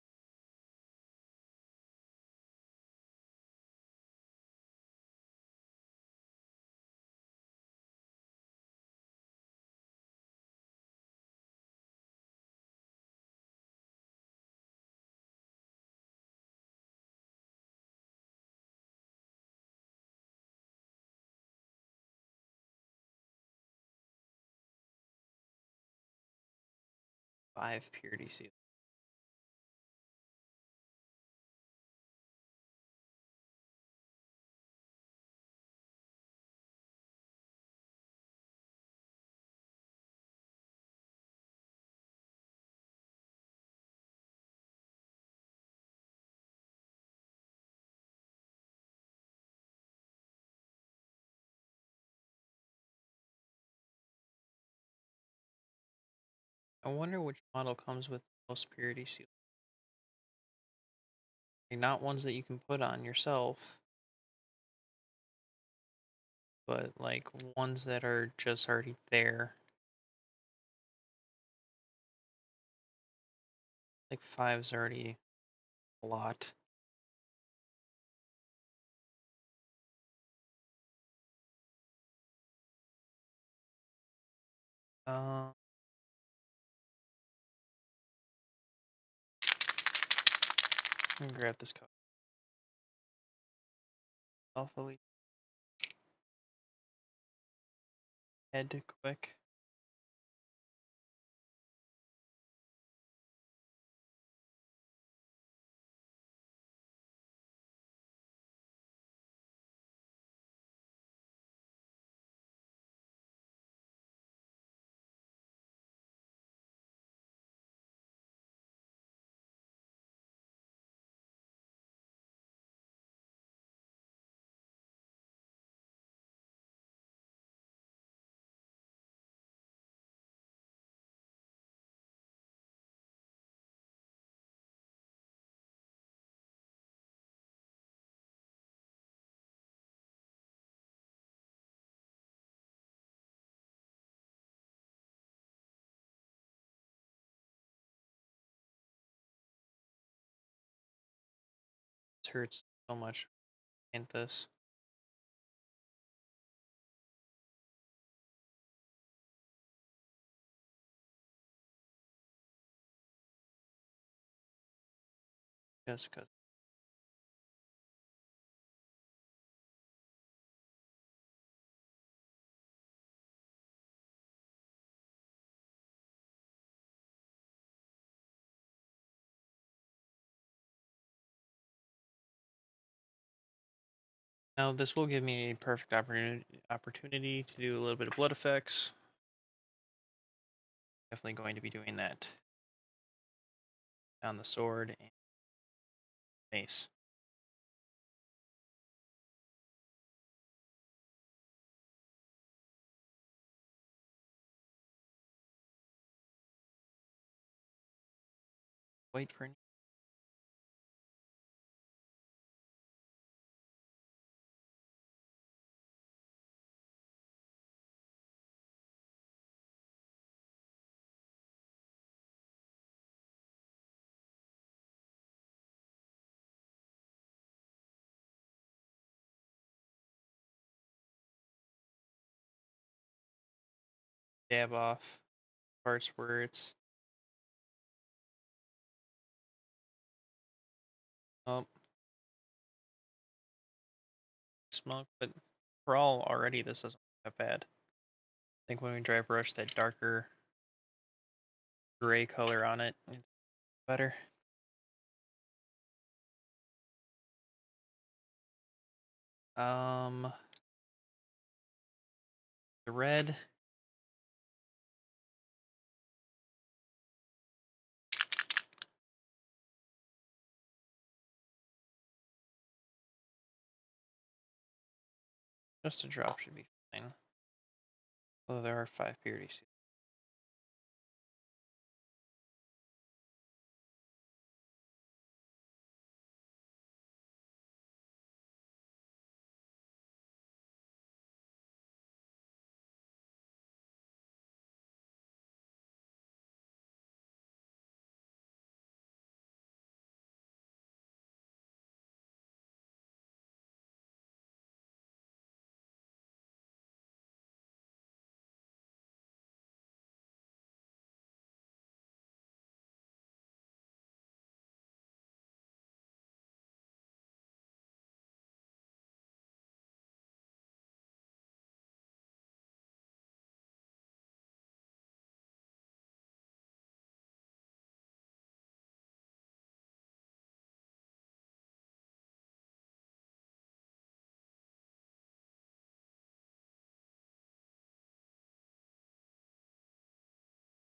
5 purity seal. I wonder which model comes with the most purity seal. Like, not ones that you can put on yourself, but like ones that are just already there. Like 5's already a lot. Uh, let me grab this card. Alpha Lead. Head quick. This hurts so much. Hint this. Just because. Now this will give me a perfect opportunity to do a little bit of blood effects. Definitely going to be doing that on the sword and mace. Wait for dab off parts where it's up smoke, but for all already this doesn't look that bad. I think when we dry brush that darker gray color on it, it's better. Um, the red. Just a drop should be fine. Although there are 5 purity seals.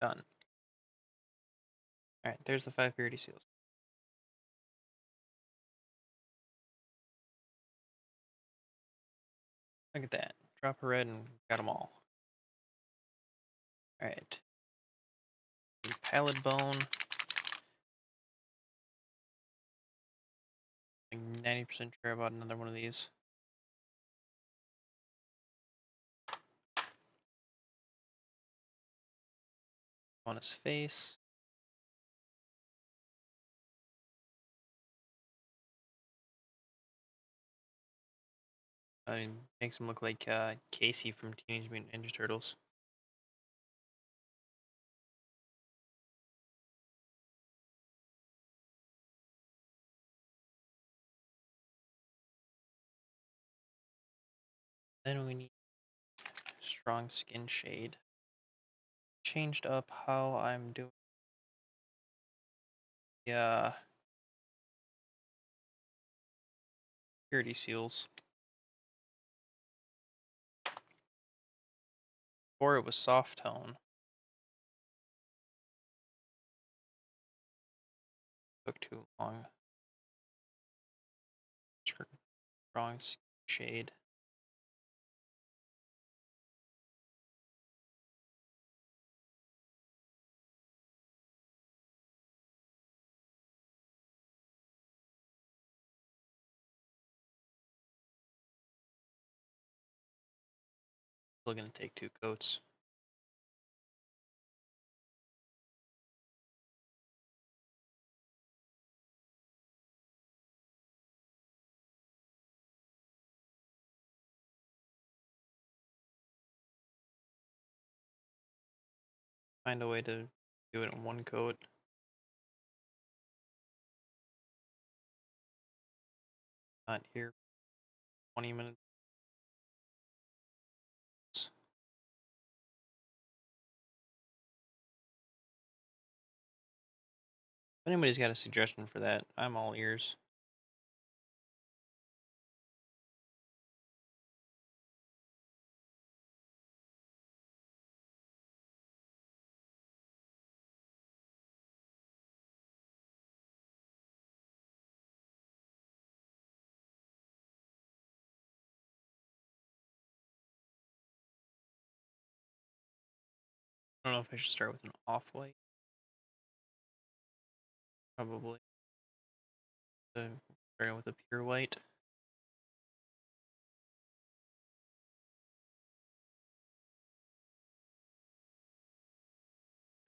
Done. Alright, there's the 5 purity seals. Look at that. Drop a red and got them all. Alright. Pallid bone. I'm 90% sure about another one of these. On his face. I mean, makes him look like Casey from Teenage Mutant Ninja Turtles. Then we need strong skin shade. Changed up how I'm doing. Yeah, purity seals. Before it was soft tone. Took too long. Strong skin shade. Still gonna take 2 coats. Find a way to do it in 1 coat. Not here. 20 minutes. If anybody's got a suggestion for that, I'm all ears. I don't know if I should start with an off-white. Probably. Starting with a pure white.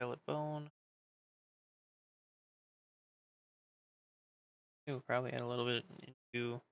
Violet bone. Ooh, probably add a little bit into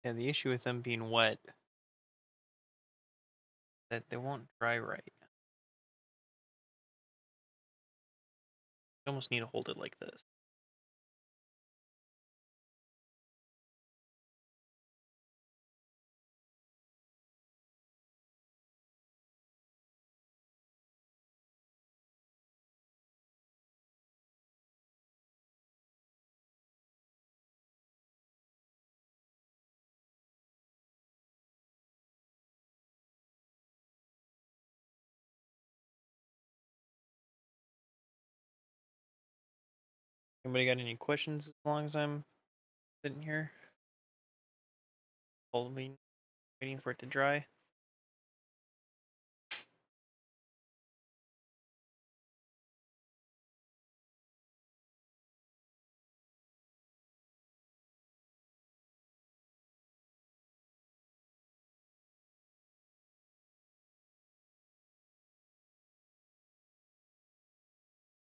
yeah, the issue with them being wet that they won't dry right. You almost need to hold it like this. Anybody got any questions as long as I'm sitting here? Holding, waiting for it to dry.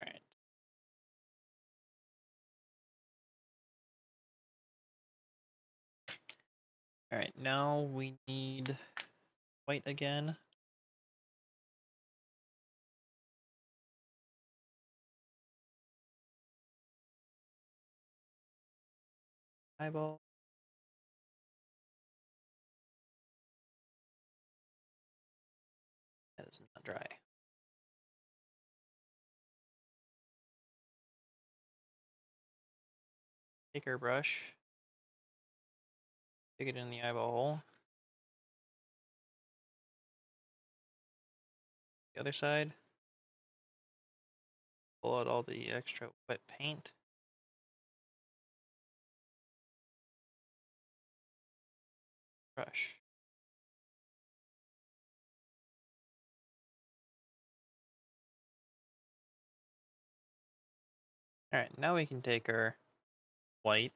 Alright. Alright, now we need white again. Eyeball. That is not dry. Take our brush, stick it in the eyeball hole. The other side, pull out all the extra wet paint. brush. All right, now we can take our white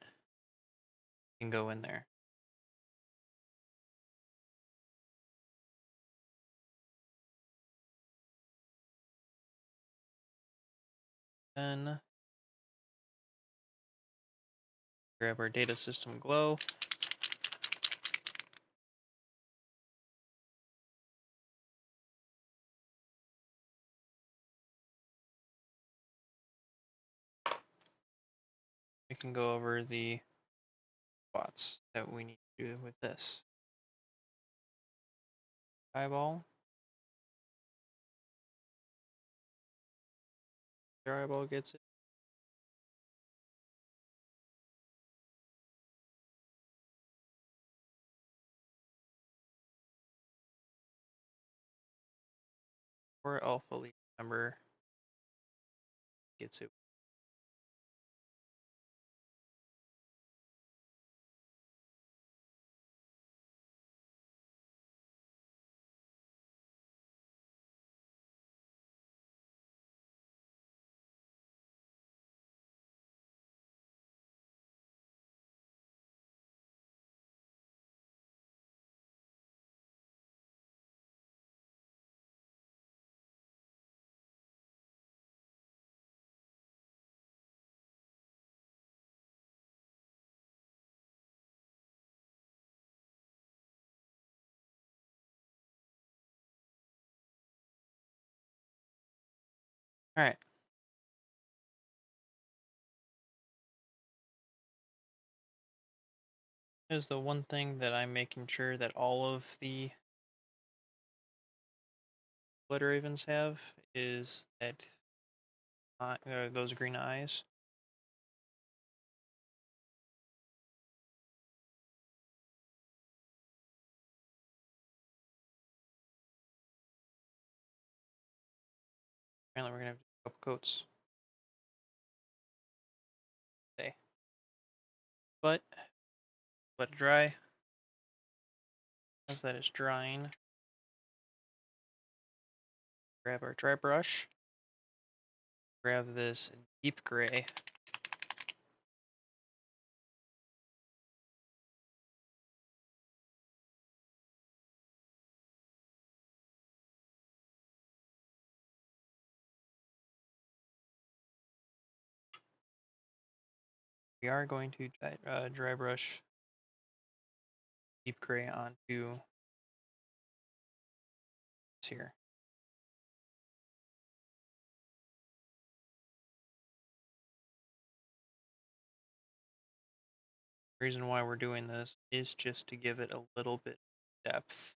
and go in there. Then grab our data system glow. We can go over the spots that we need to do with this. Eyeball. Your eyeball gets it. Or alpha lead member gets it. All right. Here's the one thing that I'm making sure that all of the blood ravens have is that those green eyes. Apparently, we're gonna have to do a couple coats today, but let it dry. As that is drying, grab our dry brush. Grab this deep gray. We are going to dry brush deep gray onto this here. The reason why we're doing this is just to give it a little bit of depth.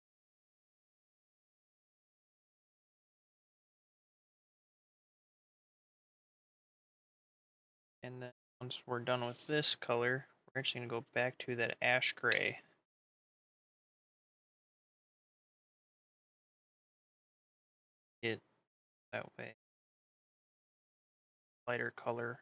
And then once we're done with this color, we're actually going to go back to that ash gray. Get that way lighter color.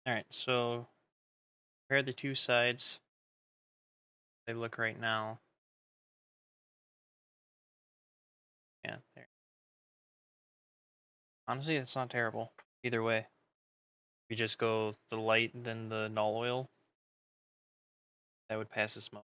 Alright, so compare the two sides. They look right now. Yeah, there. Honestly, it's not terrible. Either way. We just go the light then the null oil. That would pass as smoke.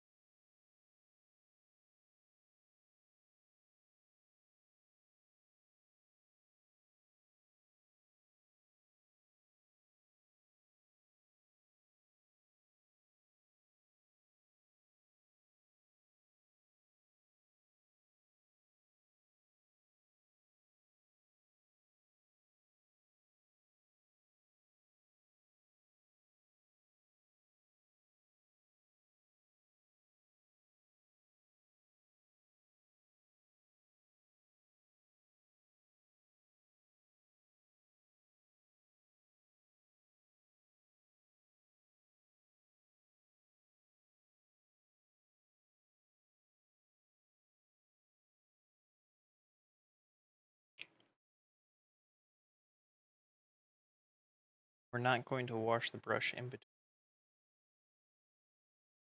We're not going to wash the brush in between.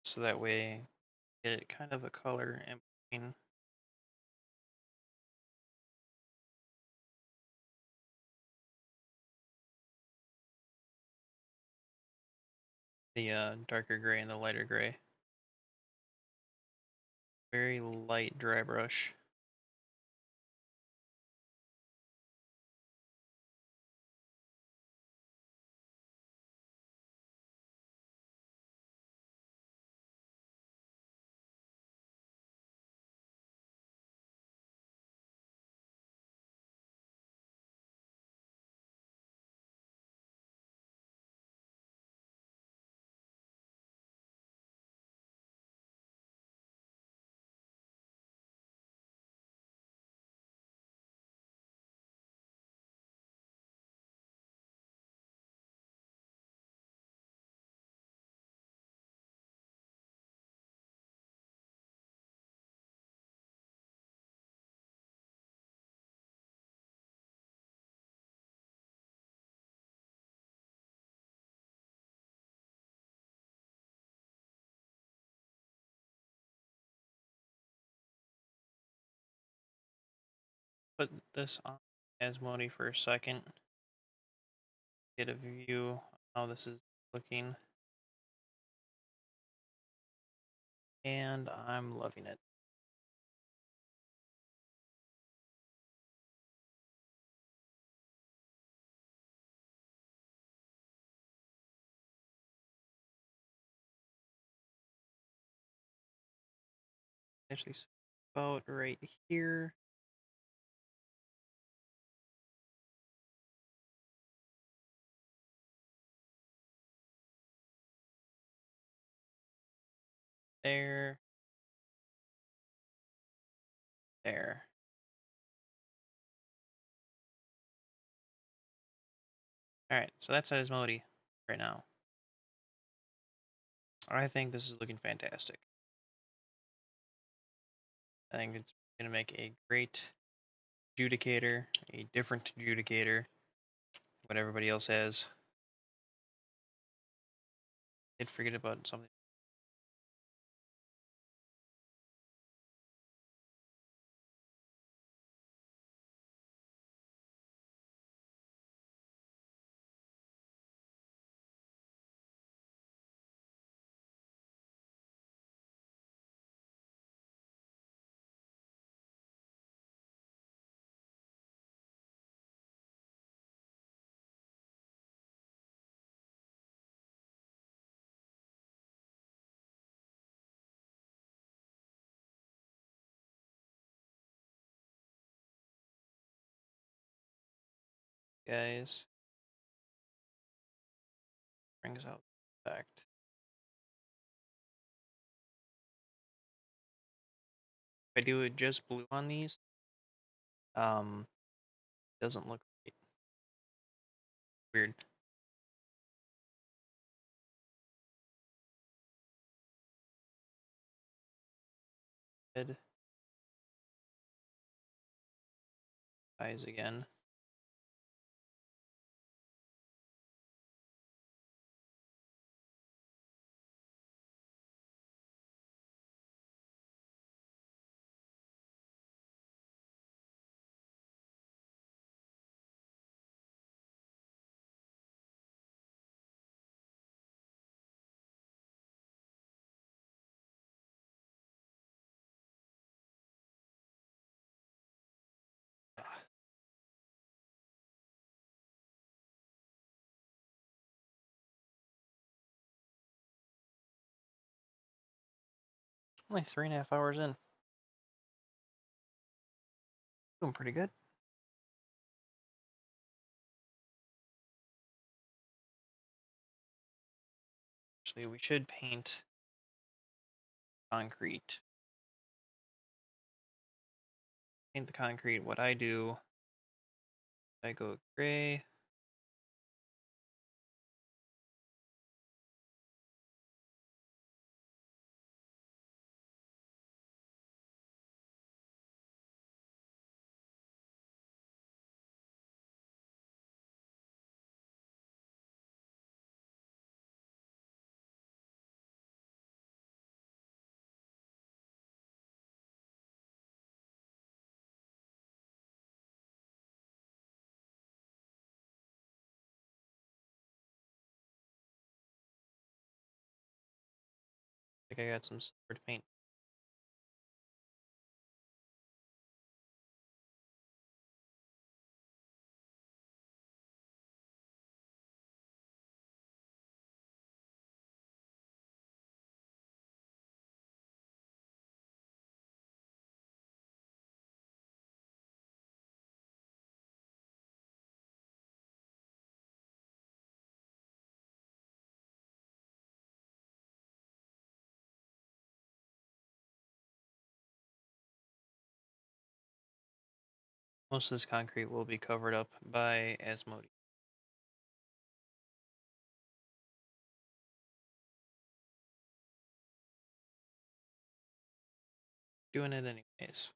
So that way get kind of a color in between the darker gray and the lighter gray. Very light dry brush. Put this on asmodai for a second. Get a view of how this is looking. And I'm loving it. Actually, about right here. There. There. Alright, so that's asmodai right now. I think this is looking fantastic. I think it's going to make a great adjudicator, a different adjudicator, what everybody else has. Did forget about something. Guys, brings out the effect. If I do it just blue on these, doesn't look right. Weird. Red eyes again. Only 3.5 hours in. Doing pretty good. Actually, we should paint concrete. Paint the concrete. What I do, I go gray. I think I got some silver to paint. Most of this concrete will be covered up by asmodai. Doing it anyways.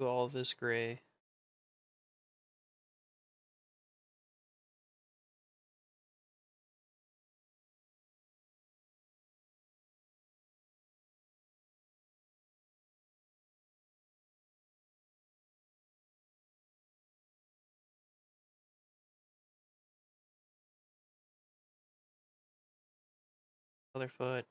Do all this gray. Other foot.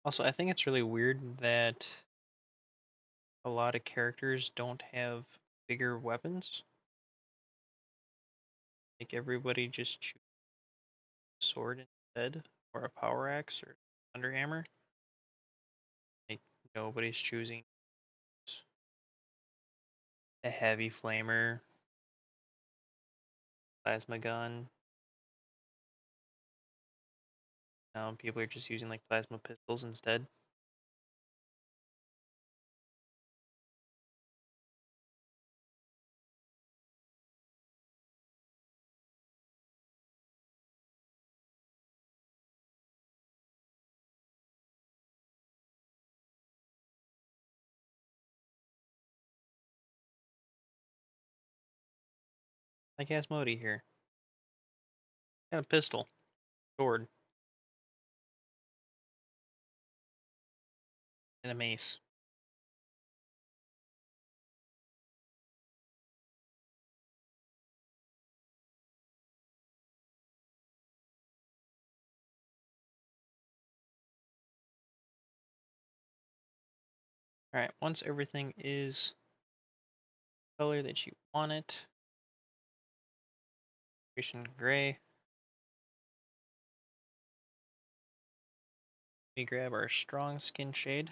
Also, I think it's really weird that a lot of characters don't have bigger weapons. Like everybody just chooses a sword instead, or a power axe, or thunderhammer. Like nobody's choosing a heavy flamer, plasma gun. Now people are just using like plasma pistols instead. Like Asmodai here. Got a pistol, sword, and a mace. Alright, once everything is color that you want it, Creation gray. We grab our strong skin shade.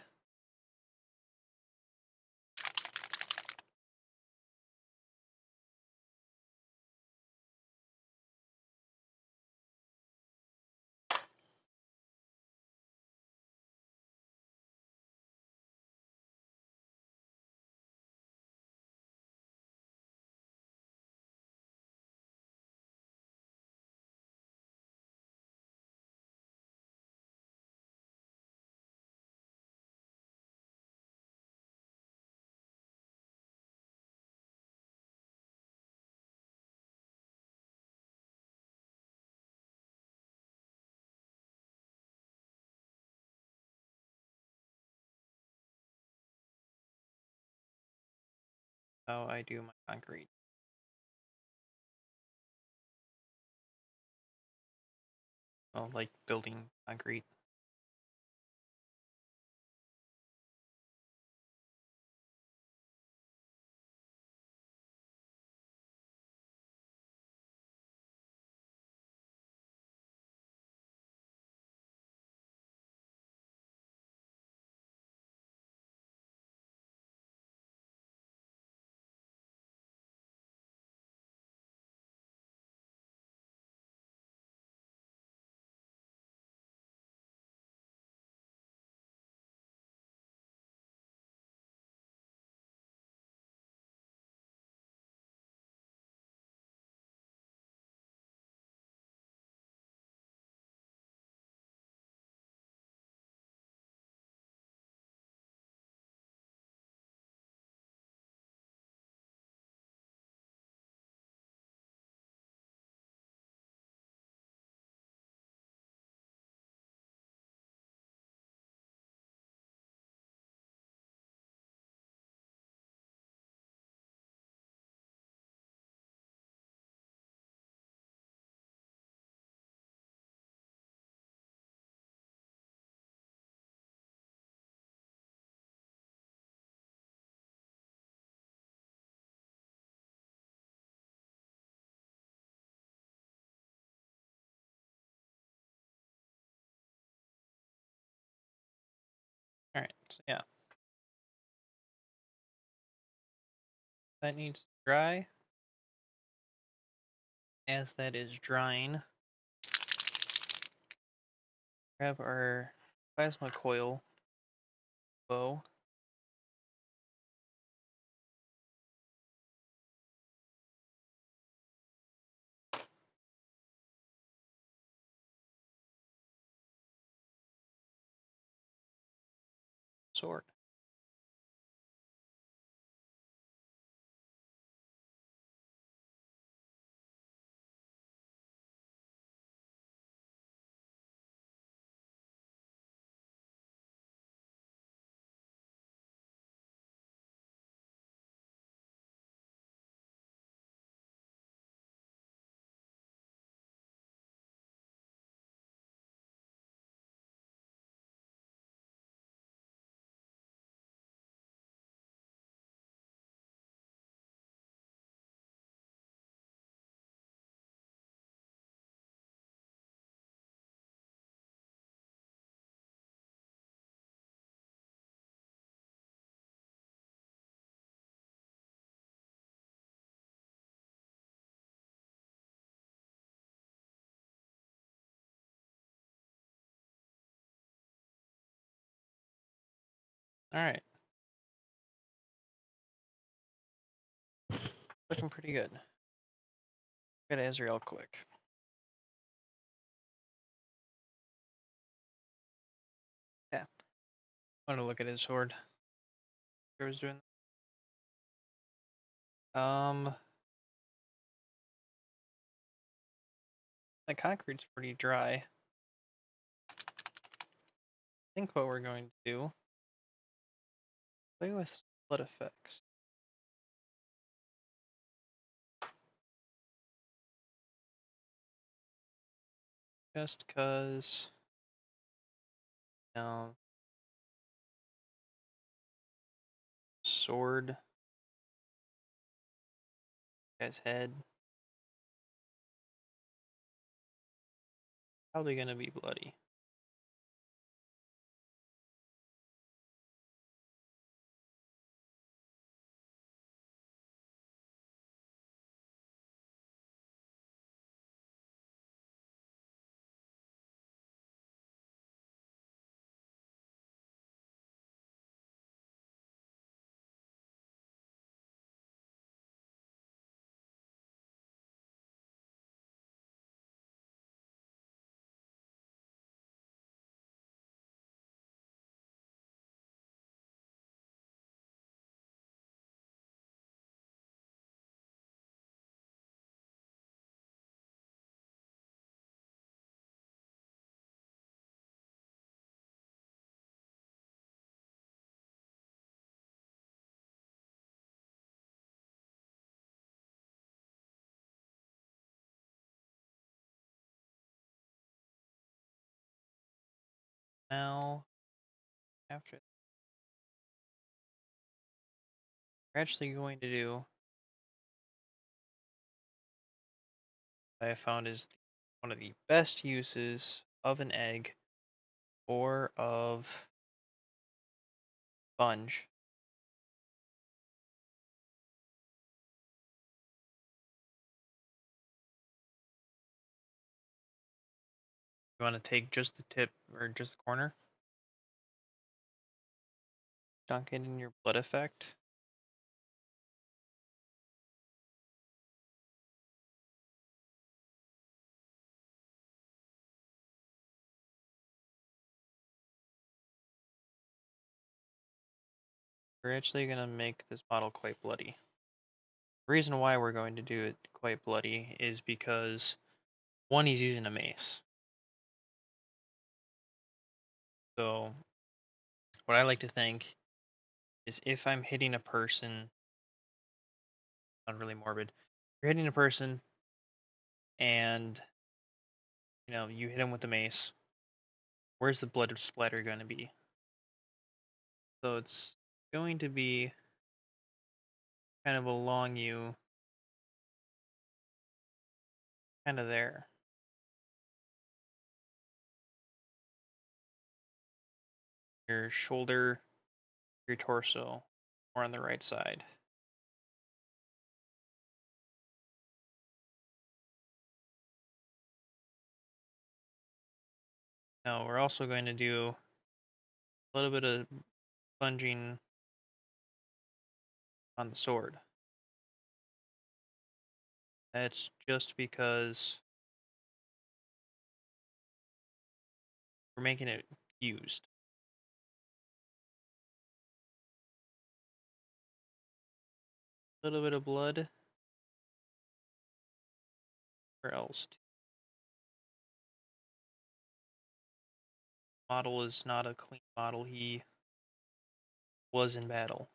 how I do my concrete. Well, like building concrete. All right, so yeah, that needs to dry. As that is drying, grab our plasma coil bow. Sword. All right, looking pretty good. Get Azrael quick. Yeah, I want to look at his sword. I was doing. The concrete's pretty dry. I think what we're going to do, play with split effects. Just cause, you know, sword, guy's head, probably gonna be bloody. Now, after we're actually going to do what I found is one of the best uses of an egg or of sponge. You want to take just the tip or just the corner, dunk it in your blood effect. We're actually going to make this model quite bloody. The reason why we're going to do it quite bloody is because one, he's using a mace. So what I like to think is if I'm hitting a person, not really morbid, you're hitting a person and you hit him with the mace, where's the blood splatter going to be? So it's going to be kind of along you, kind of there. Your shoulder, your torso, or on the right side. Now we're also going to do a little bit of sponging on the sword. That's just because we're making it fused. A little bit of blood. Where else? Model is not a clean model. He was in battle.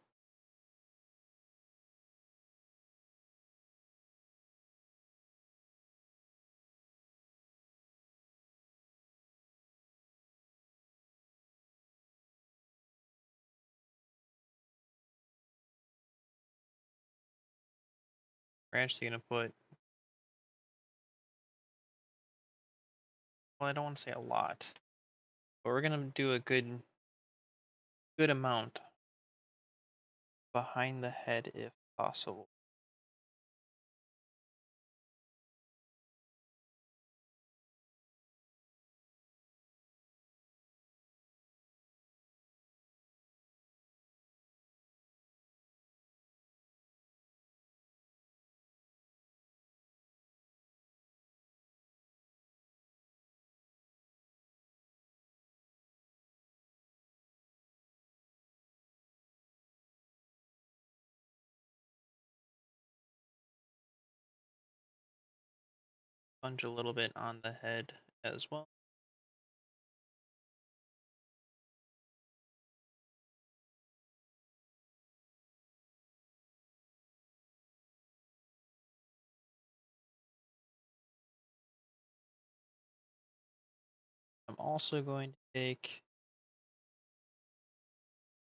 We're actually gonna put, well, I don't want to say a lot, but we're gonna do a good amount behind the head if possible. Sponge a little bit on the head as well. I'm also going to take,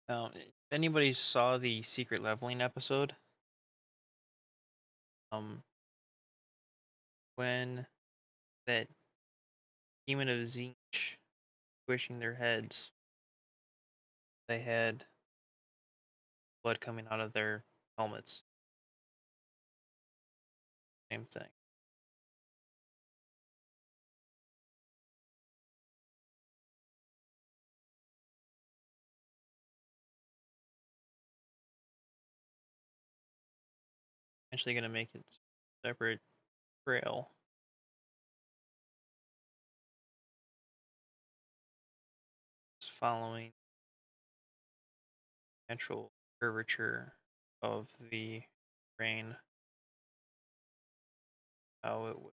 if anybody saw the secret leveling episode, um, when that demon of Zinch squishing their heads, they had blood coming out of their helmets. Same thing. Actually gonna make it separate trail. Just following natural curvature of the grain, how it would.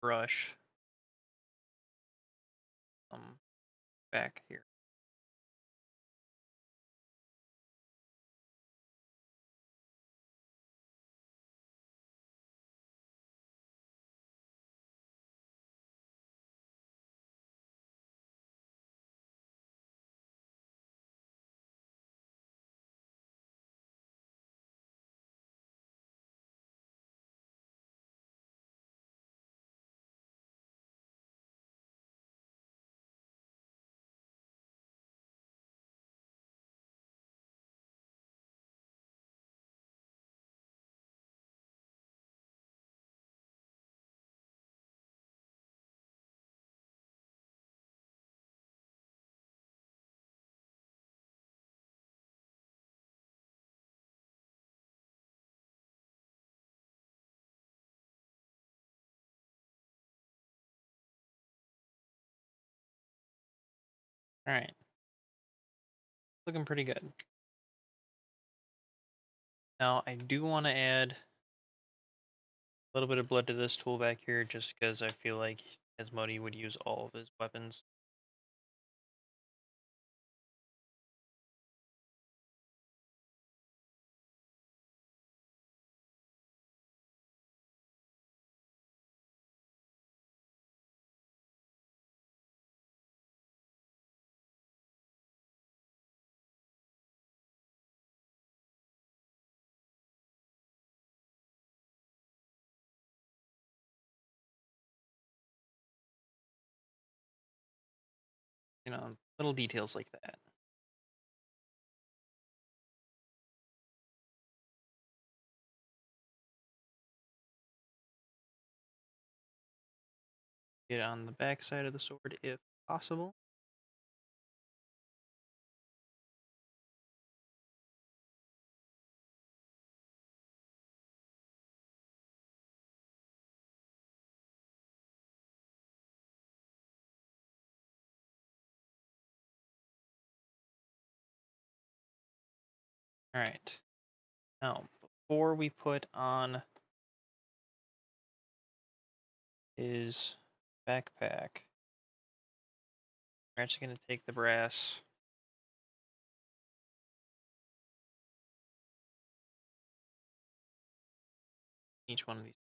brush back here. All right, looking pretty good. Now I do want to add a little bit of blood to this tool back here, just because I feel like Asmodai would use all of his weapons. You know, little details like that. Get on the back side of the sword if possible. All right. Now, before we put on his backpack, we're actually going to take the brass each one of these.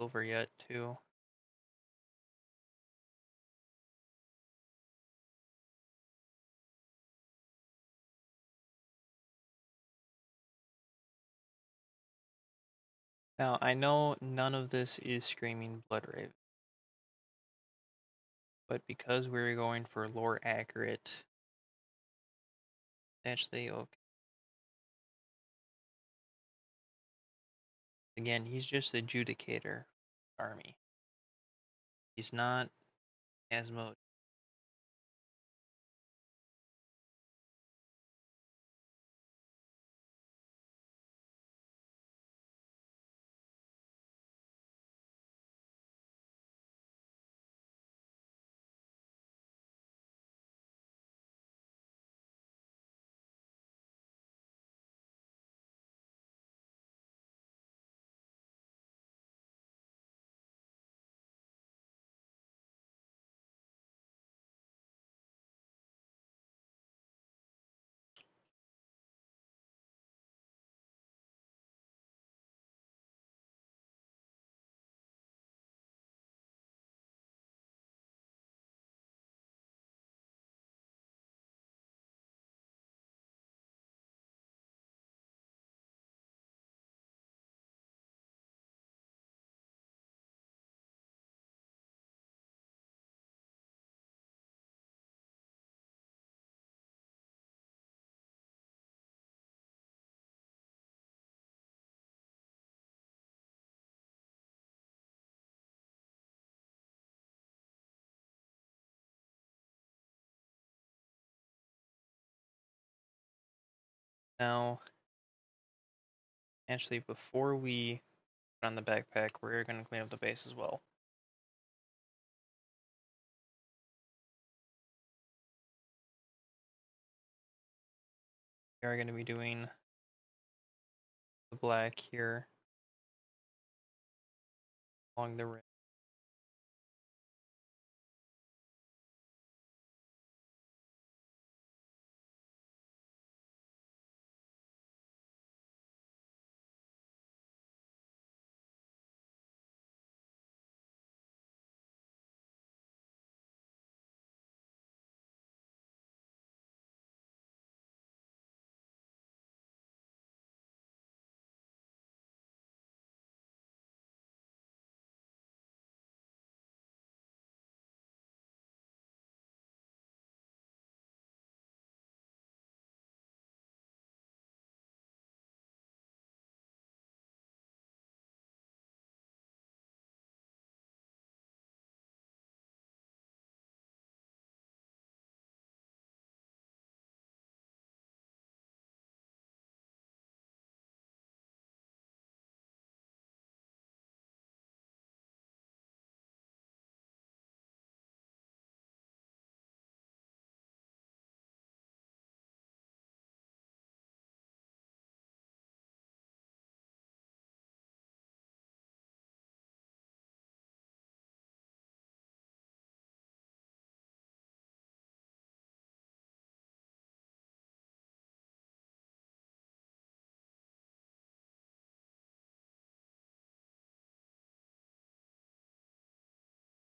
Over yet too. Now I know none of this is screaming Blood Raven, but because we're going for lore accurate, actually okay. Again, he's just the adjudicator army. He's not Asmode. Now Actually, before we put on the backpack, we're going to clean up the base as well. We are going to be doing the black here along the rim.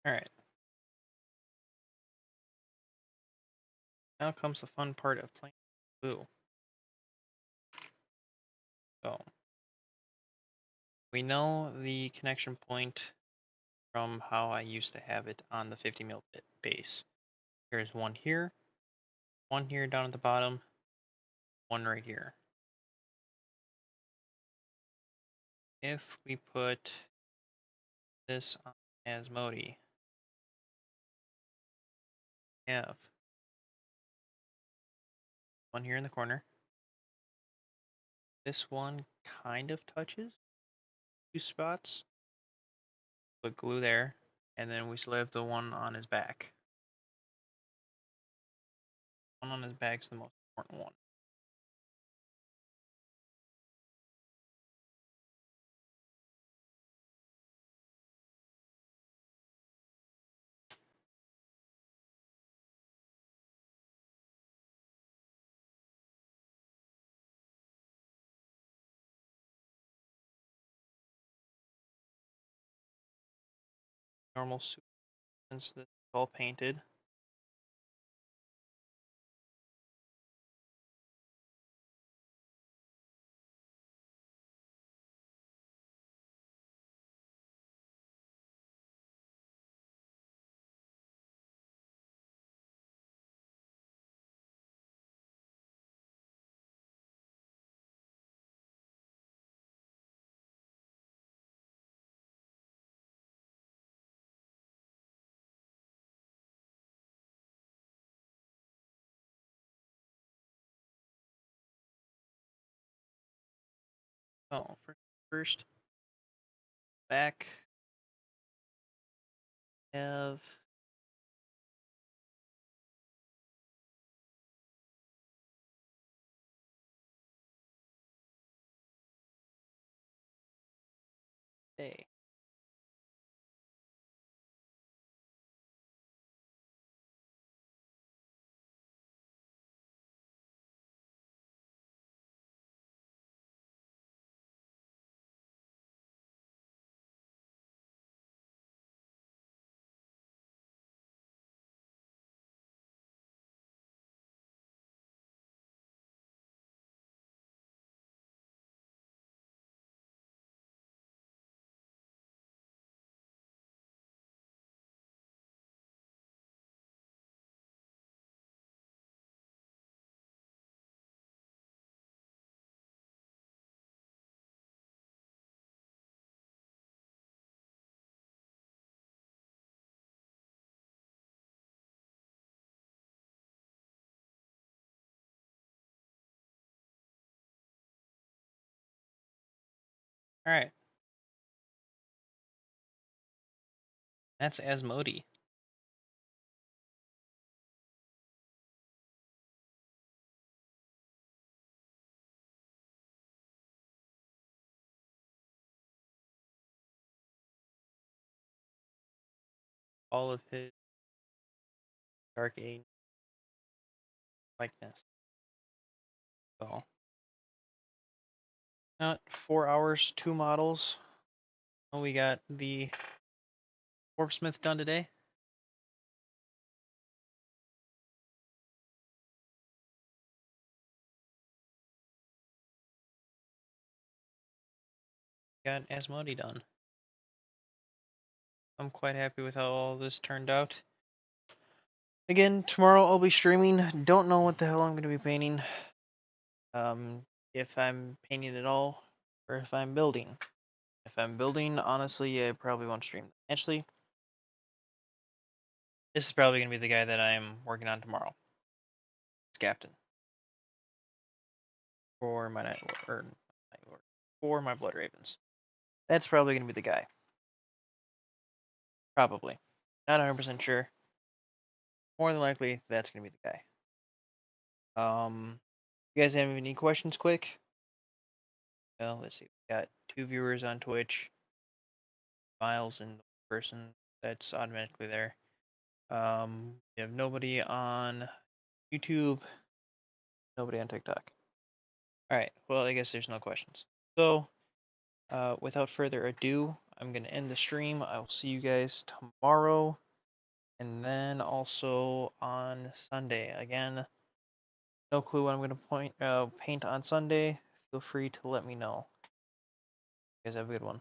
All right. Now comes the fun part of playing blue. So we know the connection point from how I used to have it on the 50 mil base. There's one here down at the bottom, one right here. If we put this on asmodai, we have one here in the corner. This one kind of touches two spots. Put glue there, and then we still have the one on his back. One on his back is the most important one. Normal suit, since this is all painted. So first back have a All right, that's Asmodai. All of his Dark Age likeness. So, 4 hours, 2 models. Oh, we got the Warpsmith done today. Got Asmodai done. I'm quite happy with how all this turned out. Again, tomorrow I'll be streaming. Don't know what the hell I'm going to be painting. If I'm painting at all, or if I'm building. If I'm building, honestly, I probably won't stream. Actually, this is probably going to be the guy that I'm working on tomorrow. It's Captain. For my Night Lord, for my Blood Ravens. That's probably going to be the guy. Probably. Not 100% sure. More than likely, that's going to be the guy. You guys have any questions quick? Well, let's see. We got 2 viewers on Twitch. Miles and the person that's automatically there. We have nobody on YouTube, nobody on TikTok. Alright, well, I guess there's no questions. So, without further ado, I'm going to end the stream. I will see you guys tomorrow, and then also on Sunday. Again, no clue what I'm going to paint on Sunday. Feel free to let me know. You guys have a good one.